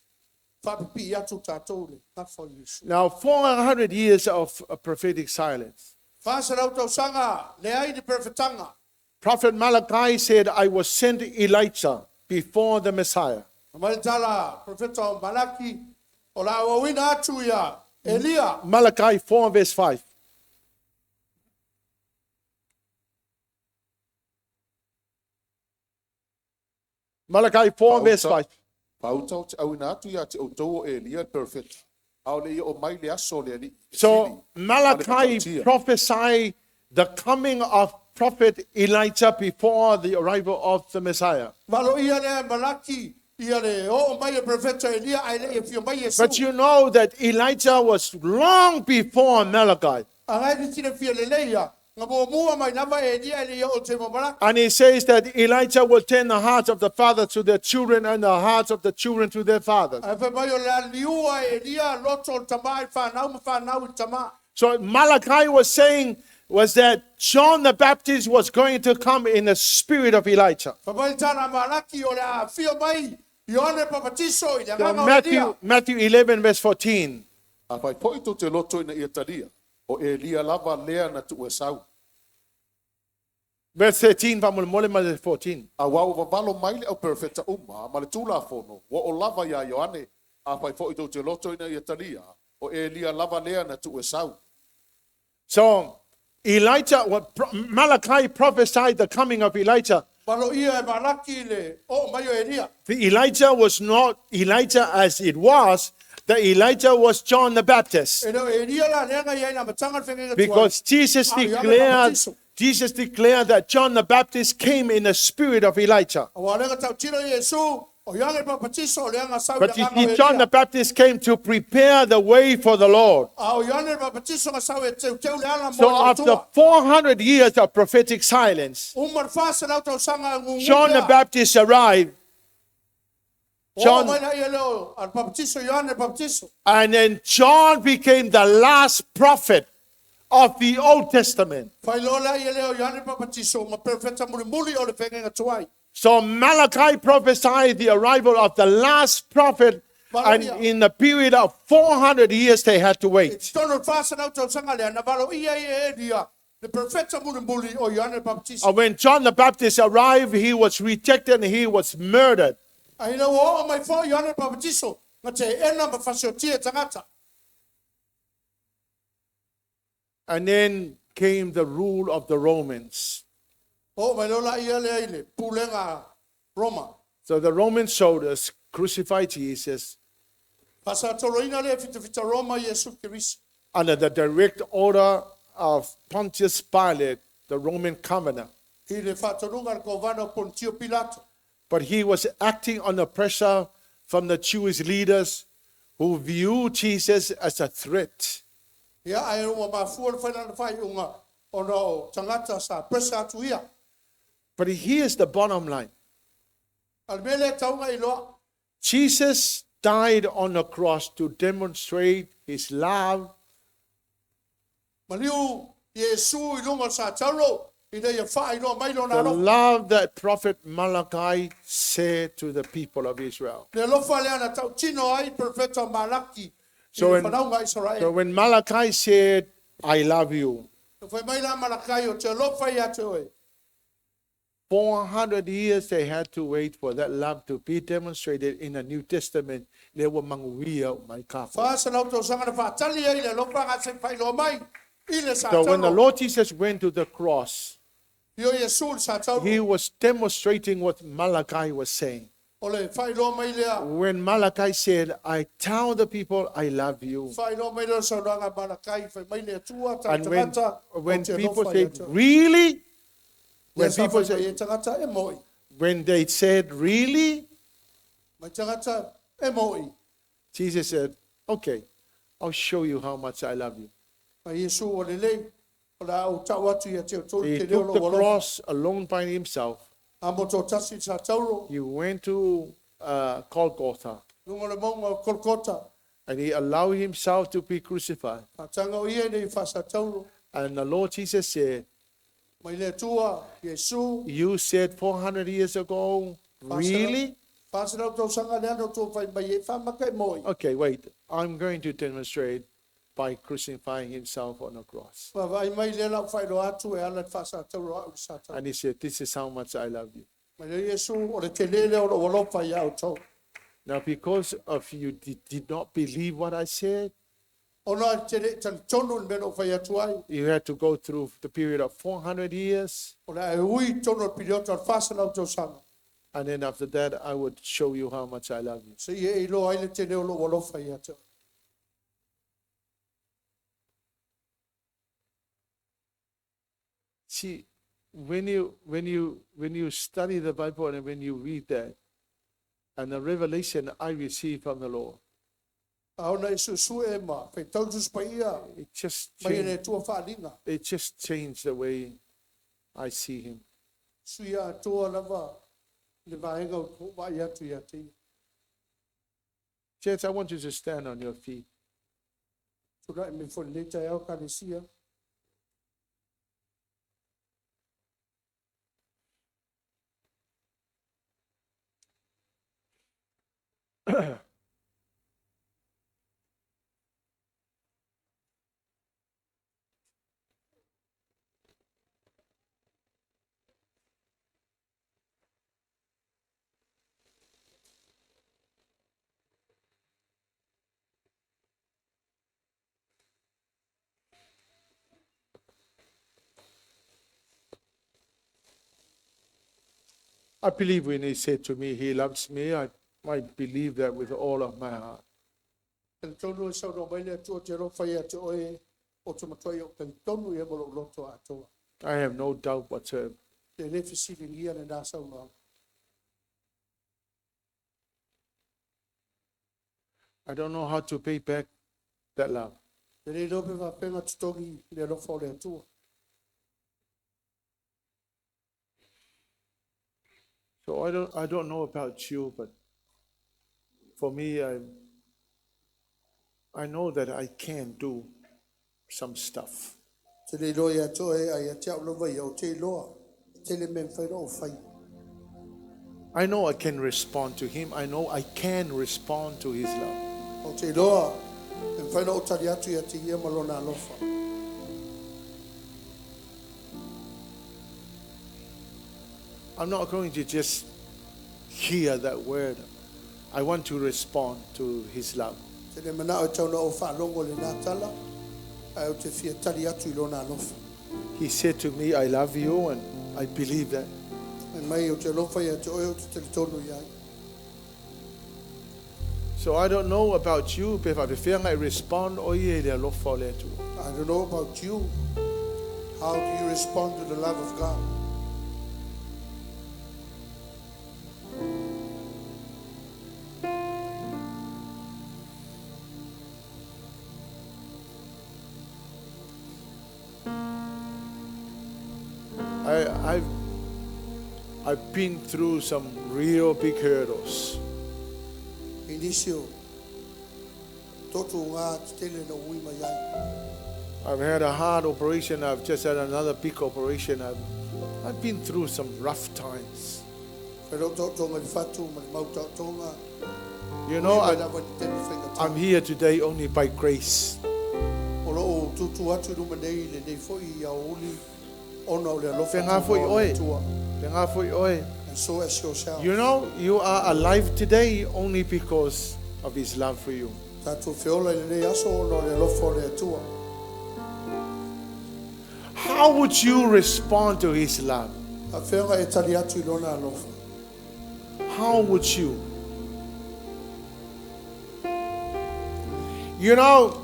Fa pi atu tato le. Not for you. Now, 400 years of prophetic silence. Fa sa lauto sanga le ai di perfetanga. Prophet Malachi said, I was sent Elijah before the Messiah. Mai tala profeta Malachi o la o wina atu ya Elia. Malachi 4 verse 5. Malachi 4 verse 5. Pautau te au natu ia te outou e lia perfect. Au le o mai le aso le ani. So Malachi prophesied the coming of prophet Elijah before the arrival of the Messiah. Valoia le Malachi ia le o mai profeta Elia ai le fio mai Yesu. But you know that Elijah was long before Malachi. Angai ni tine fio le leia. Ngabo mua mai nama Elia le o te Malachi. And he says that Elijah will turn the hearts of the fathers to their children and the hearts of the children to their fathers. Ai fa mai o le liua Elia loto tamai fa nau tama. So Malachi was saying was that John the Baptist was going to come in the spirit of Elijah. Fa mai tana Malachi o le fio mai Ioane papatiso i le So nganga o Elia. Matthew 11 verse 14. A pai po ito te loto ina ia talia. O Elia lava lea na tu e sau. Verse 13 from verse 14. A wau vavalo maile au perfeta uma. Ma le tula fono. Wa o lava ia Ioane. A pai po ito te loto ina ia talia. O Elia lava lea na tu e sau. So Malachi prophesied the coming of Elijah. Valoia e Malachi le o mai o Elia. The Elijah was not Elijah as it was. The Elijah was John the Baptist. E no Elia la lenga ia na matanga whenga Because Jesus declared that John the Baptist came in the spirit of Elijah. Wa lenga tau tino Yesu o Ioane papatiso o lenga sau But le you nganga o see, John the Elia. Baptist came to prepare the way for the Lord. A o Ioane papatiso nga sau e teu le ala So mo after tua. 400 years of prophetic silence, Umar fasa nau tau sanga ngungu. John the Baptist arrived. John mai na ia leo al papatiso Ioane papatiso. And then John became the last prophet of the Old Testament. Fai lola ia leo Ioane papatiso ma perfeta muri o le whenga tuai. So Malachi prophesied the arrival of the last prophet, and in the period of 400 years they had to wait. Tono fasa nau tau sanga le na valo ia e dia. Le perfeta muri o Ioane papatiso. And when John the Baptist arrived, he was rejected and he was murdered. Ai na o mai fo Ioane papatiso. Nga te ena ma fasio tia tangata. And then came the rule of the Romans. O mai lola ia le aile pulenga Roma. So the Roman soldiers crucified Jesus Pasa toloina le fita Roma Yesu Kristo. under the direct order of Pontius Pilate, the Roman governor. I le fatonunga ko vano Pontio Pilato. But he was acting under pressure from the Jewish leaders who viewed Jesus as a threat. Ia ai o ma fuor fai unga ono tangata sa presa tu ia. But here's the bottom line. Al mele taunga I loa. Jesus died on the cross to demonstrate his love, Maliu Yesu I lunga sa taulo. I le ia fai loa mai lo na the lo. love that prophet Malachi said to the people of Israel. Le lo fa le ana tau tino ai profeta Malaki. So when- whanaunga So Israel. when Malachi said, I love you, Fai mai la Malakai o te lo fai atu e. 400 years they had to wait for that love to be demonstrated in the New Testament. They were manguia my kafa. Fasa nau tau sanga na whaatali ai le lo panga se fai lo mai. I le sa So when the taulo. Lord Jesus went to the cross, Io Yesu sa taulo. he was demonstrating what Malachi was saying. O le fai lo mai lea. When Malachi said, I tell the people I love you. Fai lo mai lea sa ranga Malakai. Fai mai lea tua ta And when tangata. people said, really? When people say said, tangata e moi. when they said, really? Mai tangata e moi. Jesus said, okay, I'll show you how much I love you. Mai Yesu o le lei. O la au tau atu ia te o tolu He te leo took lo the walo. cross alone by himself. Amo tō tasi sa taulo. He went to Golgotha Lungo le maunga o Kolkota. and he allowed himself to be crucified. A tanga o ia nei fasa taulo. And the Lord Jesus said, Mai le tua, Yesu. you said 400 years ago, really? Fasa nau tau sanga le ano tō fai mai e whamaka e moi. Okay, wait. I'm going to demonstrate by crucifying himself on the cross. Ma vai mai le lau fai lo atu e ala fasa taulo au sa tau. And he said, this is how much I love you. Mai le Yesu o le te lele o lo walo fai au tau. Now, because of you did not believe what I said, Ona te le tan tonu le meno fai atu ai. you had to go through the period of 400 years. O le e ui tonu pilioto al fasa nau tau sanga. And then after that, I would show you how much I love you. Se ia i lo ai le te leo lo walo fai atu. See, when you study the Bible and when you read that, and the revelation I received from the Lord, Aona isu e ma Fe'etau tus pa ia mai ne tua whaalinga. it just changed the way I see him. Suia toa lava le vaenga o wa ia tu ia te. Church, I want you to stand on your feet. Tura me fo le tai au kalesia. I believe when he said to me, he loves me, I believe that with all of my heart. Te tonu e sau no mai le tua te rofa ia te oe o te matua o te tonu e molo loto atoa. I have no doubt whatsoever. Te lefi silingia le nā sau no. I don't know how to pay back that love. Te re rope wa penga tutongi le rofa o le atua. So I don't know about you, but for me, I know that I can do some stuff. Te re roi atoa e ai te au lova i o te loa. Te le men whaira o whai. I know I can respond to him. I know I can respond to his love. O te loa, men whaira o tari atu ia te ia malona alofa. I'm not going to just hear that word. I want to respond to his love. Te le mana o tauna o whaalongo le nā tala. Ai o te fia tari atu i lona alofa. He said to me, I love you, and I believe that. E mai o te lofa ia te oe o te tonu iai. So I don't know about you, but if I respond, oh yeah, le alofa o le atua. I don't know about you. How do you respond to the love of God? I've been through some real big hurdles. Inicio. Totu ngā te tele no ui mai ai. I've had a heart operation. I've just had another big operation. I've been through some rough times. Pero tonga i whatu mai mauta tonga. You know, Ui mai lawa ni tele whainga I'm here today only by grace. O loo tutu atu ruma nei le nei foi i a oli. Ona o le alofa Whenga foi oe. tua. Whenga foi oe. And so as yourself. You know, you are alive today only because of his love for you. Tatu whiola i le nei aso ona o le alofa o le atua. How would you respond to his love? A whenga e tali atu i lona alofa. How would you? You know,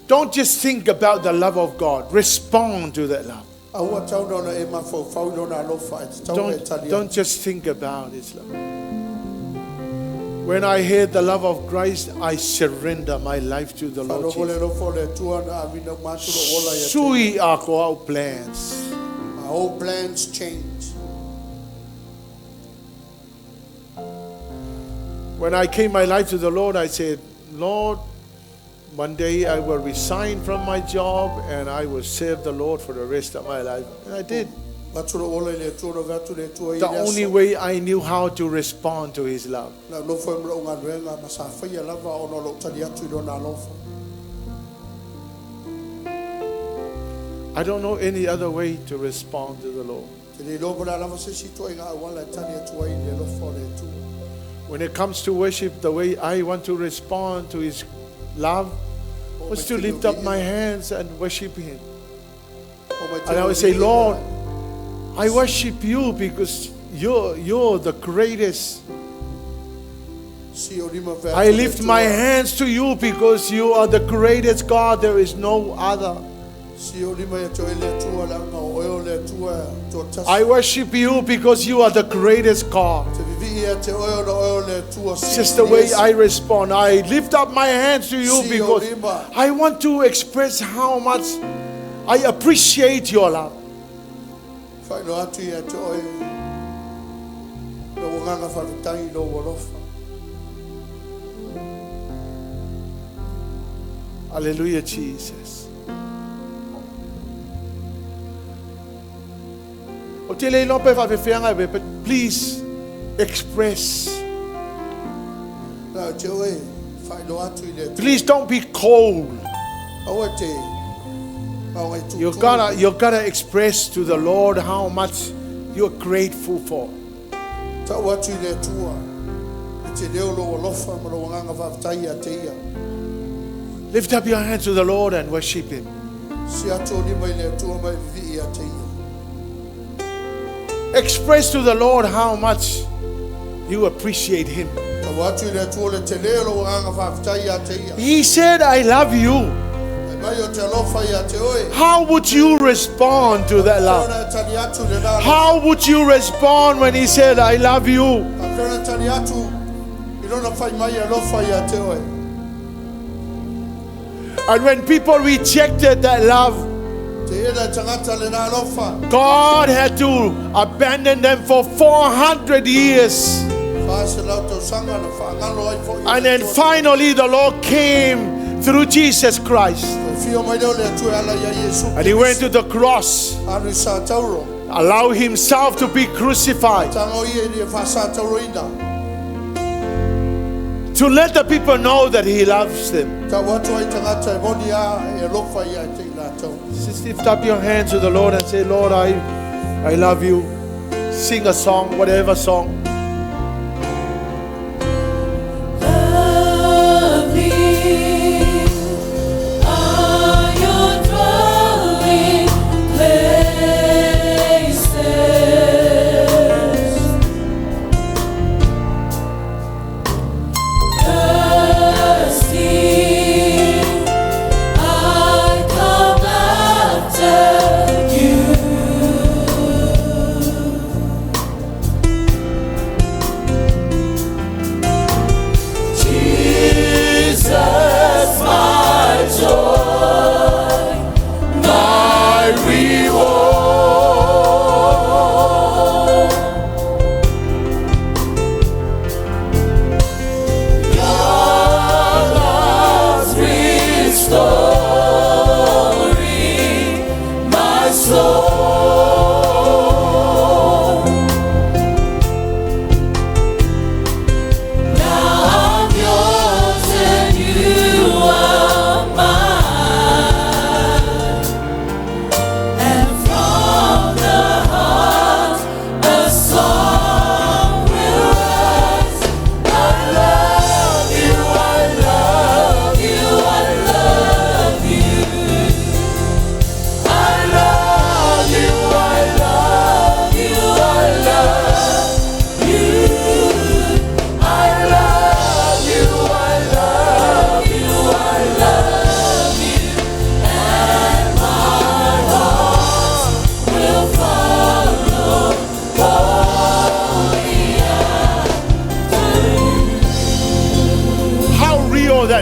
don't just think about the love of God. Respond to that love. Aua tauna ona e mawhau lona alofa e te tauna e tali atu. Don't just think about his love. When I hear the love of Christ, I surrender my life to the Lord Whanoko le Jesus. rofo le tua na awina māturo ola ia te. Sui ako au plans. My whole plans change. When I gave my life to the Lord, I said, Lord, one day I will resign from my job and I will serve the Lord for the rest of my life. And I did. Māturo ola i le tua no vatu le tua i The le only aso. way I knew how to respond to his love. Na lofo e mra o ngā ruenga ma sa whaia lava ona lo tali atu i lona alofa. I don't know any other way to respond to the Lord. Te le lopo la lava se si toi ngā awala e tali atu ai le lofo le tua. When it comes to worship, the way I want to respond to his love was to lift up my hands and worship him. And I would say, Lord, I worship you because you're the greatest. I lift my hands to you because you are the greatest God. There is no other. I worship you because you are the greatest God. It's just the way I respond. I lift up my hands to you because I want to express how much I appreciate your love. Hallelujah, Jesus. Please express. Please don't be cold. You gotta express to the Lord how much you're grateful for. Lift up your hands to the Lord and worship Him. Express to the Lord how much you appreciate Him. He said, I love you. How would you respond to that love? How would you respond when He said, I love you? And when people rejected that love, God had to abandon them for 400 years. And then finally the Lord came through Jesus Christ. And He went to the cross, allow Himself to be crucified, to let the people know that He loves them. Just lift up your hands to the Lord and say, Lord, I love you. Sing a song, whatever song.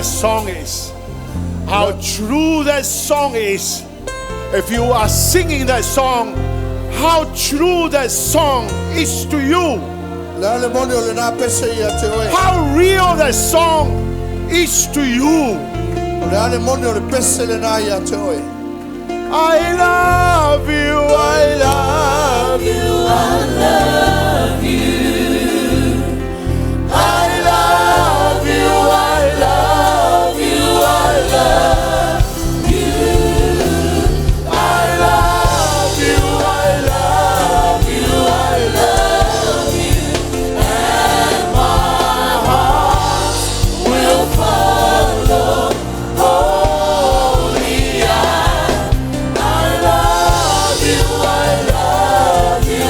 Song is, how true that song is. If you are singing that song, how true that song is to you. How real that song is to you. I love you, I love you, I love you. I love you, I love you, I love you. I love you, I love you, I love you. And my heart will follow holy. I love you, I love you.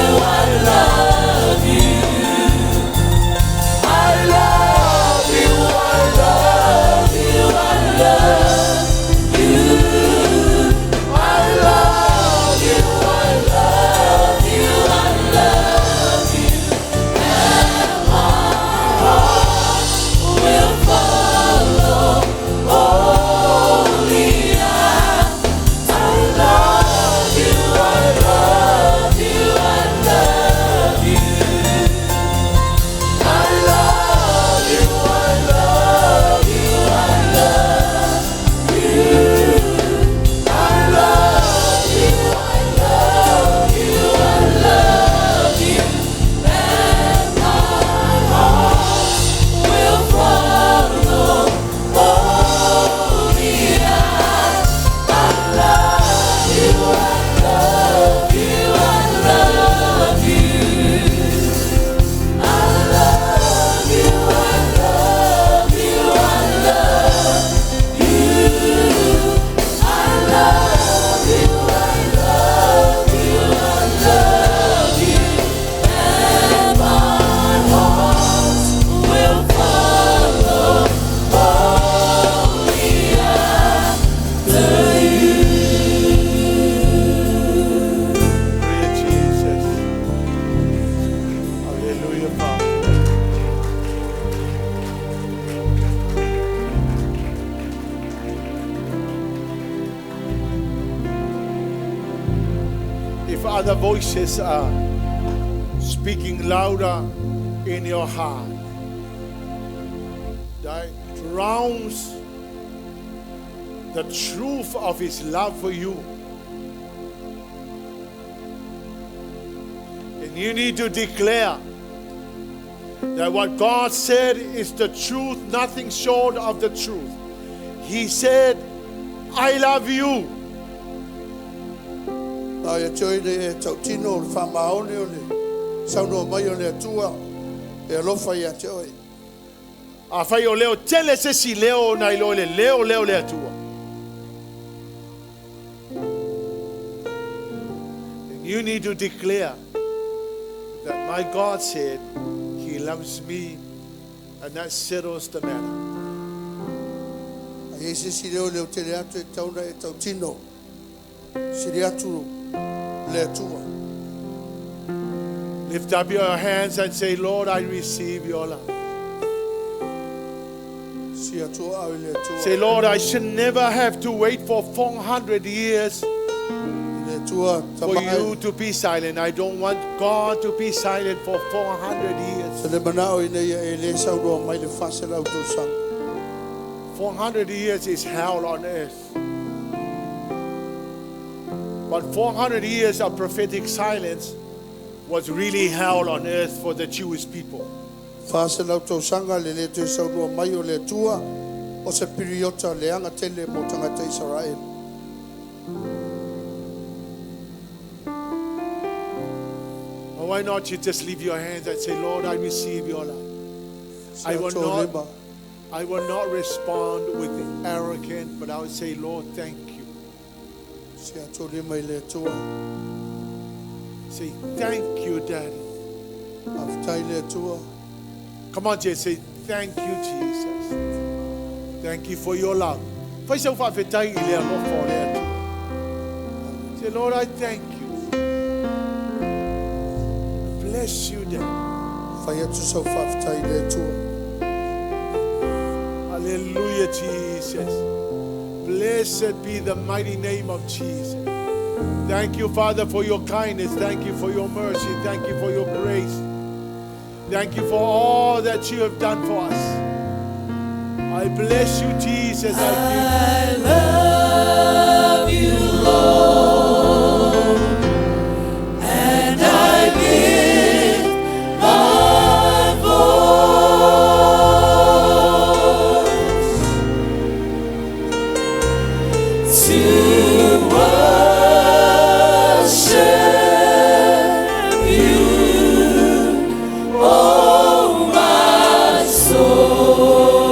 If other voices are speaking louder in your heart, that drowns the truth of His love for you, and you need to declare that what God said is the truth, nothing short of the truth. He said, I love you. Ai atoi le tautino o le whamaone o le saunoa mai o le atua e alofa i atoi. A whai o leo tele se si leo na ilo le leo le atua. And you need to declare that my God said He loves me, and that settles the matter. Ai se si leo leo tele atu e tauna e tautino. Siri atu le atua. Lift up your hands and say, Lord, I receive your love. Si atua au le atua. Say, Lord, I should never have to wait for 400 years Le atua for you tamai. to be silent. I don't want God to be silent for 400 years. Se le manao ina ia e le saunoa mai le whasela au tau sang. 400 years is hell on earth. But 400 years of prophetic silence was really hell on earth for the Jewish people. Whasela au tau sanga le le te saunoa mai o le atua o se piriota leanga tele mo tangata Israel. Or why not you just leave your hands and say, Lord, I receive your love. I will not respond with arrogance, but I will say, Lord, thank you. Si atua le mai le atua. Say, thank you, Daddy. Aftai le atua. Come on, Jay, say, thank you, Jesus. Thank you for your love. Say, Lord, I thank you. Bless you, Daddy. Whai atu sau whaftai le atua. Hallelujah, Jesus. Blessed be the mighty name of Jesus. Thank you, Father, for your kindness. Thank you for your mercy. Thank you for your grace. Thank you for all that you have done for us. I bless you, Jesus. I love you, Lord, and I lift my voice to worship you, oh my soul,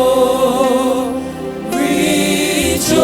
rejoice.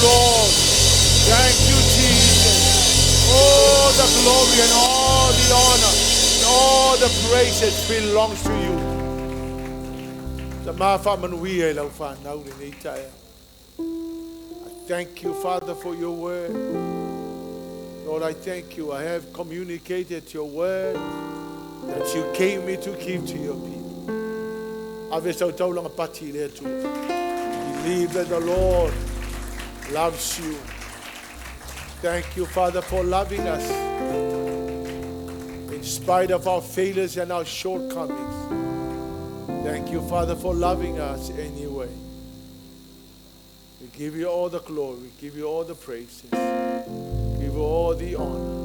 Lord. Thank you, Jesus. All the glory and all the honor and all the praises belongs to you. I thank you, Father, for your word. Lord, I thank you. I have communicated your word that you gave me to give to your people. Believe that the Lord loves you. Thank you, Father, for loving us in spite of our failures and our shortcomings. Thank you, Father, for loving us anyway. We give you all the glory, give you all the praises, give you all the honor.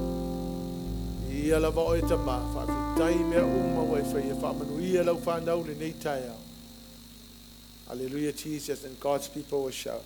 Hallelujah, Jesus, and God's people will shout.